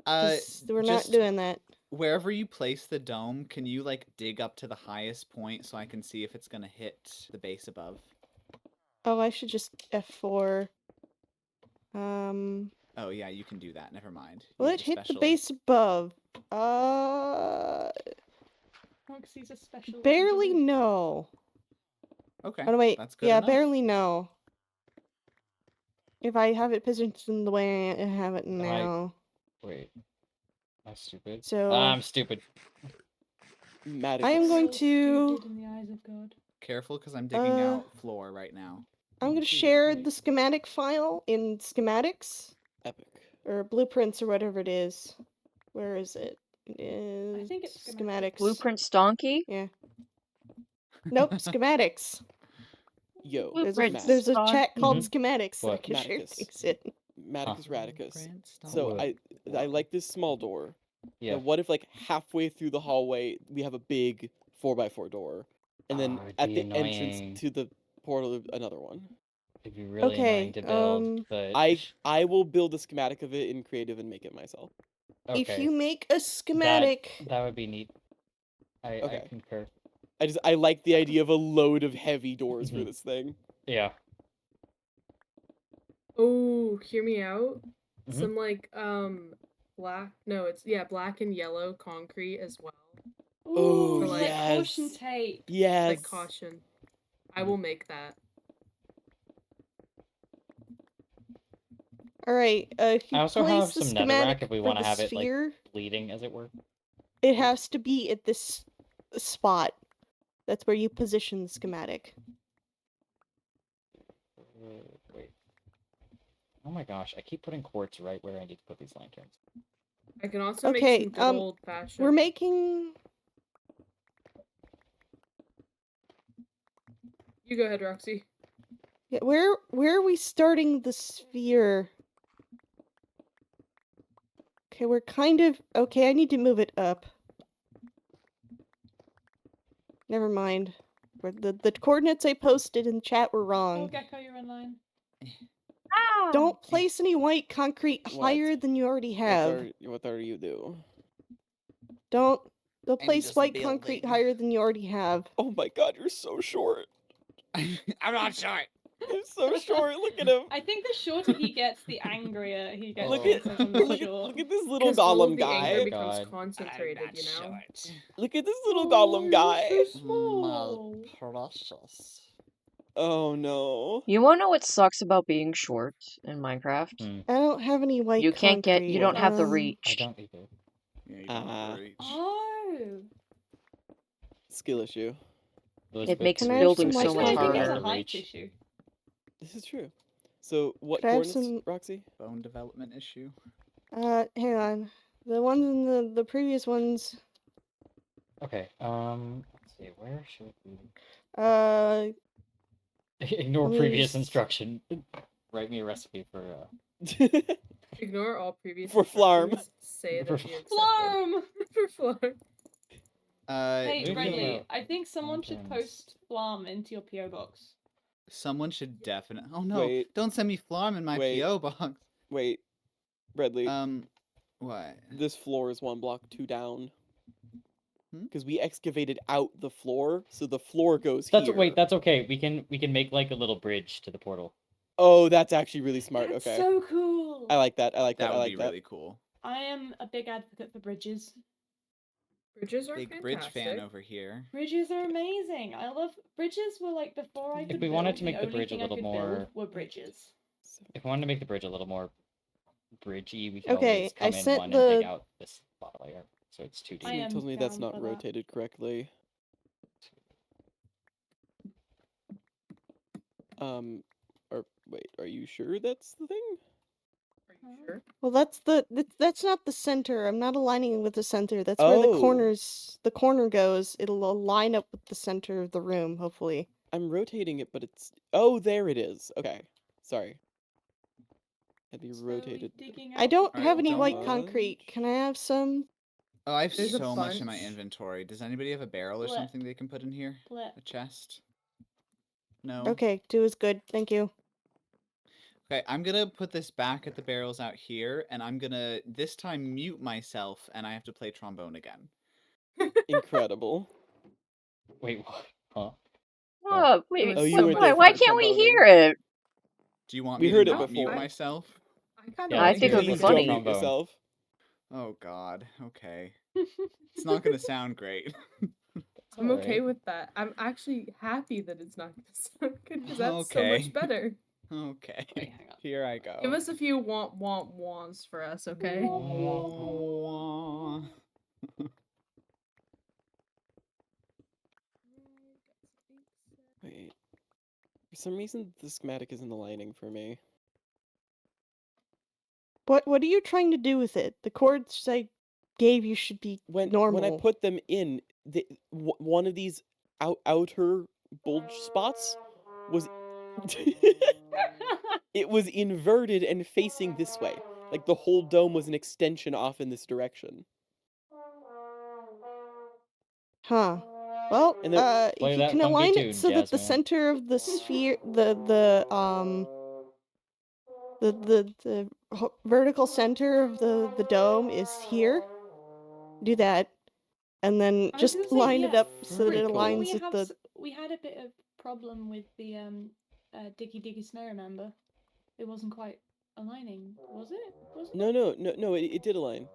Uh, 'Cause we're just not doing that. wherever you place the dome, can you like dig up to the highest point so I can see if it's gonna hit the base above? Oh, I should just F4. Oh yeah, you can do that. Never mind. You Will have it the hit the special- base above? Roxy's a special. Barely wizard. no. Okay. Oh no, wait. That's good Yeah, enough. barely no. If I have it positioned the way I have it now. Wait. Am I stupid? So- I'm stupid. Matt I am is- going Still to- stupid in the eyes of God. Careful, because I'm digging Uh, out floor right now. I'm gonna Ooh, share wait. the schematic file in schematics. epic. Or blueprints or whatever it is. Where is it? It is I think it's schematics. Blueprint Stonky? Yeah. Nope, schematics. Yo, Blueprint Matt. There's a chat called Mhm. schematics that I What? can share Maticus. things in. Maticus Radicus. Blueprint So What? I like this small door. Yeah. Now, what if like halfway through the hallway we have a big 4x4 door, and then it'd at be the annoying. entrance to the portal another one? It'd be really annoying to build, but I will build a schematic of it in creative and make it myself. okay. If you make a schematic, that would be neat. I Okay. concur. I like the idea of a load of heavy doors for Mhm. this thing. Yeah. Oh, hear me out. Mhm. Some like black and yellow concrete as well. Oh, Ooh, like caution yes. tape. Yes. Like caution. I will make that. alright, if you I also place have the some schematic netherrack if we for want to the have it like sphere, bleeding, as it were. it has to be at this spot. That's where you position the schematic. Wait. Oh my gosh! I keep putting quartz right where I need to put these lanterns. I can also Okay, make some good old fashioned. We're making... You go ahead, Roxy. Yeah, where are we starting the sphere? Okay, we're kind of... Okay, I need to move it up. Never mind. The coordinates I posted in chat were Oh, wrong. Gecko, you're in line. Ah! Don't place any white concrete higher What? than you already have. What are you do? Don't I'm place just white concrete building. higher than you already have. Oh my god, you're so short. I'm not short. You're so short. Look at him. I think the shorter he gets, the angrier he gets. Look when at he says I'm not look short. at this little Because all of golem the anger guy. becomes God. concentrated, you know? Look at this little Oh, golem you're guy. so small. Precious. Oh no. You wanna know what sucks about being short in Minecraft? Hmm. I don't have any white You can't get, concrete. you don't have the Um, I reach. don't either. Yeah, you don't have the reach. Oh. Skill issue. Elizabeth, makes the Can I reach have building some versus so white much I think Elizabeth it's harder. a the height reach. issue. This is true. So what Could I have coordinates, some- Roxy? Bone development issue. Hang on. The ones in the previous ones. Okay. Let's see. Where should we ignore Let me previous just- instruction? Write me a recipe for Ignore all previous For flarm. instructions, Say For that you accepted. Flarm! For flarm. Hey, Maybe Bradley, about I think someone should lanterns. post Flarm into your PO box. Someone should definitely. Oh no! Wait. Don't send me flarm in my Wait. PO box. Wait, Bradley. What? This floor is 1 block 2 down. Hmm? Because we excavated out the floor, so the floor goes That's here. wait. That's okay. We can make like a little bridge to the portal. Oh, that's actually really smart. That's Okay. so cool. I like that. I like that. That I would like be that. really cool. I am a big advocate for bridges. Bridges are Big fantastic. bridge fan over here. Bridges are amazing. I love bridges. Were like before I could we wanted build, to make the only bridge a thing I little could more- build were bridges. If we wanted to make the bridge a little more bridgey, we can Okay, always I come in sent one and dig the- out this bottom layer, so it's 2D. I Something am tells me that's down not for that. rotated correctly. Or wait, are you sure that's the thing? Are you sure? Well, that's not the center. I'm not aligning with the center. That's where the Oh. corner goes. It'll line up with the center of the room, hopefully. I'm rotating it, but it's... Oh, there it is. Okay. Sorry. Had me So are we rotated. digging I out don't the have any portal? white concrete. Can I have some? Oh, I have There's a so much in my bunch. inventory. Does anybody have a barrel or Flip. something they can put in here? Flip. A chest? No. Okay, 2 is good. Thank you. Okay, I'm gonna put this back at the barrels out here, and I'm gonna this time mute myself, and I have to play trombone again. Incredible. Wait, what? Huh? Oh, wait, was Oh, you so weren't much there why for the can't we tromboning. hear it? Do you want We me heard to it not mute before. myself? I kind of Yeah, I like think it would be Please funny. don't mute Trombone. yourself. Oh God. Okay. It's not gonna sound great. I'm okay Alright. with that. I'm actually happy that it's not gonna sound good because that's so Okay. much better. Okay. Wait, hang on. Here I go. Give us a few wants for us, okay? Wait. For some reason, the schematic isn't aligning for me. What are you trying to do with it? The chords I gave you should be When normal. I put them in, one of these outer bulge spots was... It was inverted and facing this way. Like the whole dome was an extension off in this direction. Huh. Well, And then- Play if you that can funky align tune, it so that the Jazzman. center of the sphere, the vertical center of the dome is here, do that, and then I was just gonna say, line it yeah, up so that it Pretty cool. aligns we with have the. we had a bit of problem with the Diggy Diggy Snare, remember? It wasn't quite aligning, was it? Wasn't it? No, it did align.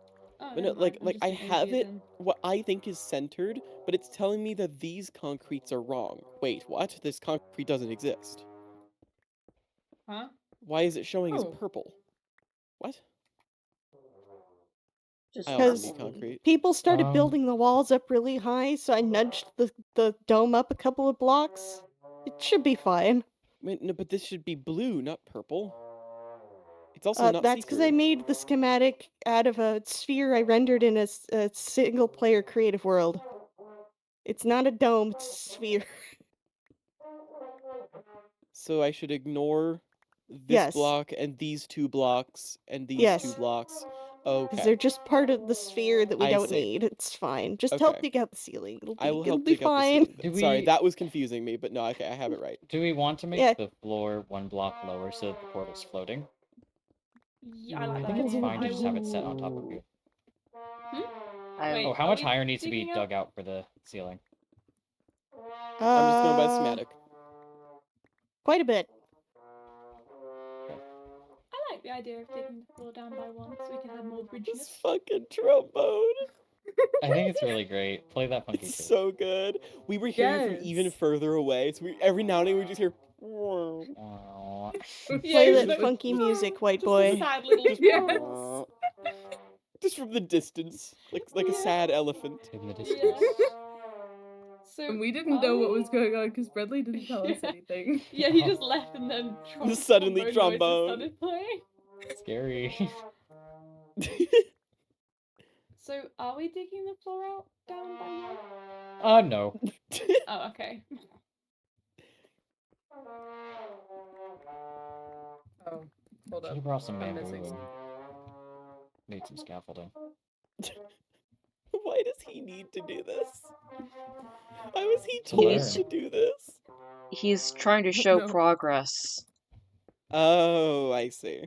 Oh, But never no, mind. I'm like just I an have idiot it then. what I think is centered, but it's telling me that these concretes are wrong. Wait, what? This concrete doesn't exist. Huh? Why is it showing as Oh. purple? What? Just I also Because need concrete. people started Um, building the walls up really high, so I nudged the dome up a couple of blocks. It should be fine. Wait, no, but this should be blue, not purple. It's also not That's because I seeker. made the schematic out of a sphere I rendered in a single-player creative world. It's not a dome; it's a sphere. So I should ignore this Yes. block and these 2 blocks and these Yes. 2 blocks. Because Okay. they're just part of the sphere that we I don't see. need. It's fine. Just help Okay. dig out the ceiling. I will It'll help be dig out the fine. ceiling. Do Sorry, we- that was confusing me, but no, okay, I have it right. Do we want to make Yeah. the floor 1 block lower so that the portal's floating? Yeah, I like I that think it's idea. fine to I just have it will- set on top of you. I- Oh, how Are much we higher needs to be digging dug out for the ceiling? I'm just going by the schematic. Quite a bit. I like the idea of digging the floor down by 1 so we can have more This bridginess. fucking trombone. I think it's really great. Play that funky It's tune. so good. We were hearing from even Yes. further away, so every now and then we just hear. Aw. Play Yeah, that but- funky music, white Just boy. a sad little. Yes. Just from the distance, like a sad elephant. In the Yeah. distance. So And we didn't know what was going on because Bradley didn't tell us Yeah. anything. Yeah, he just left and then Suddenly noises trombone. started playing. Scary. So, are we digging the floor out down by now? No. Oh, okay. Oh, hold Should up. have brought some I'm bamboo missing and some. made some scaffolding. Why does he need to do this? Why was he To told He's to do this? he's trying to show No. progress. Oh, I see.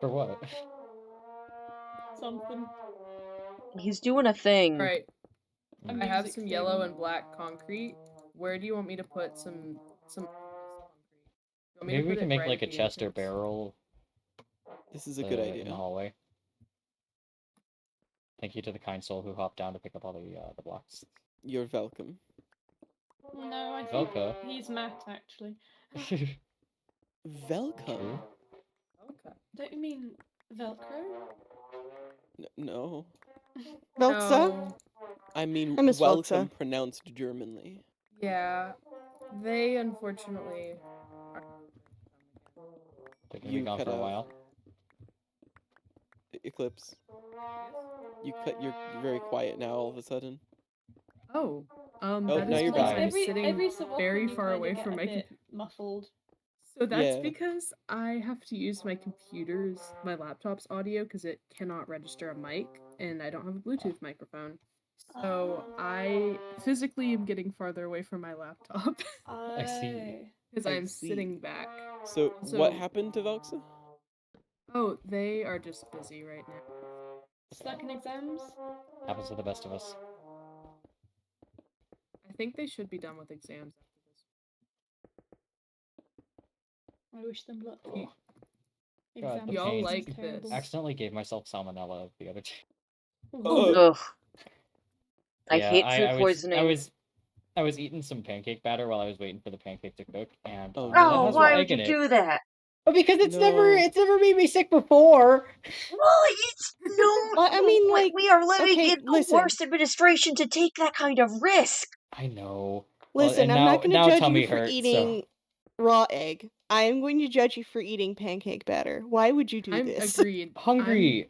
For what? Something. He's doing a thing. Alright, A I have music some yellow thing. and black concrete. Where do you want me to put some concrete? You want me to Maybe we put can it make right like a at the chest or entrance? barrel This is a good in the idea. hallway. Thank you to the kind soul who hopped down to pick up all the blocks. You're welcome. No, I think Velka. he's Matt, actually. Welcome. True. Okay. Don't you mean Velcro? No. Velxa? No. I mean I miss welcome Velxa. pronounced Germanly. Yeah. They unfortunately are They're gonna be You gone cut for a out. while. Eclipse. You're very quiet now all of a sudden. Oh. Oh, That now is you're because back. I'm sitting every so often very you far kinda away get from a my bit computer. muffled. So that's Yeah. because I have to use my my laptop's audio because it cannot register a mic, and I don't have a Bluetooth microphone. So I physically am getting farther away from my laptop I see. because I I'm see. sitting back. So what So- happened to Velxa? Oh, they are just busy right now. Stuck in exams? Happens to the best of us. I think they should be done with exams after this. I wish them luck. Oh. God, Exam the Y'all season's like terrible. this. Accidentally gave myself salmonella the other day. Oh. Ugh. I Yeah, hate food I poisoning. was eating some pancake batter while I was waiting for the pancake to cook, and Oh, that Oh, has why raw would egg you in it. do that? Oh, because it's No. never made me sick before. Well, it's no. I mean, like, we are living okay, in the listen. worst administration to take that kind of risk. I know. Listen, and I'm not going to now judge tummy you for hurts, eating raw egg. I am going to judge you for eating pancake batter. Why would you do I'm this? agreed. Hungry.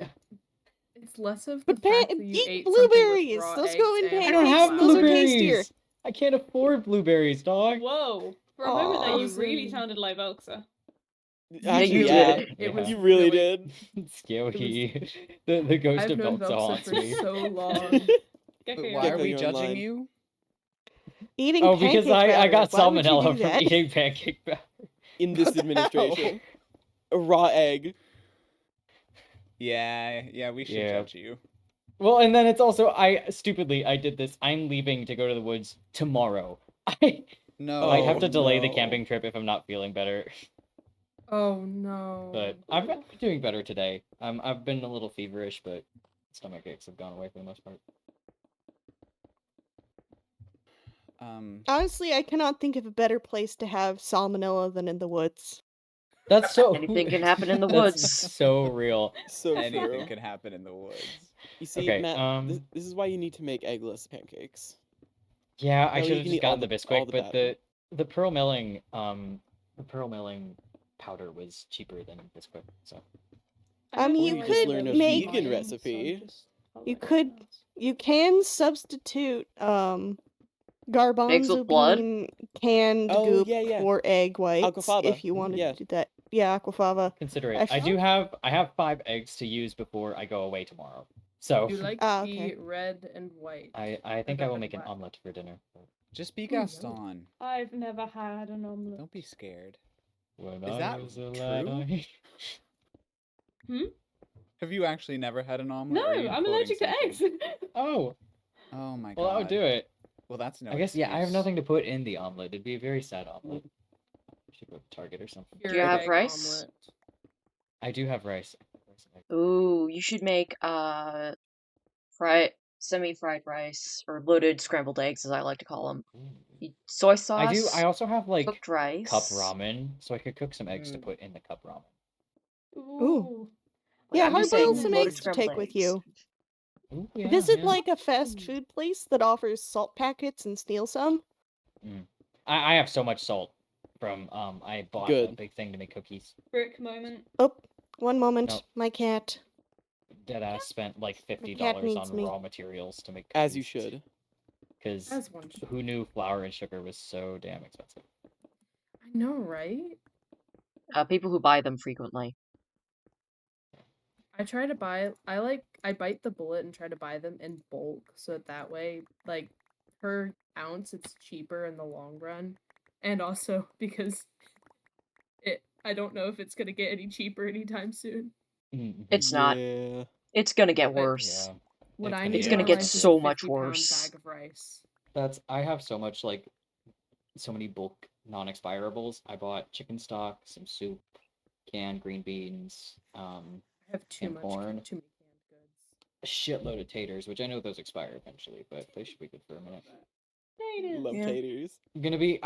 It's less of the But fact that you eat ate something with blueberries. raw Those eggs go in and I don't pancakes, have and those are tastier. blueberries. I can't afford blueberries, dog. Whoa! For a moment there, you really Frozen. sounded like Velxa. Actually, you yeah. did. It was You really really- did. Scary. The ghost I've of known Velxa Velxa haunts for me. so long. But Gecko, why are Gecko, we you're judging online. you? Eating Oh, pancake because I batter. got Why would you salmonella do from that? eating pancake batter. In this What the hell? administration. A raw egg. Yeah, we should Yeah. judge you. Well, and then it's also I did this. I'm leaving to go to the woods tomorrow. I No. might have to delay the no. camping trip if I'm not feeling better. Oh no. But I've been doing better today. I've been a little feverish, but stomach aches have gone away for the most part. Honestly, I cannot think of a better place to have salmonella than in the woods. That's so Anything can happen in the that's woods. so real. So Anything true. could happen in the woods. You see, Okay, Matt, this is why you need to make eggless pancakes. Yeah, I That way should you have can just eat all gotten the the Bisquick, but batter. the pearl milling powder was cheaper than Bisquick, so I mean, you Or you just could learn a make- vegan recipe. You can substitute garbanzo with blood? bean canned Oh, goop yeah. for egg whites Aquafaba. if you wanted Yeah. to do that. Yeah, aquafaba. consider it. I I have 5 eggs to use before I go away tomorrow. So You like Ah, the okay. red and white. I think I will make an Black. omelet for dinner. Just be Ooh, yummy. Gaston. I've never had an omelette. Don't be scared. When Is I that was a lad, true? Have you actually never had an omelet? No, or are you I'm quoting allergic to something? eggs. Oh, Oh my god. well, that would do it. Well, that's no I guess, yeah, I have excuse. nothing to put in the omelet. It'd be a very sad omelet. Should go to Target or something. Do you Cured have egg rice? omelet. I do have rice. Ooh, you should make semi-fried rice or loaded scrambled eggs, as I like to call them. Soy sauce. I also have like cooked rice. cup ramen, so I could cook some eggs to Mm. put in the cup ramen. Ooh. Yeah, I'm just hard-boiled saying some loaded eggs to scrambled take with eggs. you. Ooh, yeah, Visit yeah. like a fast food place that offers salt packets and steal some. I have so much salt from I bought a Good. big thing to make cookies. Brick moment. Oh, one moment, No. my cat. deadass spent like cat $50 needs on me. raw materials to make As you should. Because As one should. who knew flour and sugar was so damn expensive? I know, right? People who buy them frequently. I try to buy. I bite the bullet and try to buy them in bulk, so that way, like, per ounce, it's cheaper in the long run, and also because I don't know if it's gonna get any cheaper anytime soon. It's not. Yeah. It's gonna get But- worse. Yeah. What It's I gonna need It's be gonna in my get life is so a much 50-pound worse. bag of rice. I have so much like so many bulk non-expirables. I bought chicken stock, some soup, canned green beans, I have too And much, corn. too many canned goods. a shitload of taters, which I know those expire eventually, but they should be good for a minute. Love Yeah. taters. I'm gonna be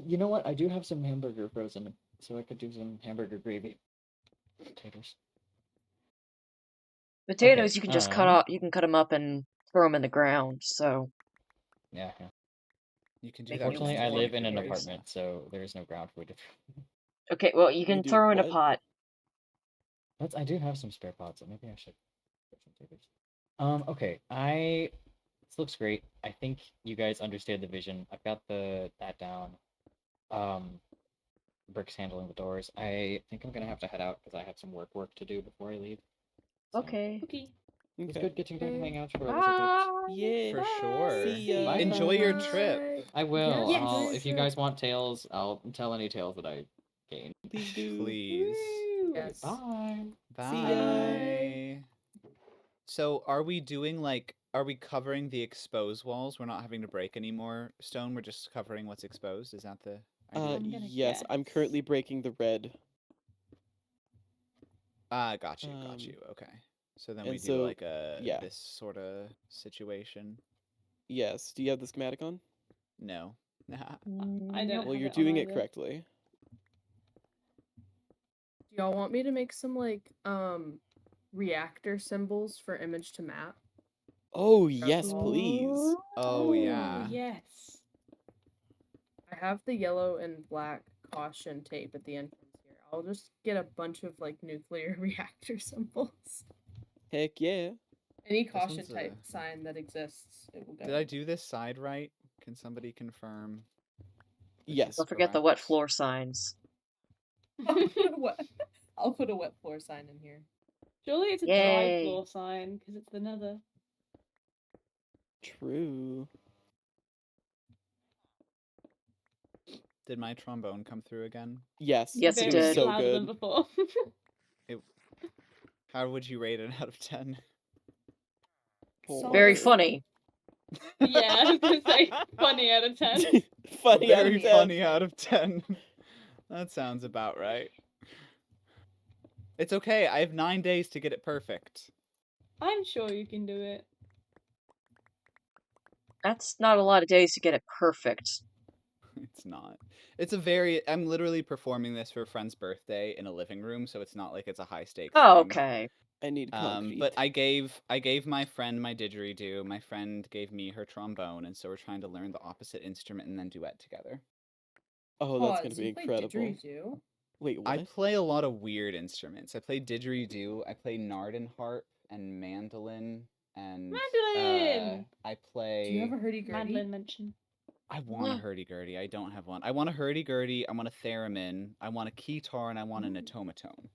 you know what? I do have some hamburger frozen, so I could do some hamburger gravy. Taters. Potatoes, Okay, you can just cut off. You can cut them up and throw them in the ground. So Yeah. You can do Make that. with Fortunately, I Just live one in an taters. apartment, so there is no ground for it to. okay, well you You can do throw in a what? pot. I do have some spare pots, so maybe I should get some taters. Okay. This looks great. I think you guys understand the vision. I've got that down. Bricks handling the doors. I think I'm gonna have to head out because I have some work to do before I leave. So, Okay. Okay. It's Okay. good getting to hang out for a little bit. Bye. Yeah. For sure. See ya. Bye, Enjoy your friends. trip. I will. Yes. I'll, Yes. if you guys want tales, I'll tell any tales that I gain. Please do. Please. Yes. Bye. See ya. Bye. So are we covering the exposed walls? We're not having to break any more stone. We're just covering what's exposed. Is that the idea? I'm gonna Yes, I'm guess. currently breaking the red. Got you. Okay. So then we and do so- like a yeah. this sort of situation. Yes. Do you have the schematic on? No. I don't Well, have you're it on doing it either. correctly. Do y'all want me to make some like reactor symbols for image to map? Oh, That's yes, all. please. Oh yeah. Yes. I have the yellow and black caution tape at the entrance here. I'll just get a bunch of like nuclear reactor symbols. Heck yeah. Any This caution one's type a- sign that exists, it will go. Did I do this side right? Can somebody confirm? this Yes. is Don't forget the wet correct? floor signs. I'll put a wet floor sign in here. Surely it's a dry Yay. floor sign because it's the nether. True. Did my trombone come through again? Yes. Yes, it it was did. so louder than good. before. How would you rate it out of 10? Very Solid. funny. Yeah, I was gonna say funny out of 10. Funny out Very of 10. funny out of 10. That sounds about right. It's okay. I have 9 days to get it perfect. I'm sure you can do it. That's not a lot of days to get it perfect. It's not. I'm literally performing this for a friend's birthday in a living room, so it's not like it's a high stakes Oh, thing. okay. I need concrete. But I gave my friend my didgeridoo. My friend gave me her trombone, and so we're trying to learn the opposite instrument and then duet together. Oh, that's gonna Pause, be you play incredible. didgeridoo? Wait, what? I play a lot of weird instruments. I play didgeridoo. I play Narden harp and mandolin. And Mandolin! I play. Do you have a hurdy-gurdy? Mandolin mention. I want a hurdy-gurdy. I don't have one. I want a hurdy-gurdy. I want a theremin. I want a keytar, and I want an automaton.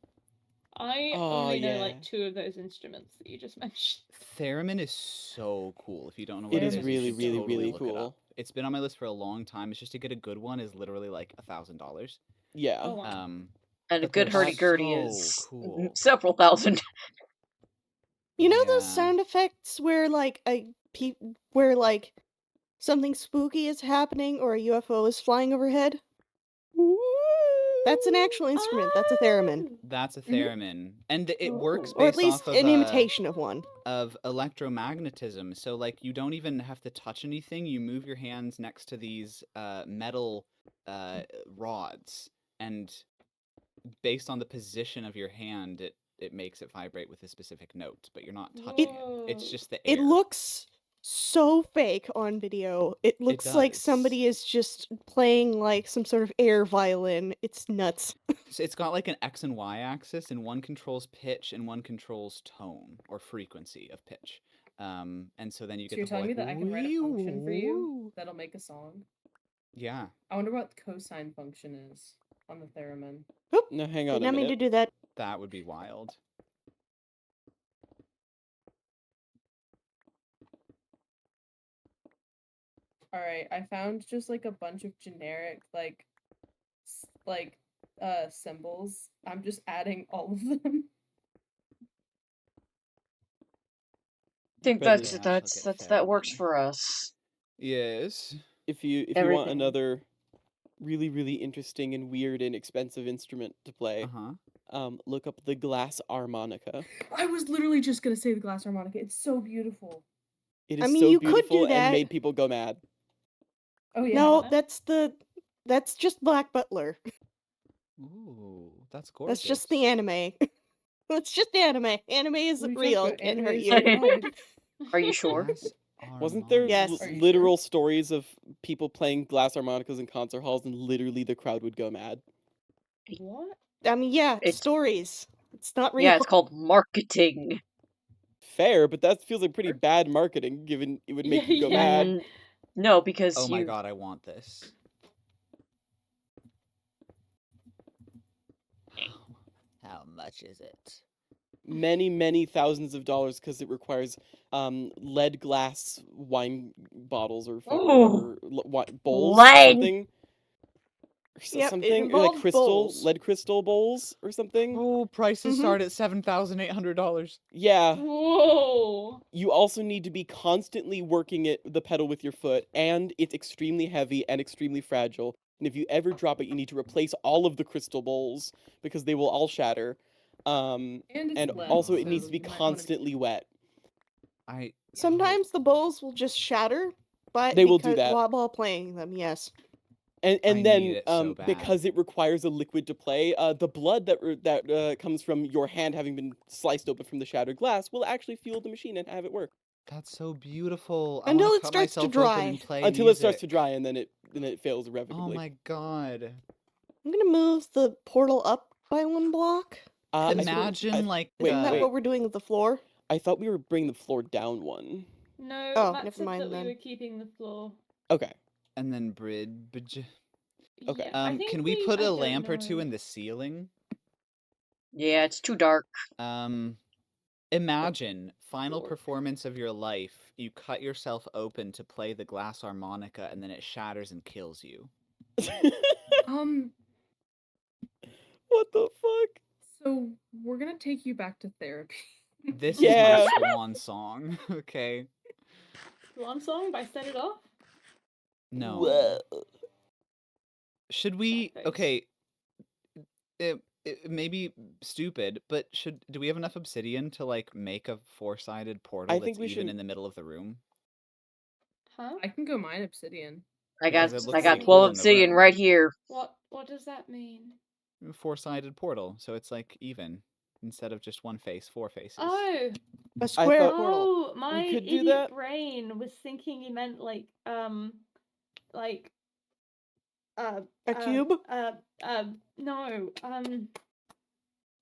I Oh, only know yeah. like 2 of those instruments that you just mentioned. Theremin is so cool. If you don't know what It it is is, you really, should really, totally really look it up. cool. It's been on my list for a long time. It's just to get a good one is literally like $1,000. Yeah. Oh, wow. And a But good they're hurdy-gurdy so is cool. several thousand. You know those Yeah. sound effects where where like something spooky is happening or a UFO is flying overhead? That's an actual instrument. That's a theremin. That's a Mhm. theremin, and it works Or at based least off of an imitation of one. of electromagnetism. So like you don't even have to touch anything. You move your hands next to these metal rods, and based on the position of your hand, it makes it vibrate with a specific note. But you're not touching it. It's Whoa. just the air. It looks so fake on video. It looks like does. somebody is just playing like some sort of air violin. It's nuts. So it's got like an X and Y axis, and one controls pitch and one controls tone or frequency of pitch. And so then you So get you're the whole telling like me that I can write a function for you wee-oo. that'll make a song? Yeah. I wonder what the cosine function is on the theremin. Oop, No, hang did on a not mean to minute. do that. That would be wild. Alright, I found just like a bunch of generic symbols. I'm just adding all of them. I think Bradley, that works for us. Yes. if you want Everything. another really, really interesting and weird and expensive instrument to play, look up the glass harmonica. I was literally just gonna say the glass harmonica. It's so beautiful. It I is mean, so you could beautiful do and that. made people go mad. Oh yeah. No, that's just Black Butler. Ooh, that's gorgeous. That's just the anime. That's just anime. Anime isn't real. It can't hurt you. Are you sure? Glass Wasn't there Yes. Are you literal stories of people playing glass harmonicas in concert halls and literally the crowd would go mad? What? I mean, yeah, It's- stories. It's not real. Yeah, it's called marketing. Fair, but that feels like pretty bad marketing, given it would make you go mad. No, because Oh my god, I want this. How much is it? Many, many thousands of dollars because it requires lead glass wine bottles or Ooh. whatever, bowls Lead. or something. Yep, it something or like involves crystal bowls. lead crystal bowls or something. Oh, prices Mhm. start at $7,800. Yeah. Whoa. You also need to be constantly working the pedal with your foot, and it's extremely heavy and extremely fragile. And if you ever drop it, you need to replace all of the crystal bowls because they will all shatter. And And lead, also it needs so to be you might wanna constantly wet. Sometimes the bowls will just shatter, but They will do that. while playing them, yes. And I need then it so bad. because it requires a liquid to play, the blood that comes from your hand having been sliced open from the shattered glass will actually fuel the machine and have it work. That's so beautiful. Until I wanna it cut starts to myself dry. open and play Until it starts music. to dry, and then it fails Oh irrevocably. my god. I'm gonna move the portal up by one block. Imagine like Isn't that what we're doing with the floor? I thought we were bringing the floor down one. No, Oh, Matt never said mind that then. we were keeping the floor. Okay. And then bridge. Okay. Yeah, I think can we put I a don't lamp or two know. in the ceiling? Yeah, it's too dark. Imagine final Dork. performance of your life. You cut yourself open to play the glass harmonica, and then it shatters and kills you. What the fuck? So we're gonna take you back to therapy. This Yeah. is my swan song. Okay. Swan song by Set It Off? No. Whoa. Should we? Blackface. Okay. It may be stupid, but do we have enough obsidian to like make a four-sided portal I think that's we even should- in the middle of the room? Huh? I can go mine obsidian. I Because got it looks I got so 12 cool in the obsidian room. right here. What does that mean? A four-sided portal, so it's like even instead of just one face, four faces. Oh. A square thought- portal. Oh, my could do idiot that. brain was thinking you meant like A cube? No,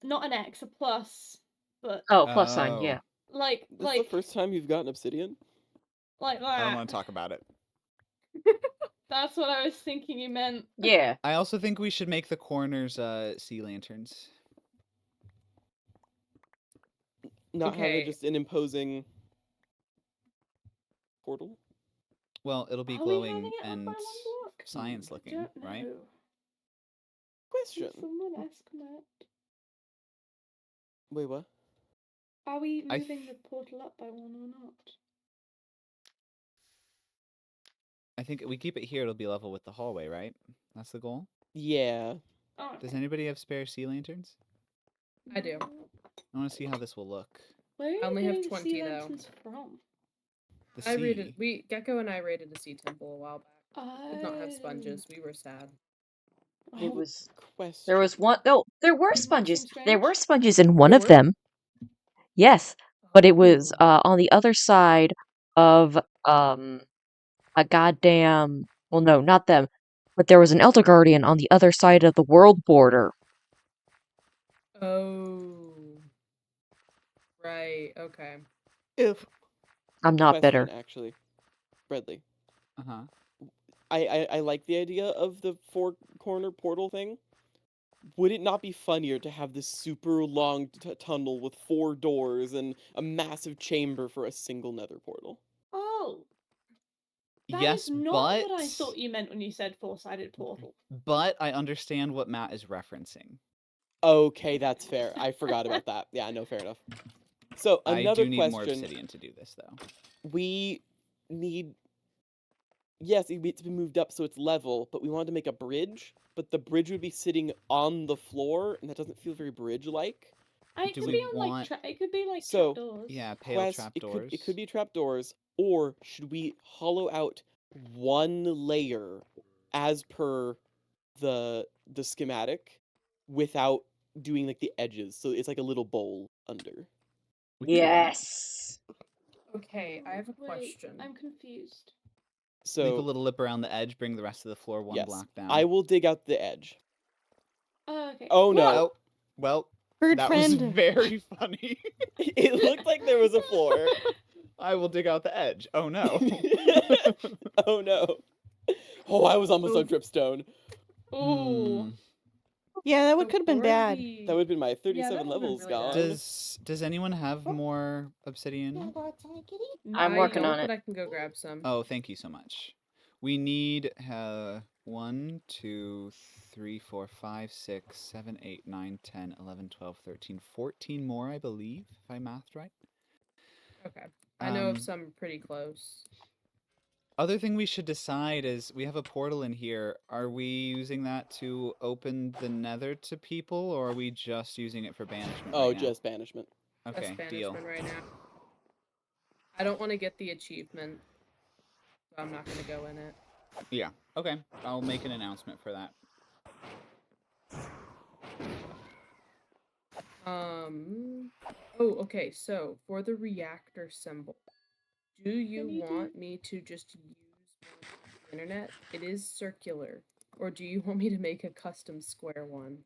not an X, a plus, but Oh, plus sign, yeah. like This is the first time you've gotten obsidian? like I don't that. want to talk about it. That's what I was thinking you meant. Yeah. I also think we should make the corners sea lanterns. Not have Okay. it just an imposing portal? Well, it'll be Are we glowing having it up and by one block? science I looking, don't right? know. Question. Can someone estimate? Wait, what? Are we I moving the portal up by one or not? I think we keep it here, it'll be level with the hallway, right? That's the goal? Yeah. Oh, Does anybody have spare sea lanterns? I do. I want to see how this will look. Where are you I only have getting 20 sea though. lanterns from? The I sea. raided Gecko and I raided a sea temple a while back. Did not have Oh. sponges. We were sad. It Oh, was Question. there was one no, there were Doesn't that sponges. seem There were strange? sponges in one There of were? them. Yes. But it was Oh. on the other side of a goddamn, well, no, not them, but there was an Elder Guardian on the other side of the world border. Oh. Right, okay. Oof. I'm not Question, bitter. actually. Bradley. Uh-huh. I like the idea of the four-corner portal thing. Would it not be funnier to have this super long tunnel with 4 doors and a massive chamber for a single nether portal? Oh, that Yes, is not what I thought you meant when you said four-sided portal. but I understand what Matt is referencing. Okay, that's fair. I forgot about that. Yeah, no, fair enough. So, I another do need more question. obsidian to do this, though. We need... Yes, it needs to be moved up so it's level, but we wanted to make a bridge, but the bridge would be sitting on the floor, and that doesn't feel very bridge-like. It Do could we be on want- it could be like So, trapdoors. Yeah, pale Quest, trapdoors. it could be trapdoors, or should we hollow out one layer as per the schematic without doing like the edges, so it's like a little bowl under. We can do that. Yes. Okay, I have a Wait, question. I'm confused. Leave a So little lip around the edge, bring the rest of the floor one yes, block down. I will dig out the edge. Oh, okay. Oh no, Oh, well, Bird that was friend. very funny. it looked like there was a floor. I will dig out the edge. Oh no. Oh no. Oh, I was almost on Oof. dripstone. Ooh. Hmm. Yeah, that could have been Before bad. we- That would have been my Yeah, 37 that would've been levels really bad. gone. Does anyone have more obsidian? I'm I working don't, on it. but I can go grab some. Oh, thank you so much. We need 1, 2, 3, 4, 5, 6, 7, 8, 9, 10, 11, 12, 13, 14 more, I believe, if I mathed right. Okay. I know Um, of some pretty close. Other thing we should decide is we have a portal in here. Are we using that to open the nether to people, or are we just using it for banishment Oh, right now? just banishment. Okay, That's deal. banishment right now. I don't want to get the achievement, so I'm not going to go in it. Yeah, okay. I'll make an announcement for that. Oh, okay. So for the reactor symbol, do you you want me to just use the internet? It is circular, or do you want me to make a custom square one?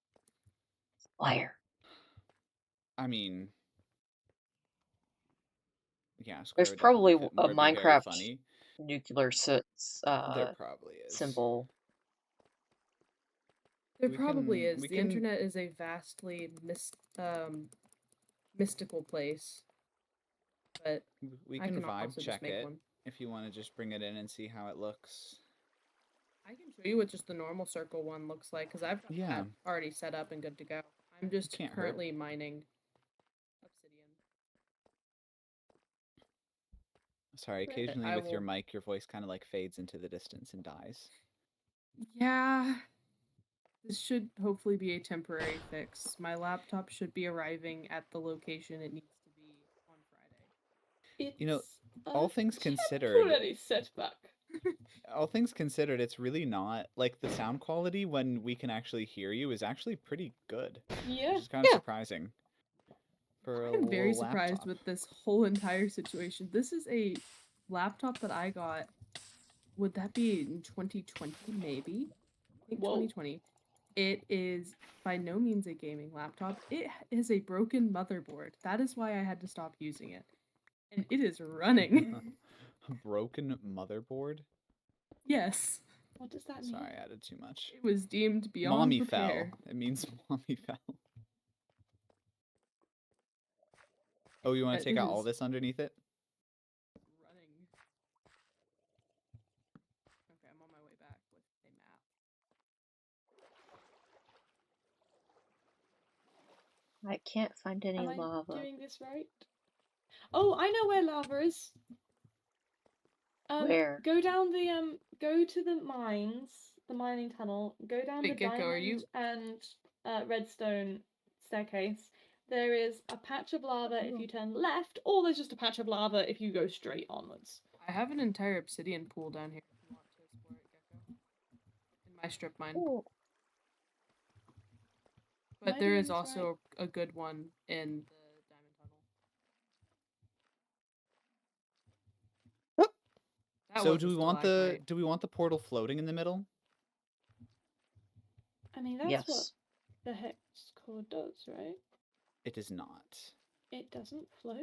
Liar. I mean, yeah, There's square would probably definitely fit a more. It'd be very Minecraft funny. nuclear There probably is. symbol. There We probably can- is. we The can- internet is a vastly mystical place, but We I can can vibe also just check make it one. if you want to just bring it in and see how it looks. I can show you what just the normal circle one looks like because I've got Yeah. that already set up and good to go. I'm just Can't hurt. currently mining obsidian. Sorry, But occasionally I with your will- mic, your voice kind of like fades into the distance and dies. Yeah. This should hopefully be a temporary fix. My laptop should be arriving at the location it needs to be on Friday. It's You know, a all things considered, temporary setback. all things considered, it's really not like the sound quality when we can actually hear you is actually pretty good, Yeah. which is kind of Yeah. surprising for a I'm very little surprised laptop. with this whole entire situation. This is a laptop that I got. Would that be in 2020? Maybe. I think Whoa. 2020. It is by no means a gaming laptop. It is a broken motherboard. That is why I had to stop using it. And it is running. A broken motherboard. Yes. What does that mean? Sorry, I added too much. It was deemed beyond Mommy repair. fell. It means mommy fell. Oh, you want to But take it out all is this underneath it? running. Okay, I'm on my way back with a map. I can't find any Am I lava. doing this right? Oh, I know where lava is. Where? Go down the go to the mines, the mining tunnel. Go down Wait, the Gecko, are diamond you- and redstone staircase. There is a patch of lava if you turn left, or there's just a patch of lava if you go straight onwards. I have an entire obsidian pool down here if you want to explore it, Gecko. In my strip mine. Oh, But Am I there doing is this also a good one in the diamond tunnel. So was do a we want stalagmite. the portal floating in the middle? I mean, that's what Yes. the hex core does, right? It is not. It doesn't float.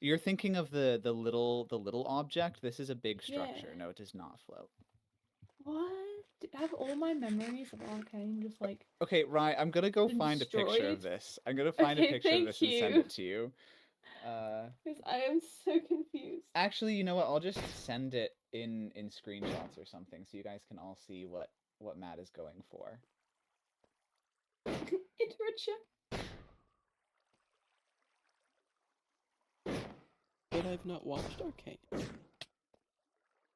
You're thinking of the little object. This is a big structure. Yeah. No, it does not float. What? I have all my memories of Arcane just like. Okay, right. I'm gonna go Been find a picture of destroyed? this. I'm gonna find a Okay, picture of thank this and send you. it to you. Because I am so confused. Actually, you know what? I'll just send it in screenshots or something, so you guys can all see what Matt is going for. It's Richard. But I've not watched Arcane.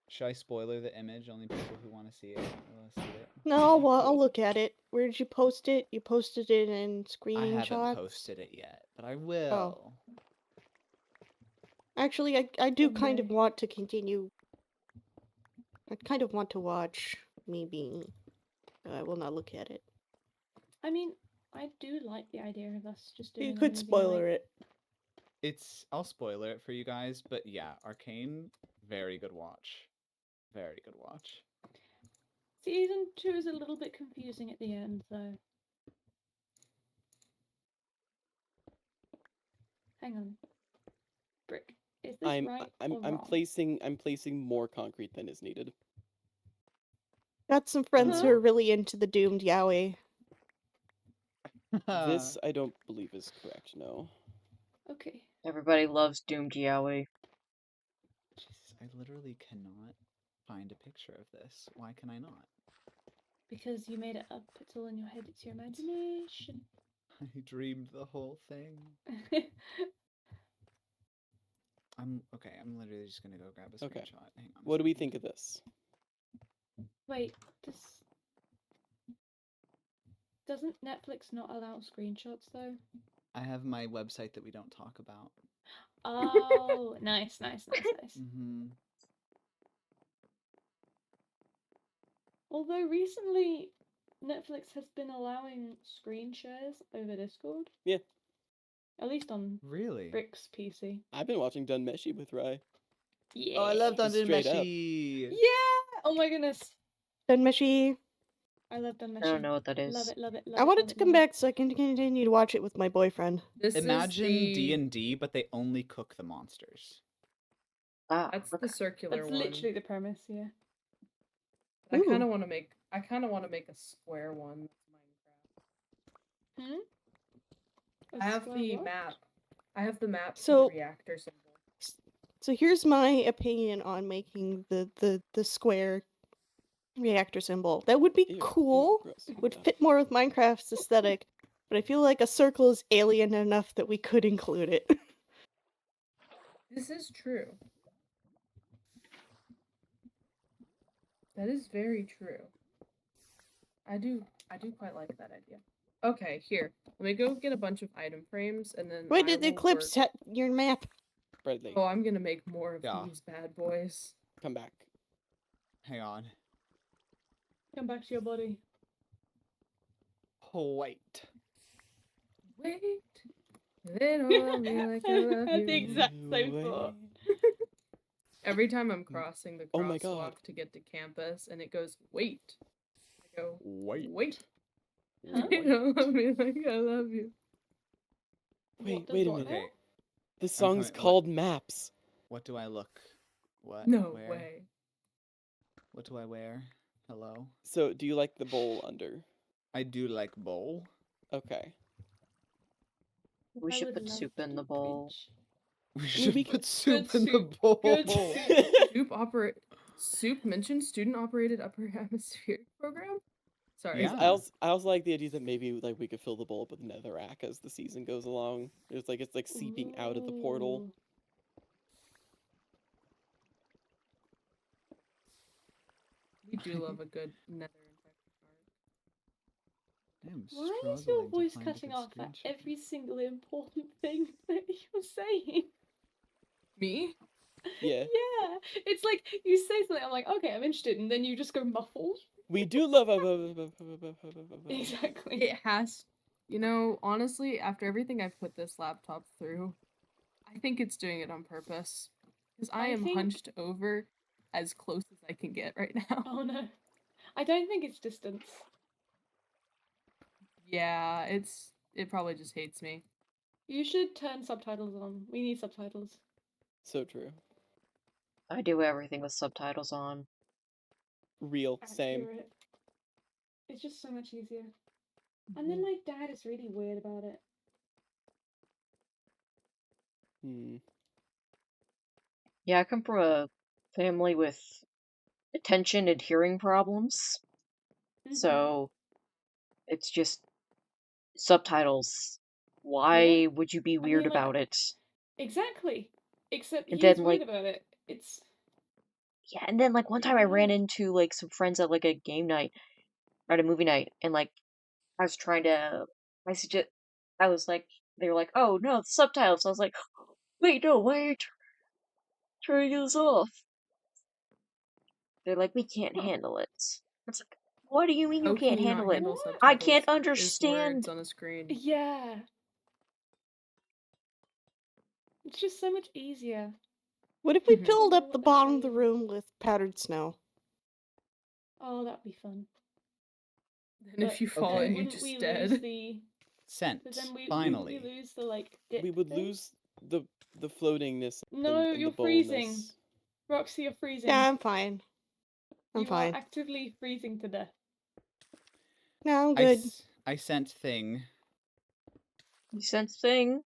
Should I spoiler the image? Only people who want to see it will see it. No, well, I'll look at it. Where did you post it? You posted it in I haven't screenshots? posted it yet, but I will. Actually, I do kind of Someday. want to continue. I kind of want to watch me being. I will not look at it. I mean, I do like the idea of us just doing. You a could movie, spoiler like, it. I'll spoiler it for you guys, but yeah, Arcane, very good watch. Very good watch. Season 2 is a little bit confusing at the end, though. Hang on. Brick, is this I'm right I'm or I'm wrong? placing more concrete than is needed. Got some friends who Huh? are really into the Doomed Yaoi. This I don't believe is correct. No. Okay. Everybody loves Doomed Yaoi. Jesus, I literally cannot find a picture of this. Why can I not? Because you made it up, it's all in your head, it's your imagination. I dreamed the whole thing. I'm literally just gonna go grab a Okay. screenshot. Hang on. What do we think of this? Wait, doesn't Netflix not allow screenshots though? I have my website that we don't talk about. Oh, nice. Mm-hmm. Although recently, Netflix has been allowing screen shares over Discord. Yeah. At least on Really? Brick's PC. I've been watching Dunmeshi with Rai. Yeah. Oh, I love Just Dungeon straight up. Meshi. Yeah! Oh my goodness. Dunmeshi. I love Dunmeshi. I don't know what that is. Love it, love it, love I it. wanted love to it, come love it. back so I can continue to watch it with my boyfriend. This Imagine is the... D&D, but they only cook the monsters. Ah, That's okay. the circular That's one. literally the premise, yeah. I Ooh. kind of want to make. I kind of want to make a square one. That's Minecraft. A I have square the what? map. I have the map for So- the reactor symbol. So here's my opinion on making the square reactor symbol. That would be Ew, cool. gross. Would Ugh. fit more with Minecraft's aesthetic. But I feel like a circle is alien enough that we could include it. This is true. That is very true. I do quite like that idea. Okay, here. Let me go get a bunch of item frames and then Wait, I did the will Eclipse work- your map? Bradley, Oh, I'm gonna make more of Yeah. these bad boys. come back. Hang on. Come back to your body. Oh, wait. Wait. They don't love me like I love Had the you. exact same Wait. thought. Every time I'm crossing the Oh my crosswalk God. to get to campus and it goes, wait. I go, Wait. wait. Huh? They don't love me like I love you. Wait, does wait a what minute. now? Okay. The song's coming- what- called Maps. What do I look? What? No Where? way. What do I wear? Hello? So, do you like the bowl under? I do like bowl. Okay. We I should would put love soup in to the bowl. preach. We should we put could- soup Good in the soup. bowl. Good soup. Soup mentioned student operated upper atmospheric program? Sorry. Yeah. I also like the idea that maybe like we could fill the bowl up with netherrack as the season goes along. It's like seeping out of the portal. Ooh. We do love a good nether infected shark. I'm Why is struggling your to voice find a cutting good off at screenshot. every single important thing that you're saying? Me? Yeah. Yeah, it's like you say something, I'm like, okay, I'm interested, and then you just go muffled. We do love Exactly. It has. You know, honestly, after everything I've put this laptop through, I think it's doing it on purpose. Because I I am think- hunched over as close as I can get right now. Oh no. I don't think it's distance. Yeah, it probably just hates me. You should turn subtitles on. We need subtitles. So true. I do everything with subtitles on. Real. Same. Accurate. It's just so much easier. And then my dad is really weird about it. Hmm. Yeah, I come from a family with attention and hearing problems, so it's just subtitles. Why would you be weird mean, like, about it? Exactly. Except And he's then, weird like- about it. It's Yeah, and then like one time I ran Yeah. into like some friends at like a game night, at a movie night, and like I was trying to, I was like, they were like, "Oh no, it's subtitles." I was like, "Wait, no, why are you turning this off?" They're like, "We can't Huh. handle it." It's like, what do you mean you How can can't you not handle it? handle What? I can't subtitles? Is understand. words on a screen. Yeah. It's just so much easier. What if we Mhm. filled know up the what they're bottom of the saying. room with powdered snow? Oh, that'd be fun. And if you fall, then you're wouldn't just we dead. lose the? Sent. But then we Finally. lose the like dip We would thing? lose the floatingness No, and you're the freezing. boldness. Roxy, you're freezing. Yeah, I'm fine. I'm you fine. are actively freezing to death. No, I'm good. I sent thing. You sense thing?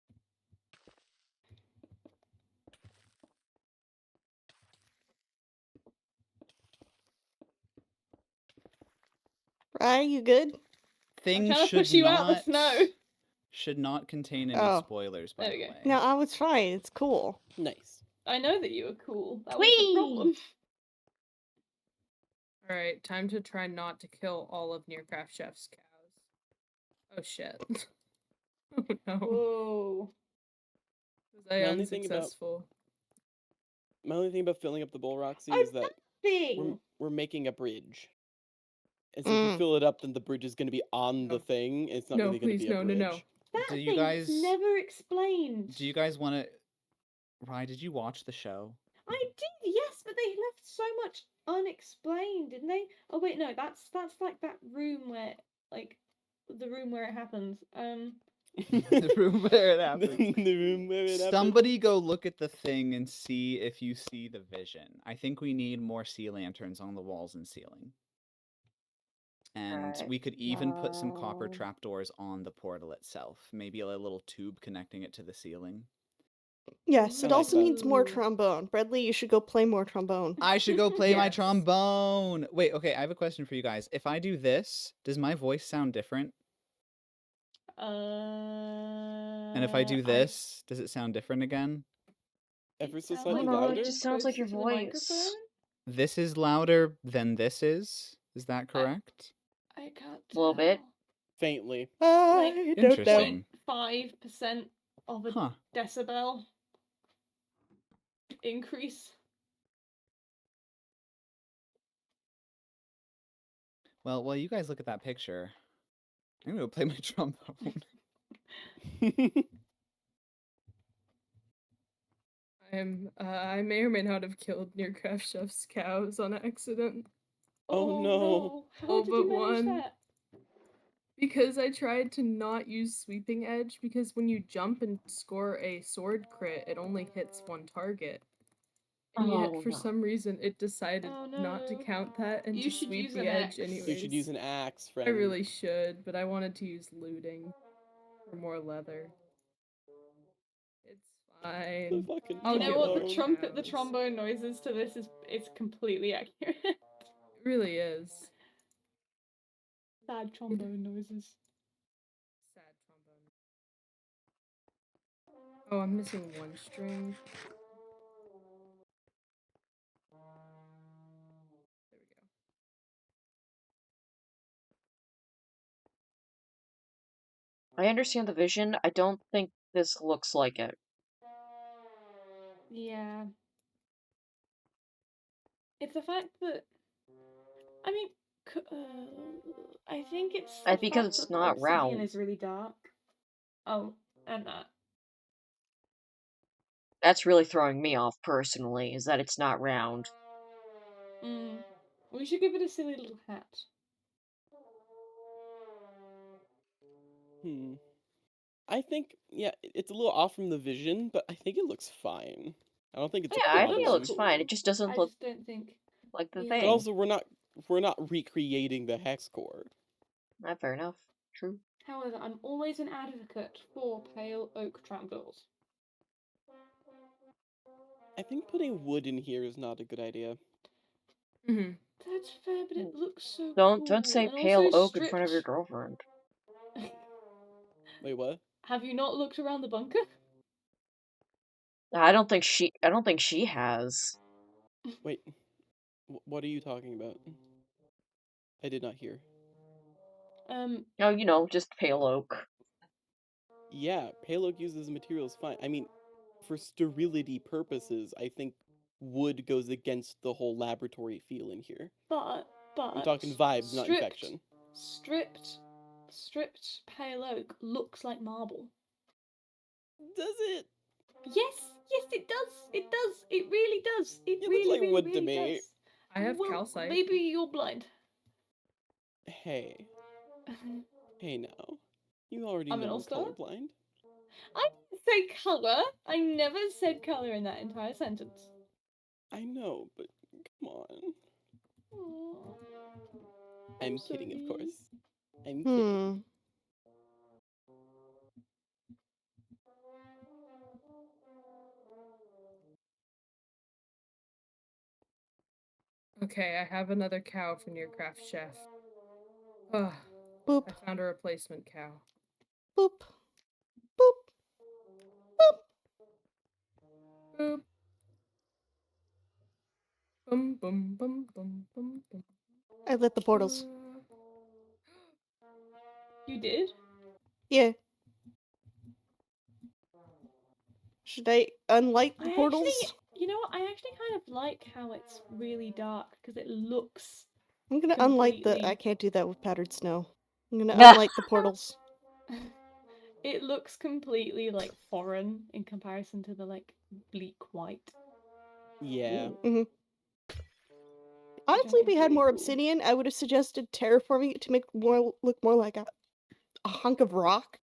Right, you good? Thing trying to should push you out the not snow. should not contain any Oh. spoilers, by There the we go. way. No, I was fine. It's cool. Nice. I know that you were cool. That was the problem. Alright, time to try not to kill all of Nearcraft Chef's cows. Oh shit. Oh no. Whoa. Was I My only thing about- unsuccessful? My only thing about filling up the bowl, Roxy, Oh, is that Thing. we're making a bridge. And so if Mm. you fill it up, then the bridge is going to be on the No. thing. It's not No, really going to please, be a no, bridge. no, no. That Do you thing guys- is never explained. Do you guys want to? Ryan, did you watch the show? I did, yes, but they left so much unexplained, didn't they? Oh wait, no, that's like that room where, like, the room where it happens. The room where it happens. The room where it happens. Somebody go look at the thing and see if you see the vision. I think we need more sea lanterns on the walls and ceiling. And Right. we could even put some copper No. trapdoors on the portal itself. Maybe a little tube connecting it to the ceiling. Yes, I it like also that. needs more Ooh. trombone. Bradley, you should go play more trombone. I should go play my Yes. trombone. Wait, okay, I have a question for you guys. If I do this, does my voice sound different? And if I do this, does it sound different again? Ever so sounds slightly no, it louder? just sounds like closer your to the voice. microphone? This is louder than this is? Is that correct? I can't A little bit. tell. Faintly. I don't know. Interesting. 0.5% of a Huh. decibel increase. Well, while you guys look at that picture, I'm gonna go play my trombone. I may or may not have killed Nearcraft Chef's cows on accident. Oh, no. How All did but you manage one. that? Because I tried to not use Sweeping Edge, because when you jump and score a sword crit, it only hits one target. And yet, Oh, for no. some reason, it decided Oh, not to no. count that and You to should sweep use the an edge axe. anyways. You should use an axe, friend. I really should, but I wanted to use looting for more leather. It's fine. The fucking I'll You know get what? more The cows. trombone noises to this is completely accurate. It really is. Sad trombone noises. Sad trombone. Oh, I'm missing one string. There we go. I understand the vision. I don't think this looks like it. Yeah. It's the fact that, I mean, I think it's the Because fact it's that the not obsidian round. is really dark. Oh, and that. That's really throwing me off personally, is that it's not round. We should give it a silly little hat. I think, yeah, it's a little off from the vision, but I think it looks fine. I don't think it's a Yeah, I It think it looks problem. looks fine. It cool. just doesn't I look just don't think. like the Yeah. But thing. also, we're not recreating the hex core. Not fair enough. True. However, I'm always an advocate for pale oak trapdoors. I think putting wood in here is not a good idea. Mm-hmm. That's fair, but it looks so Don't cool. say and pale also oak in front of your stripped. girlfriend. Wait, what? Have you not looked around the bunker? I don't think she has. Wait, what are you talking about? I did not hear. Oh, just pale oak. Yeah, pale oak uses materials fine. I mean, for sterility purposes, I think wood goes against the whole laboratory feel in here. But I'm talking vibes, not infection. Stripped pale oak looks like marble. Does it? Yes, it does. It does. It really does. It looks really, like really, wood to really me. does. I have Well, calcite. maybe you're blind. Hey. Hey now. You already I'm know an I'm all-star? colorblind. I didn't say colour. I never said colour in that entire sentence. I know, but come on. Aww. I'm kidding, of course. I'm Hmm. kidding. Okay, I have another cow from your craft chef. Ugh, Boop. I found a replacement cow. Boop. Boop. Boop. Boop. Boom, boom, boom, boom, boom, boom. I lit the portals. You did? Yeah. Should I unlight the portals? You know what? I actually kind of like how it's really dark because it looks. I'm gonna unlight the. I completely- can't do that with powdered snow. I'm gonna Yeah. unlight the portals. It looks completely like foreign in comparison to the like bleak white. Yeah. Mm-hmm. Honestly, if we had more obsidian, I would have suggested terraforming it to make it look more like a hunk of rock.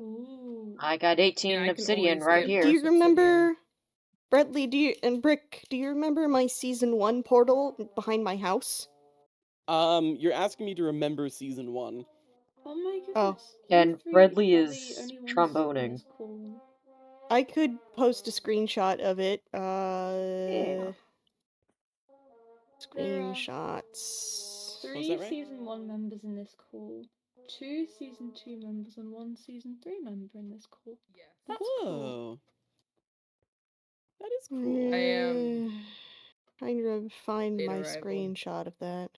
Ooh. I got 18 Yeah, I can obsidian always right get here. Do you obsidian. remember, Bradley? And Brick? Do you remember my season 1 portal behind my house? You're asking me to remember season 1. Oh my goodness. Oh. And You Bradley three are is the only ones tromboning. in this call. I could post a screenshot of it. Yeah. Screenshots. Was Three that right? season 1 members in this call, 2 season 2 members, and 1 season 3 member in this call. Yes. That's cool. Whoa. That is cool. I am trying to find late my arrival. screenshot of that.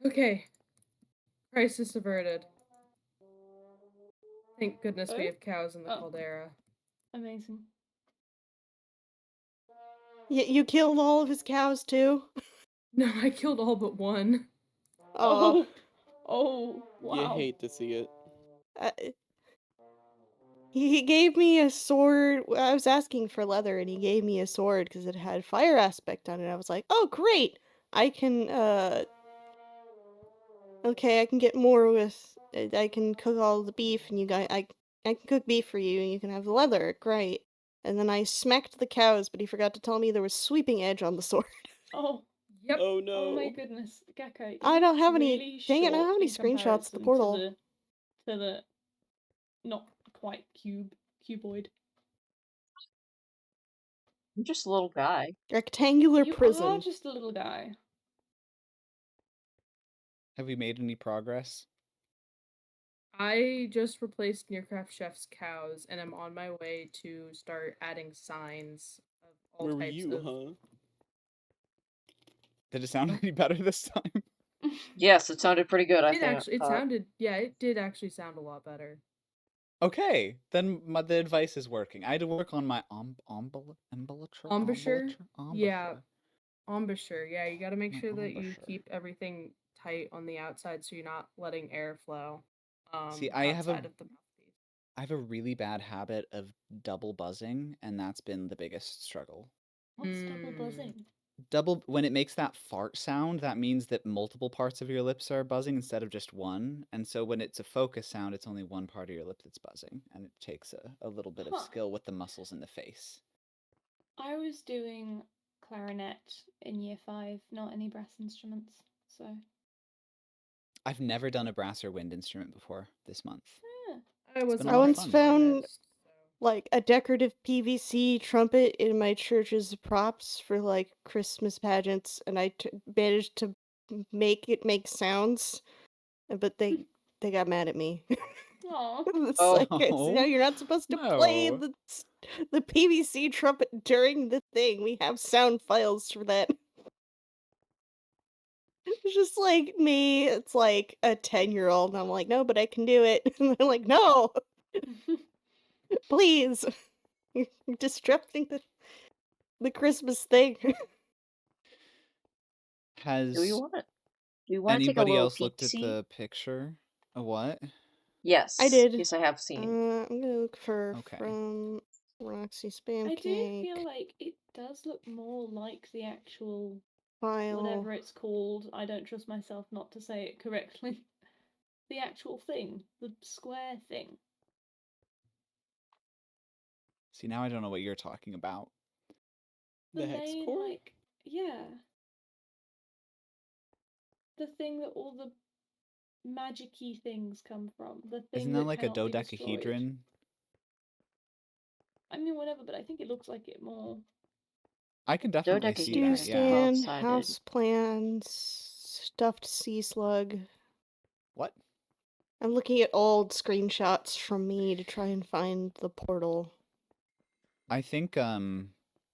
Okay. Crisis averted. Thank goodness we Oh? have cows in the Oh. caldera. Amazing. You killed all of his cows too? No, I killed all but one. Oh. Oh, wow. You hate to see it. He gave me a sword. I was asking for leather, and he gave me a sword because it had fire aspect on it. I was like, "Oh, great! I can okay, I can get more with. I can cook all the beef, and you guys, I can cook beef for you, and you can have the leather. Great." And then I smacked the cows, but he forgot to tell me there was sweeping edge on the sword. Oh. Yep. Oh no. Oh my goodness, Gecko. You I don't have any. really Dang it! I don't short have any in screenshots of the comparison portal. To the not quite cuboid. I'm just a little guy. Rectangular You prison. are just a little guy. Have we made any progress? I just replaced Nearcraft Chef's cows, and I'm on my way to start adding signs of all Where were types you, of. huh? Did it sound any better this time? Yes, it sounded pretty good, I It think. actually, it did actually sound a lot better. Okay, then the advice is working. I had to work on my Embouchure? Yeah. embouchure. Embouchure, yeah, you gotta make My sure that you embouchure. keep everything tight on the outside so you're not letting air flow. See, I have outside of the mouthpiece. I have a really bad habit of double buzzing, and that's been the biggest struggle. What's double Mm. buzzing? Double, when it makes that fart sound, that means that multiple parts of your lips are buzzing instead of just one. And so when it's a focus sound, it's only one part of your lip that's buzzing, and it takes a little bit of Huh. skill with the muscles in the face. I was doing clarinet in year 5, not any brass instruments. So I've never done a brass or wind instrument before this month. yeah. I was been a a lot of once fun. found saxophonist, so like a decorative PVC trumpet in my church's props for like Christmas pageants, and I managed to make it make sounds, but they got mad at me. Aw. It's Oh. like it's, Oh, you're not supposed to play no. the PVC trumpet during the thing. We have sound files for that. It's just like me. It's like a 10-year-old, and I'm like, no, but I can do it. And they're like, no, please, you're disrupting the Christmas thing. Has Do you want to take a anybody little else looked at peek-see? the picture? A what? Yes. I did. Yes, I have seen. I'm gonna look for Okay. from Roxy Spam I do Cake feel like it does look more like the actual file. whatever it's called. I don't trust myself not to say it correctly. The actual thing, the square thing. See, now I don't know what you're talking about. The The hex main, core? like, yeah. The thing that all the magic-y things come from. The thing Isn't that that like a cannot be destroyed. dodecahedron? I mean, whatever, but I think it looks like it more. I can definitely see Stew Dodecahedron that, is yeah. stand, lopsided. house plants, stuffed sea slug. What? I'm looking at old screenshots from me to try and find the portal. I think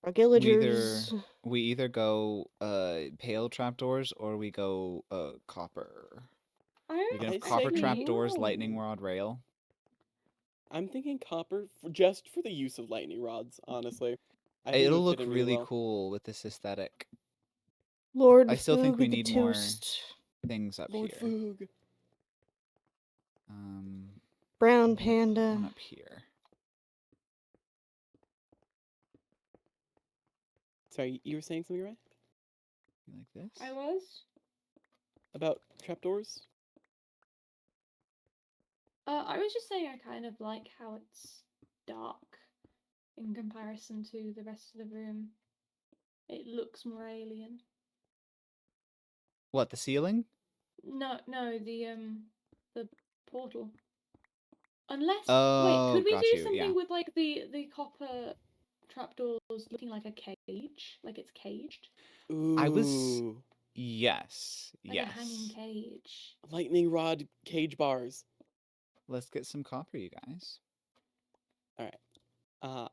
Regillagers. we either go pale trapdoors or we go copper. I We can I have say copper actually... trapdoors, no. lightning rod rail. I'm thinking copper just for the use of lightning rods, honestly. I think it It'll would look fit in really well. cool with this aesthetic. Lord I still think Foog we the need more Toast. things up Lord here. Foog. Brown Maybe I'll put one panda. up here. Sorry, you were saying something, right? Like this? I was? About trapdoors? I was just saying I kind of like how it's dark in comparison to the rest of the room. It looks more alien. What, the ceiling? No, the portal. Unless, wait, Oh, could we got do you, something yeah. with like the copper trapdoors looking like a cage, like it's caged, Ooh. I was yes, like a hanging yes. cage? Lightning rod cage bars. Let's get some copper, you guys. Alright.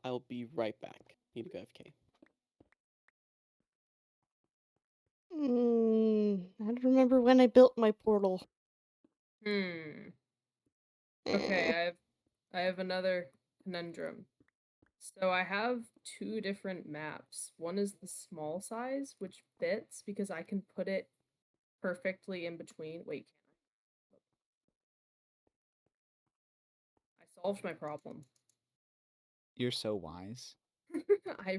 I'll be right back. Need to go FK. I don't remember when I built my portal. Okay, Eh. I have another conundrum. So I have two different maps. One is the small size, which fits because I can put it perfectly in between. Wait, can I? I solved my problem. You're so wise. I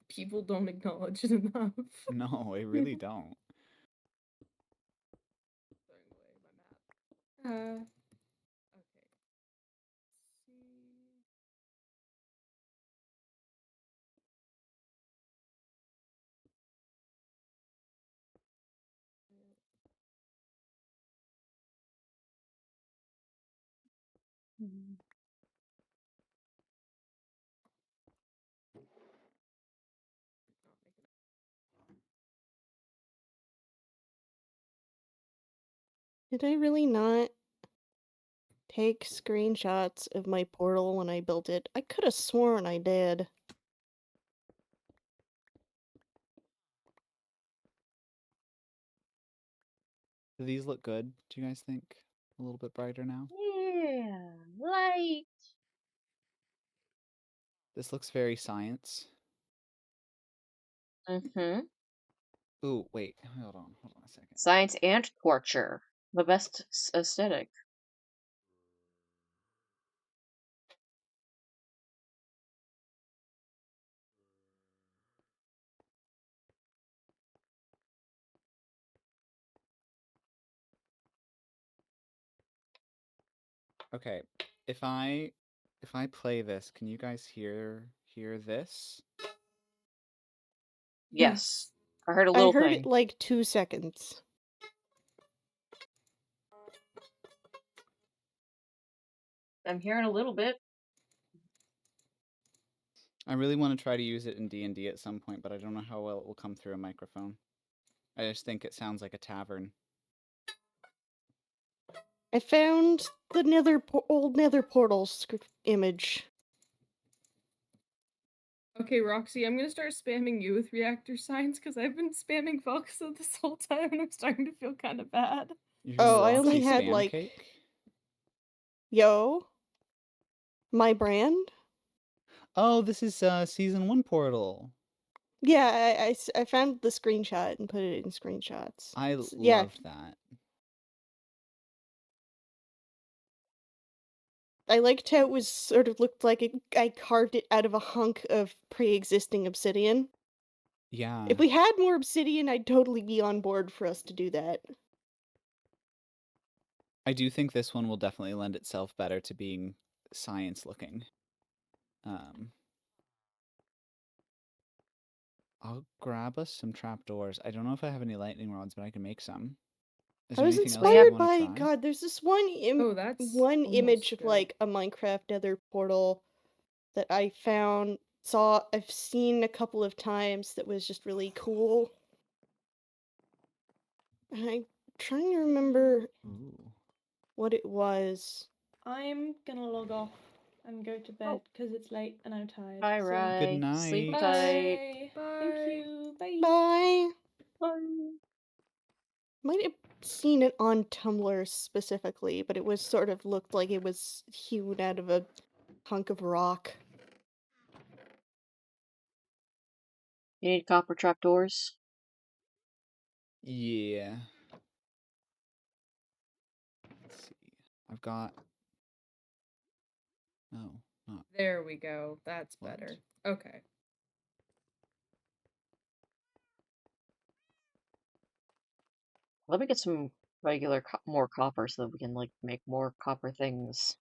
people don't acknowledge it enough. No, I really don't. Throwing away my map. Okay. See. Did I really not take screenshots of my portal when I built it? I could have sworn I did. Do these look good? Do you guys think? A little bit brighter now? Yeah, light. This looks very science. Mm-hmm. Ooh, wait, hold on a second. Science and torture. The best aesthetic. Okay, if I play this, can you guys hear this? Yes. I heard a I little heard thing. it like 2 seconds. I'm hearing a little bit. I really want to try to use it in D&D at some point, but I don't know how well it will come through a microphone. I just think it sounds like a tavern. I found the old nether portal image. Okay, Roxy, I'm gonna start spamming you with reactor signs because I've been spamming Foxa this whole time and I'm starting to feel kind of bad. You're doing Oh, the I Roxy only had spam like cake? yo, my brand. Oh, this is season 1 portal. Yeah, I found the screenshot and put it in screenshots. I Yeah, loved that. I liked how it was sort of looked like I carved it out of a hunk of pre-existing obsidian. Yeah. If we had more obsidian, I'd totally be on board for us to do that. I do think this one will definitely lend itself better to being science looking. I'll grab us some trapdoors. I don't know if I have any lightning rods, but I can make some. Is I there was anything else you inspired want to by try? God. There's this one Oh, that's one image almost of good. like a Minecraft Nether portal that I I've seen a couple of times that was just really cool. And I'm trying to remember Ooh. what it was. I'm gonna log off and go to bed because it's late and I'm tired. Bye, so- Rye. Good night. Sleep Bye. tight. Thank you. Bye. Bye. Bye. Might have seen it on Tumblr specifically, but it was sort of looked like it was hewn out of a hunk of rock. You need copper trapdoors? Yeah. Let's see. I've got... No, not... There we go. That's What? better. Okay. Let me get some regular more copper so that we can like make more copper things.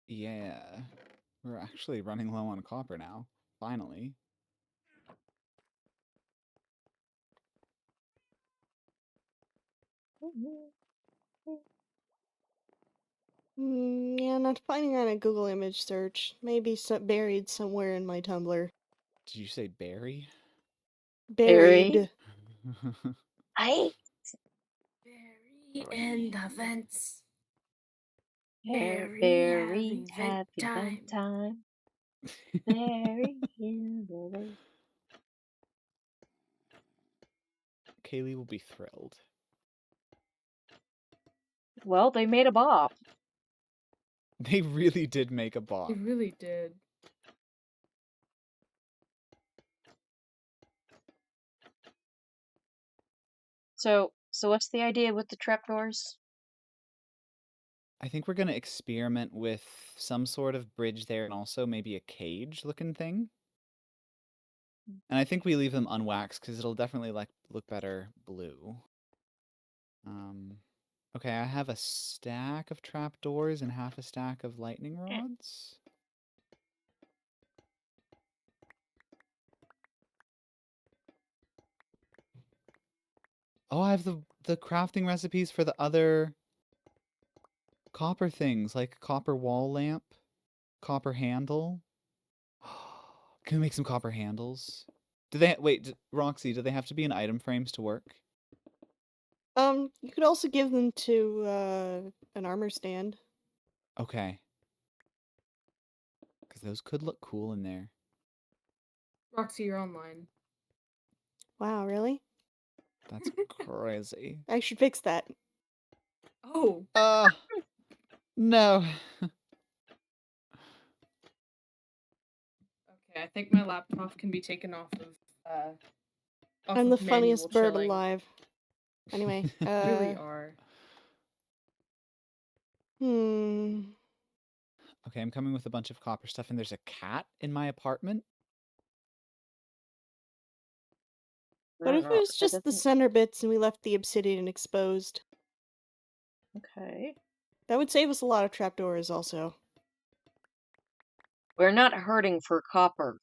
Yeah. We're actually running low on copper now. Finally. Yeah, not finding on a Google image search. Maybe buried somewhere in my Tumblr. Did you say berry? Buried. I Very in the vents. very having vent time. Very in the vent. Kaylee will be thrilled. Well, they made a bop. They really did make a bot. It really did. So what's the idea with the trapdoors? I think we're going to experiment with some sort of bridge there and also maybe a cage looking thing. And I think we leave them unwaxed because it'll definitely look better blue. Okay, I have a stack of trapdoors and half a stack of lightning rods. Oh, I have the crafting recipes for the other copper things, like copper wall lamp, copper handle. Can we make some copper handles? Do they wait, Roxy, do they have to be in item frames to work? You could also give them to an armor stand. Okay. Because those could look cool in there. Roxy, you're online. Wow, really? That's crazy. I should fix that. Oh, No. okay. I think my laptop can be taken off of I'm the manual funniest bird chilling. alive. Anyway, You really are. Okay, I'm coming with a bunch of copper stuff, and there's a cat in my apartment. What if it was just the center bits and we left the obsidian exposed? Okay. That would save us a lot of trapdoors also. We're not hurting for copper.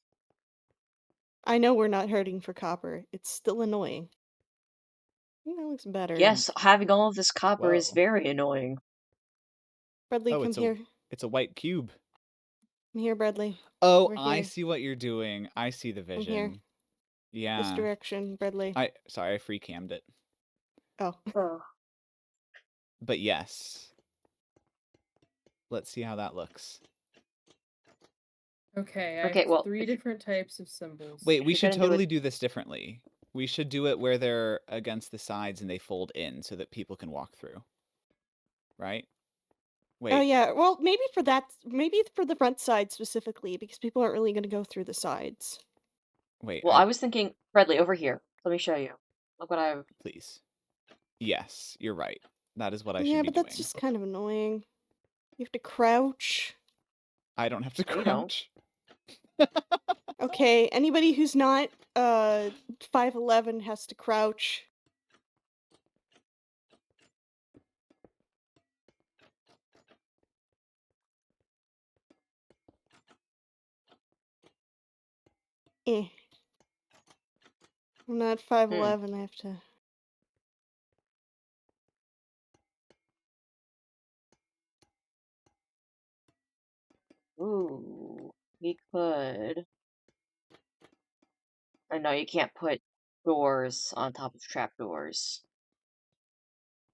I know we're not hurting for copper. It's still annoying. I think that looks better. Yes, having all of this copper is Whoa. very annoying. Bradley, Oh, come here. it's a white cube. Come here, Bradley. Oh, Over I here. see what you're doing. I see the Come here. vision. Yeah. This direction, Bradley. Sorry, I free cammed it. Oh. But yes. Let's see how that looks. Okay, I Okay, have well, 3 if- different types of symbols. Wait, we you're should gonna do it- totally do this differently. We should do it where they're against the sides and they fold in so that people can walk through. Right? Wait. Oh yeah. Well, maybe for the front side specifically, because people aren't really going to go through the sides. Wait. Well, I was thinking, Bradley, over here. Let me show you. Look what I've. Please. Yes, you're right. That is what I should Yeah, be but doing. that's just kind of annoying. You have to crouch. I don't have to You don't. crouch. Okay, anybody who's not 5'11" has to crouch. Eh. I'm not 5'11", I have to... Ooh, we could. I know you can't put doors on top of trapdoors.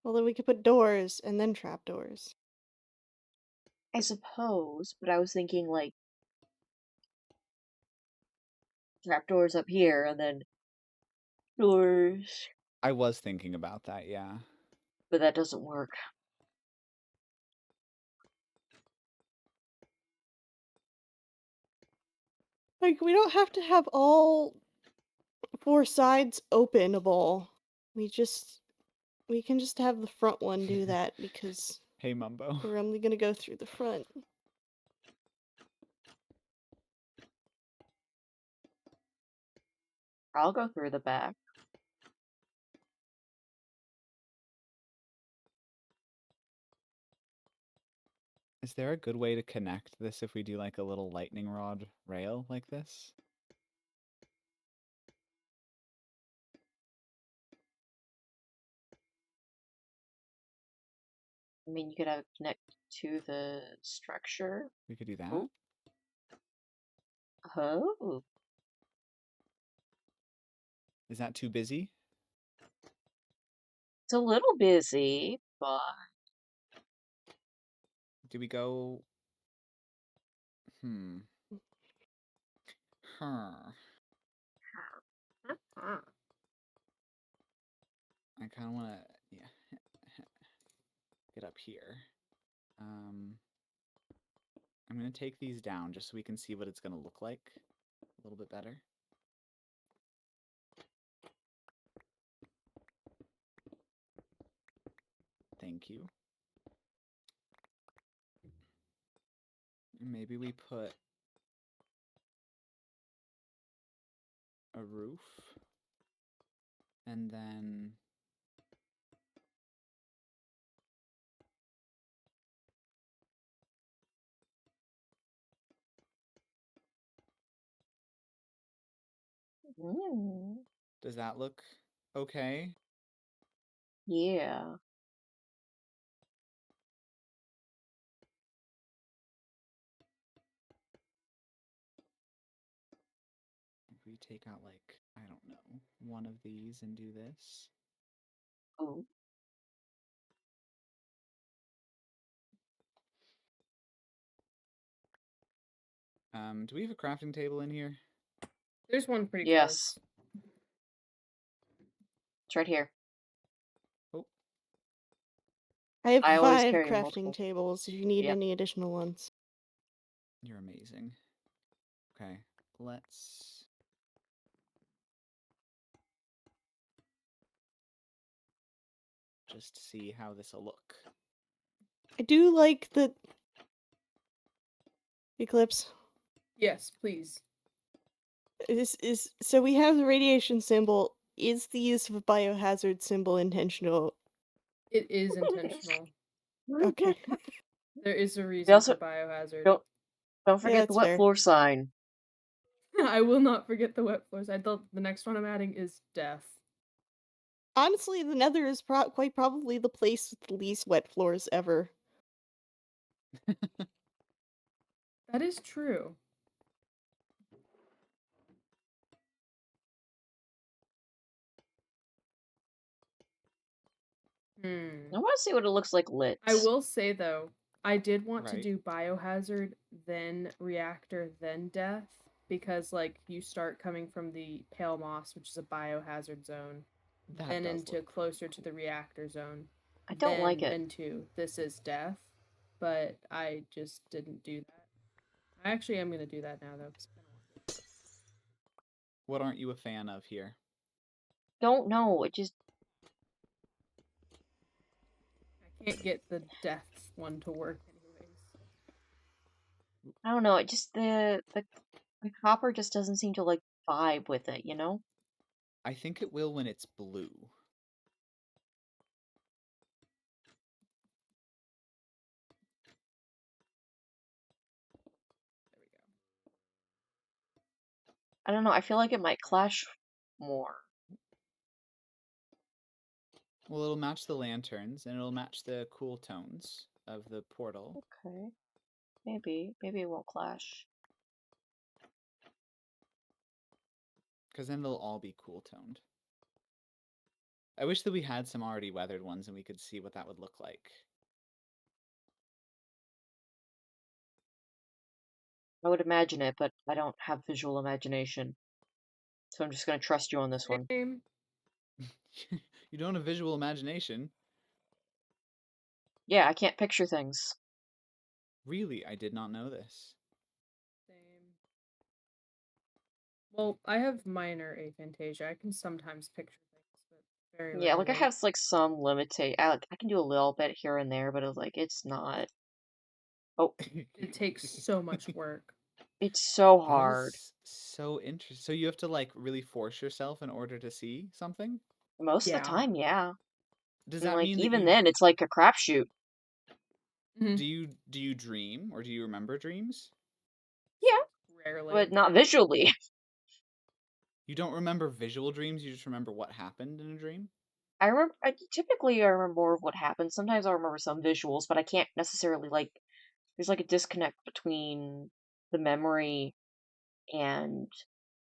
Well, then we could put doors and then trapdoors. I suppose, but I was thinking like trapdoors up here and then doors. I was thinking about that, yeah. But that doesn't work. Like, we don't have to have all 4 sides openable. We can just have the front one do that because Hey, Mumbo. we're only gonna go through the front. I'll go through the back. Is there a good way to connect this if we do like a little lightning rod rail like this? I mean, you could have it connect to the structure. We could do that. Oh. Oh. Is that too busy? It's a little busy, but Do we go? Huh. I kind of want to, yeah, get up here. I'm going to take these down just so we can see what it's going to look like a little bit better. Thank you. Maybe we put a roof and then does that look okay? yeah. If we take out like, I don't know, one of these and do this. Oh. Do we have a crafting table in here? There's one pretty Yes. close. It's right here. Oh, I have I always 5 carry crafting multiple. tables if you need Yep. any additional ones. you're amazing. Okay, let's... just see how this'll look. I do like the... Eclipse. Yes, please. So we have the radiation symbol. Is the use of a biohazard symbol intentional? It is intentional. Okay. There is a We reason also for biohazard. don't Yeah, forget the that's wet fair. floor sign. I will not forget the wet floors. I thought the next one I'm adding is death. Honestly, the Nether is quite probably the place with the least wet floors ever. That is true. I want to see what it looks like lit. I will say though, I did want to Right. do biohazard, then reactor, then death, because like you start coming from the pale moss, which is a biohazard zone, That then does into look closer to the reactor zone, I don't like then it. into this is death, but I just didn't do that. I actually am gonna do that now though, 'cause I kinda want to. What aren't you a fan of here? Don't know. It just I can't get the death one to work anyways. I don't know. It just the copper just doesn't seem to like vibe with it. You know. I think it will when it's blue. There we go. I don't know. I feel like it might clash more. Well, it'll match the lanterns, and it'll match the cool tones of the portal. Okay. Maybe it won't clash. Because then they'll all be cool toned. I wish that we had some already weathered ones and we could see what that would look like. I would imagine it, but I don't have visual imagination. So I'm just gonna trust you on this one. Same. You don't have visual imagination. Yeah, I can't picture things. Really, I did not know this. Same. Well, I have minor aphantasia. I can sometimes picture things, but very Yeah, like I rarely. have like some limitate. I can do a little bit here and there, but it's like it's not. Oh, It takes so much work. it's so That hard. is so interesting. So you have to like really force yourself in order to see something? Most of the Yeah. time, yeah. Does And that like mean that even you then, it's like a crapshoot. do you dream or do you remember dreams? Yeah, Rarely. but not visually. You don't remember visual dreams, you just remember what happened in a dream? I remember. Typically, I remember more of what happened. Sometimes I remember some visuals, but I can't necessarily like. There's like a disconnect between the memory and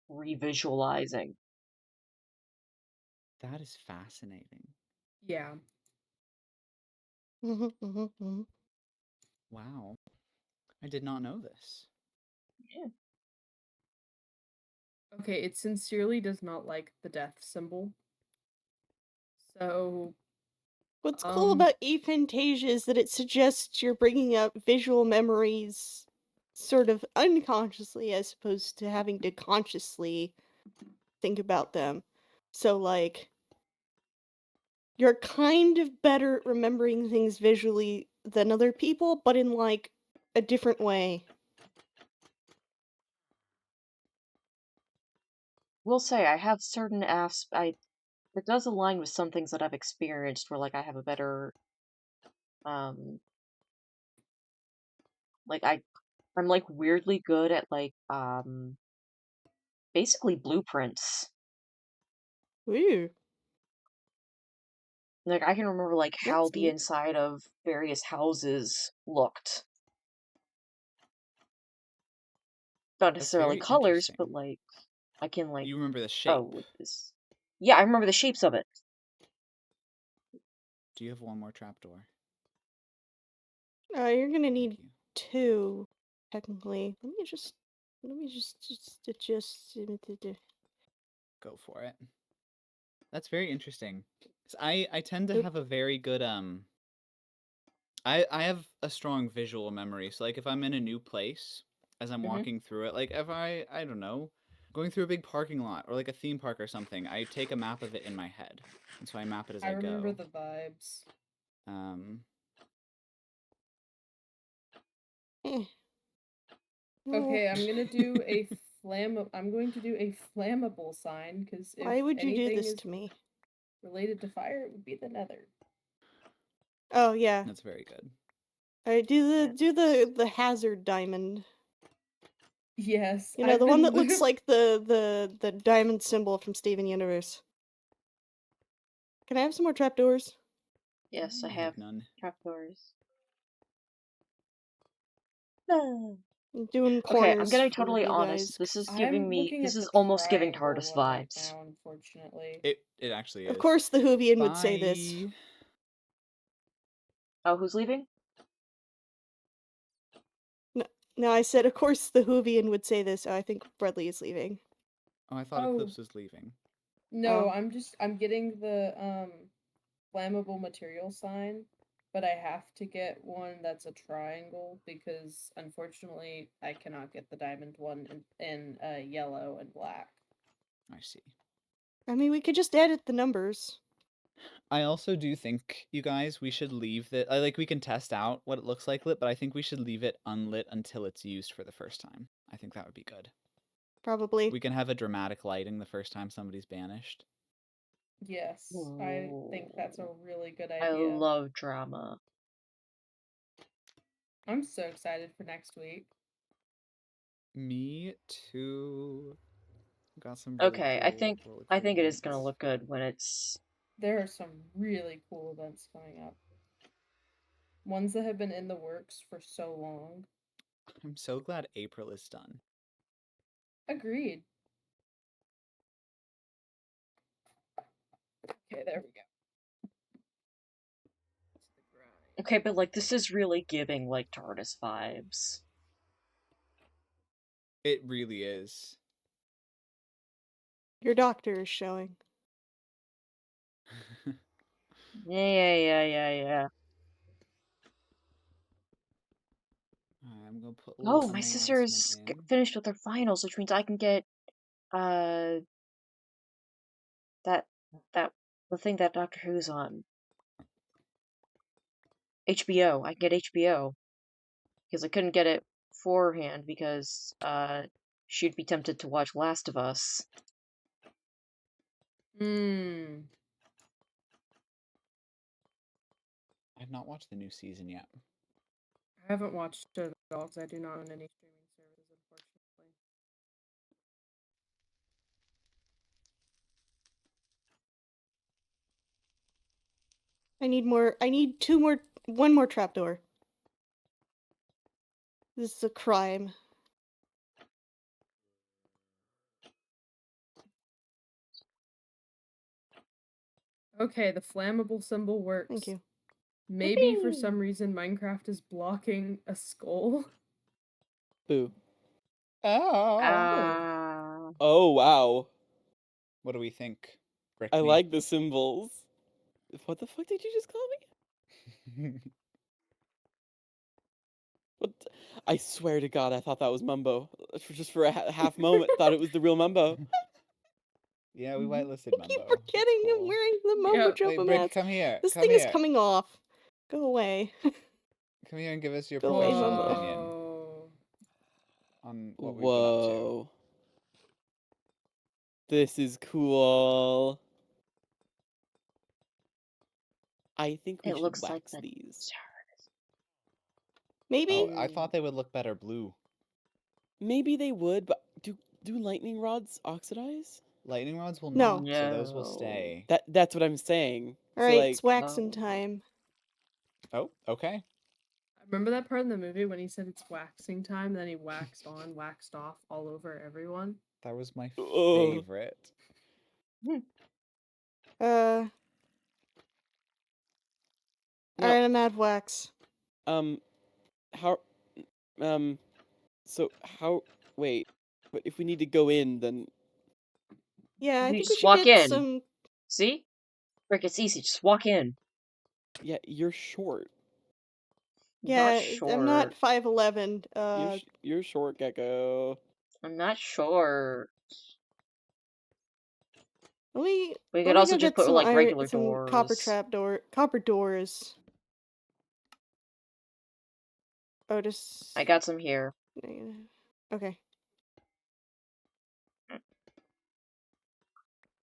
revisualizing. That is fascinating. Yeah. Wow. I did not know this. Yeah. Okay, it sincerely does not like the death symbol. So, What's cool about aphantasia is that it suggests you're bringing up visual memories sort of unconsciously as opposed to having to consciously think about them. So, like, you're kind of better at remembering things visually than other people, but in, like, a different way. Will say I have certain it does align with some things that I've experienced where like I have a better um like I'm like weirdly good at like basically blueprints. Ooh, Like I can remember like how that's the neat. inside of various houses looked. Not That's necessarily very colors, but interesting. like I can like You remember the shape. oh this yeah, I remember the shapes of it. Do you have one more trapdoor? You're gonna Thank need you. 2, technically. Let me just adjust. Go for it. That's very interesting. 'Cause I tend to Oop. have a very good I have a strong visual memory. So like if I'm in a new place as I'm Mm-hmm. walking through it, like if I don't know, going through a big parking lot or like a theme park or something, I take a map of it in my head. And so I map it as I I remember go. the vibes. Um Eh. Okay, I'm gonna do No. a I'm going to do a flammable sign because if Why would you do anything this is to me? related to fire, it would be the nether. Oh yeah. That's very good. Alright, do the hazard diamond. Yes. You know, I've the one been that looks like the diamond symbol from Steven Universe. Can I have some more trapdoors? Yes, I I have none. trapdoors. No. I'm doing Okay, I'm corners gonna be for totally you honest. guys. This is I'm giving me. looking This at is the almost giving triangle TARDIS one right vibes. now, unfortunately. It actually is. Of course the Hoovian would say this. Bye. Oh, who's leaving? No, I said of course the Hoovian would say this. I think Bradley is leaving. Oh, I thought Oh. Eclipse was leaving. No, Oh. I'm getting the flammable material sign, but I have to get one that's a triangle because unfortunately I cannot get the diamond one in yellow and black. I see. I mean, we could just edit the numbers. I also do think, you guys, we should leave that. Like, we can test out what it looks like lit, but I think we should leave it unlit until it's used for the first time. I think that would be good. Probably. We can have a dramatic lighting the first time somebody's banished. Yes, I think that's a really good I idea. love drama. I'm so excited for next week. Me too. Got some really Okay, cool, really I cool think it is gonna events. look good when it's. There are some really cool events coming up. Ones that have been in the works for so long. I'm so glad April is done. Agreed. Okay, there we go. Okay, but like this is really giving like TARDIS vibes. It really is. Your doctor is showing. Yeah. I'm gonna put a little Oh, my announcement sister's in. finished with her finals, which means I can get uh that the thing that Doctor Who's on. HBO. I can get HBO because I couldn't get it beforehand because she'd be tempted to watch Last of Us. Hmm. I've not watched the new season yet. I haven't watched it at all because I do not own any streaming services, unfortunately. I need more. I need one more trapdoor. This is a crime. Okay, the flammable symbol works. Thank you. Maybe for Yippee! some reason Minecraft is blocking a skull. Boo. Oh. Oh, wow. What do we think? I Brickney? like the symbols. What the fuck did you just call me? What? I swear to God, I thought that was Mumbo. Just for a half moment, thought it was the real Mumbo. Yeah, we whitelisted I Mumbo. keep It's forgetting I'm cool. wearing the Mumbo Yeah. Jumbo Wait, Brick, mask. come here. This Come thing here. is coming off. Go away. Come here and give us your Go away, professional Mumbo. opinion Whoa. on what we've been up to. Whoa. This is cool. I think we It should looks like wax the these. Maybe? Oh, I thought they would look better blue. Maybe they would, but do lightning rods oxidize? Lightning rods will No. not, so those will No. stay. That's what I'm saying. Alright, So like, it's waxing no. time. Oh, okay. Remember that part in the movie when he said it's waxing time, then he waxed on, waxed off all over everyone? That was my oh, favorite. Alright, I'm out of wax. how, so how? Wait, but if we need to go in, then Yeah, I You think we just should walk get in. some. See? Rick, it's easy. Just walk in. yeah, you're short. Yeah, Not I'm not short. 5'11". You're short, Gecko. I'm not short. Let me We let could me also go just get put some like regular some doors. copper doors. Oh, just I got some here. okay.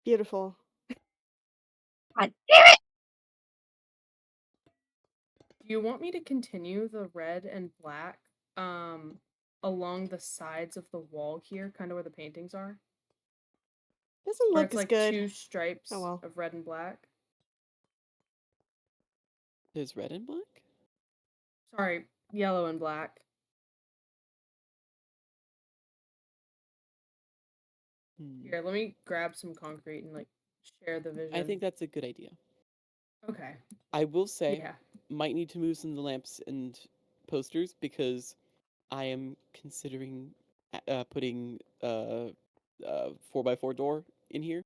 Beautiful. God damn it! Do you want me to continue the red and black along the sides of the wall here, kind of where the paintings are? Doesn't Where look it's as like good. two stripes Oh well. of red and black? There's red and black? Sorry, yellow and black. Here, let me grab some concrete and like share the vision. I think that's a good idea. Okay. I will say, Yeah. might need to move some of the lamps and posters because I am considering putting 4x4 door in here.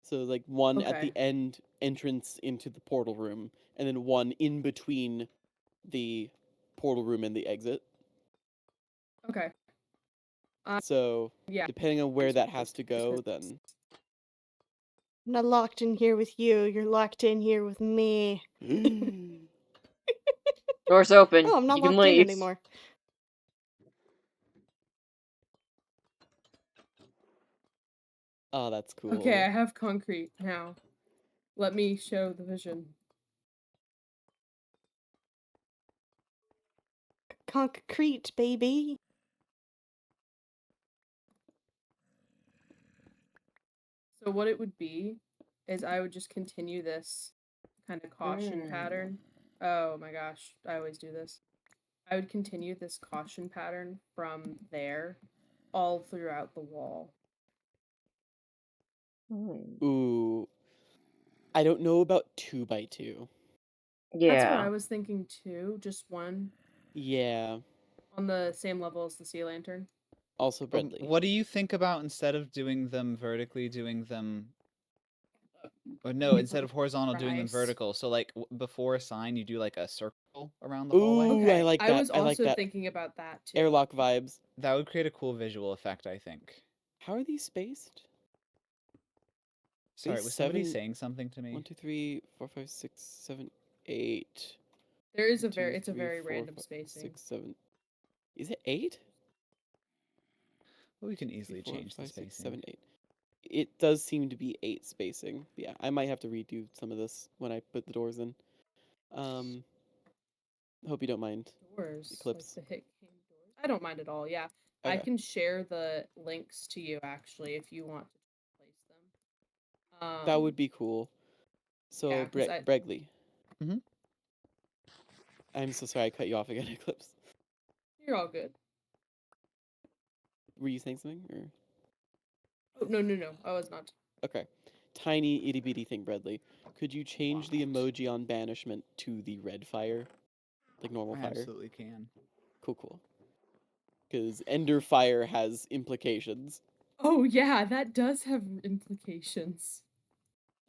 So like one at the Okay. end entrance into the portal room, and then one in between the portal room and the exit. Okay. So Yeah. depending on where that has to go, then I'm not locked in here with you. You're locked in here with me. Door's open. Oh, I'm not You can locked in leave. anymore. oh, that's cool. Okay, I have concrete now. Let me show the vision. Concrete, baby. So what it would be is I would just continue this kind of caution pattern. Oh my gosh, I always do this. I would continue this caution pattern from there all throughout the wall. Ooh, I don't know about 2x2. That's what Yeah. I was thinking too. Just one Yeah. on the same level as the sea lantern. Also, Bradley. What do you think about instead of doing them vertically, doing them? Or no, instead of horizontal, doing them Rice. vertical. So like before a sign, you do like a circle around the hallway. Ooh, Okay, I like I that. was I like also that. thinking about that too. Airlock vibes. That would create a cool visual effect, I think. How are these spaced? Sorry, Base was somebody 7, saying something to me? 1, 2, 3, 4, 5, 6, 7, 8. There is a 1, 2, very it's a 3, very 4, random 5, spacing. 6, 7. Is it 8? Well, we can 3, easily 4, change the 5, 6, spacing. 7, 8. It does seem to be 8 spacing. Yeah, I might have to redo some of this when I put the doors in. Hope you don't mind. Doors, Eclipse. like the hit king doors. I don't mind at all. Yeah, I Okay. can share the links to you actually if you want to place them. That would be cool. So, yeah, 'cause I- Bregley. Mhm. I'm so sorry I cut you off again, Eclipse. You're all good. Were you saying something? Or? Oh no, I was not. Okay. Tiny itty bitty thing, Bradley. Could you change the emoji on banishment to the red fire? Like normal I fire? absolutely can. Cool. Because Ender fire has implications. Oh yeah, that does have implications.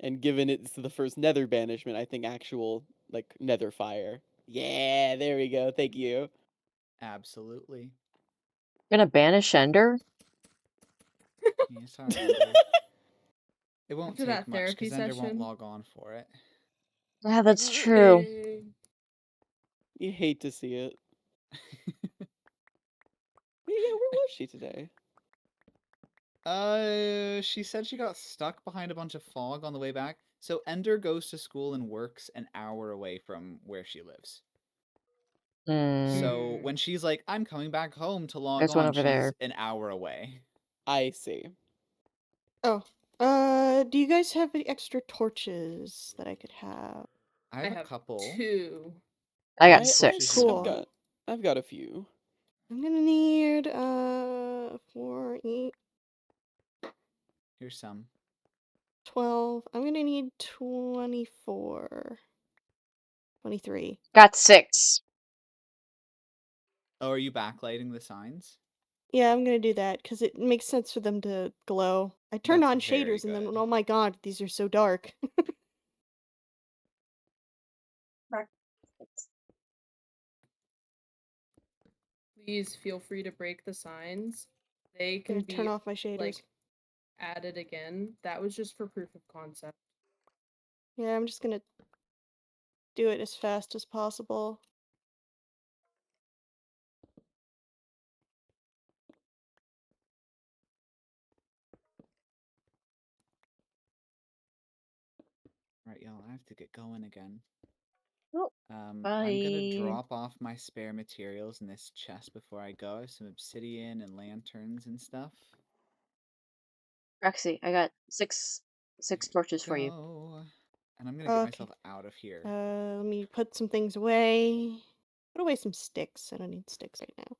And given it's the first nether banishment, I think actual, like, nether fire. Yeah, there we go. Thank you. Absolutely. Gonna banish Ender? Yeah, sorry, Ender. It won't After take that much therapy because Ender won't session. log on for it. Yeah, that's true. You hate to see it. Yeah, where was she today? She said she got stuck behind a bunch of fog on the way back. So Ender goes to school and works an hour away from where she lives. So Hmm. when she's like, I'm coming back home to log There's one on, over she's there. an hour away. I see. Oh. Do you guys have any extra torches that I could have? I have a couple. 2. I got I've 6. Cool. got a few. I'm gonna need 4, 8, Here's some. 12. I'm gonna need 24. 23. Got 6. Oh, are you backlighting the signs? Yeah, I'm gonna do that because it makes sense for them to glow. I turned That's on very shaders and then, good. oh my god, these are so dark. Please feel free to break the signs. They I'm can gonna turn be off my shaders. like added again. That was just for proof of concept. Yeah, I'm just gonna do it as fast as possible. Right, y'all, I have to get going again. Oh, I'm gonna bye. drop off my spare materials in this chest before I go. I have some obsidian and lanterns and stuff. Roxy, I got six torches for you. Go. And I'm gonna get Okay. myself out of here. Let me put some things away. Put away some sticks. I don't need sticks right now.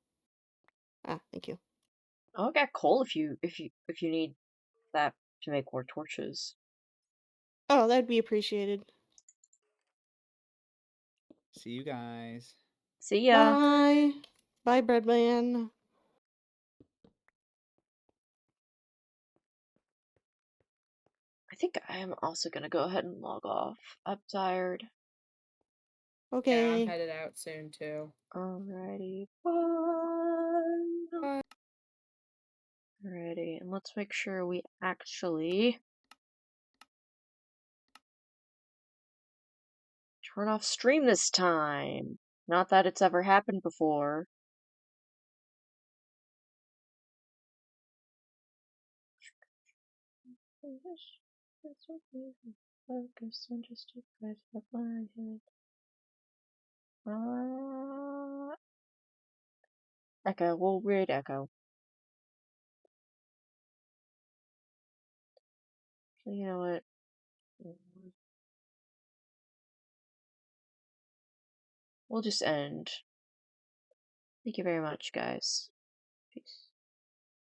Ah, thank you. I'll get coal if you need that to make more torches. Oh, that'd be appreciated. See you guys. See ya. Bye. Bye, Breadman. I think I am also gonna go ahead and log off. I'm tired. Yeah, Okay. I'm headed out soon too. Alrighty, bye. Bye. Alrighty, and let's make sure we actually turn off stream this time. Not that it's ever happened before. Focus on just a breath of my head. Echo, we'll read Echo. So you know what? We'll just end. Thank you very much, guys.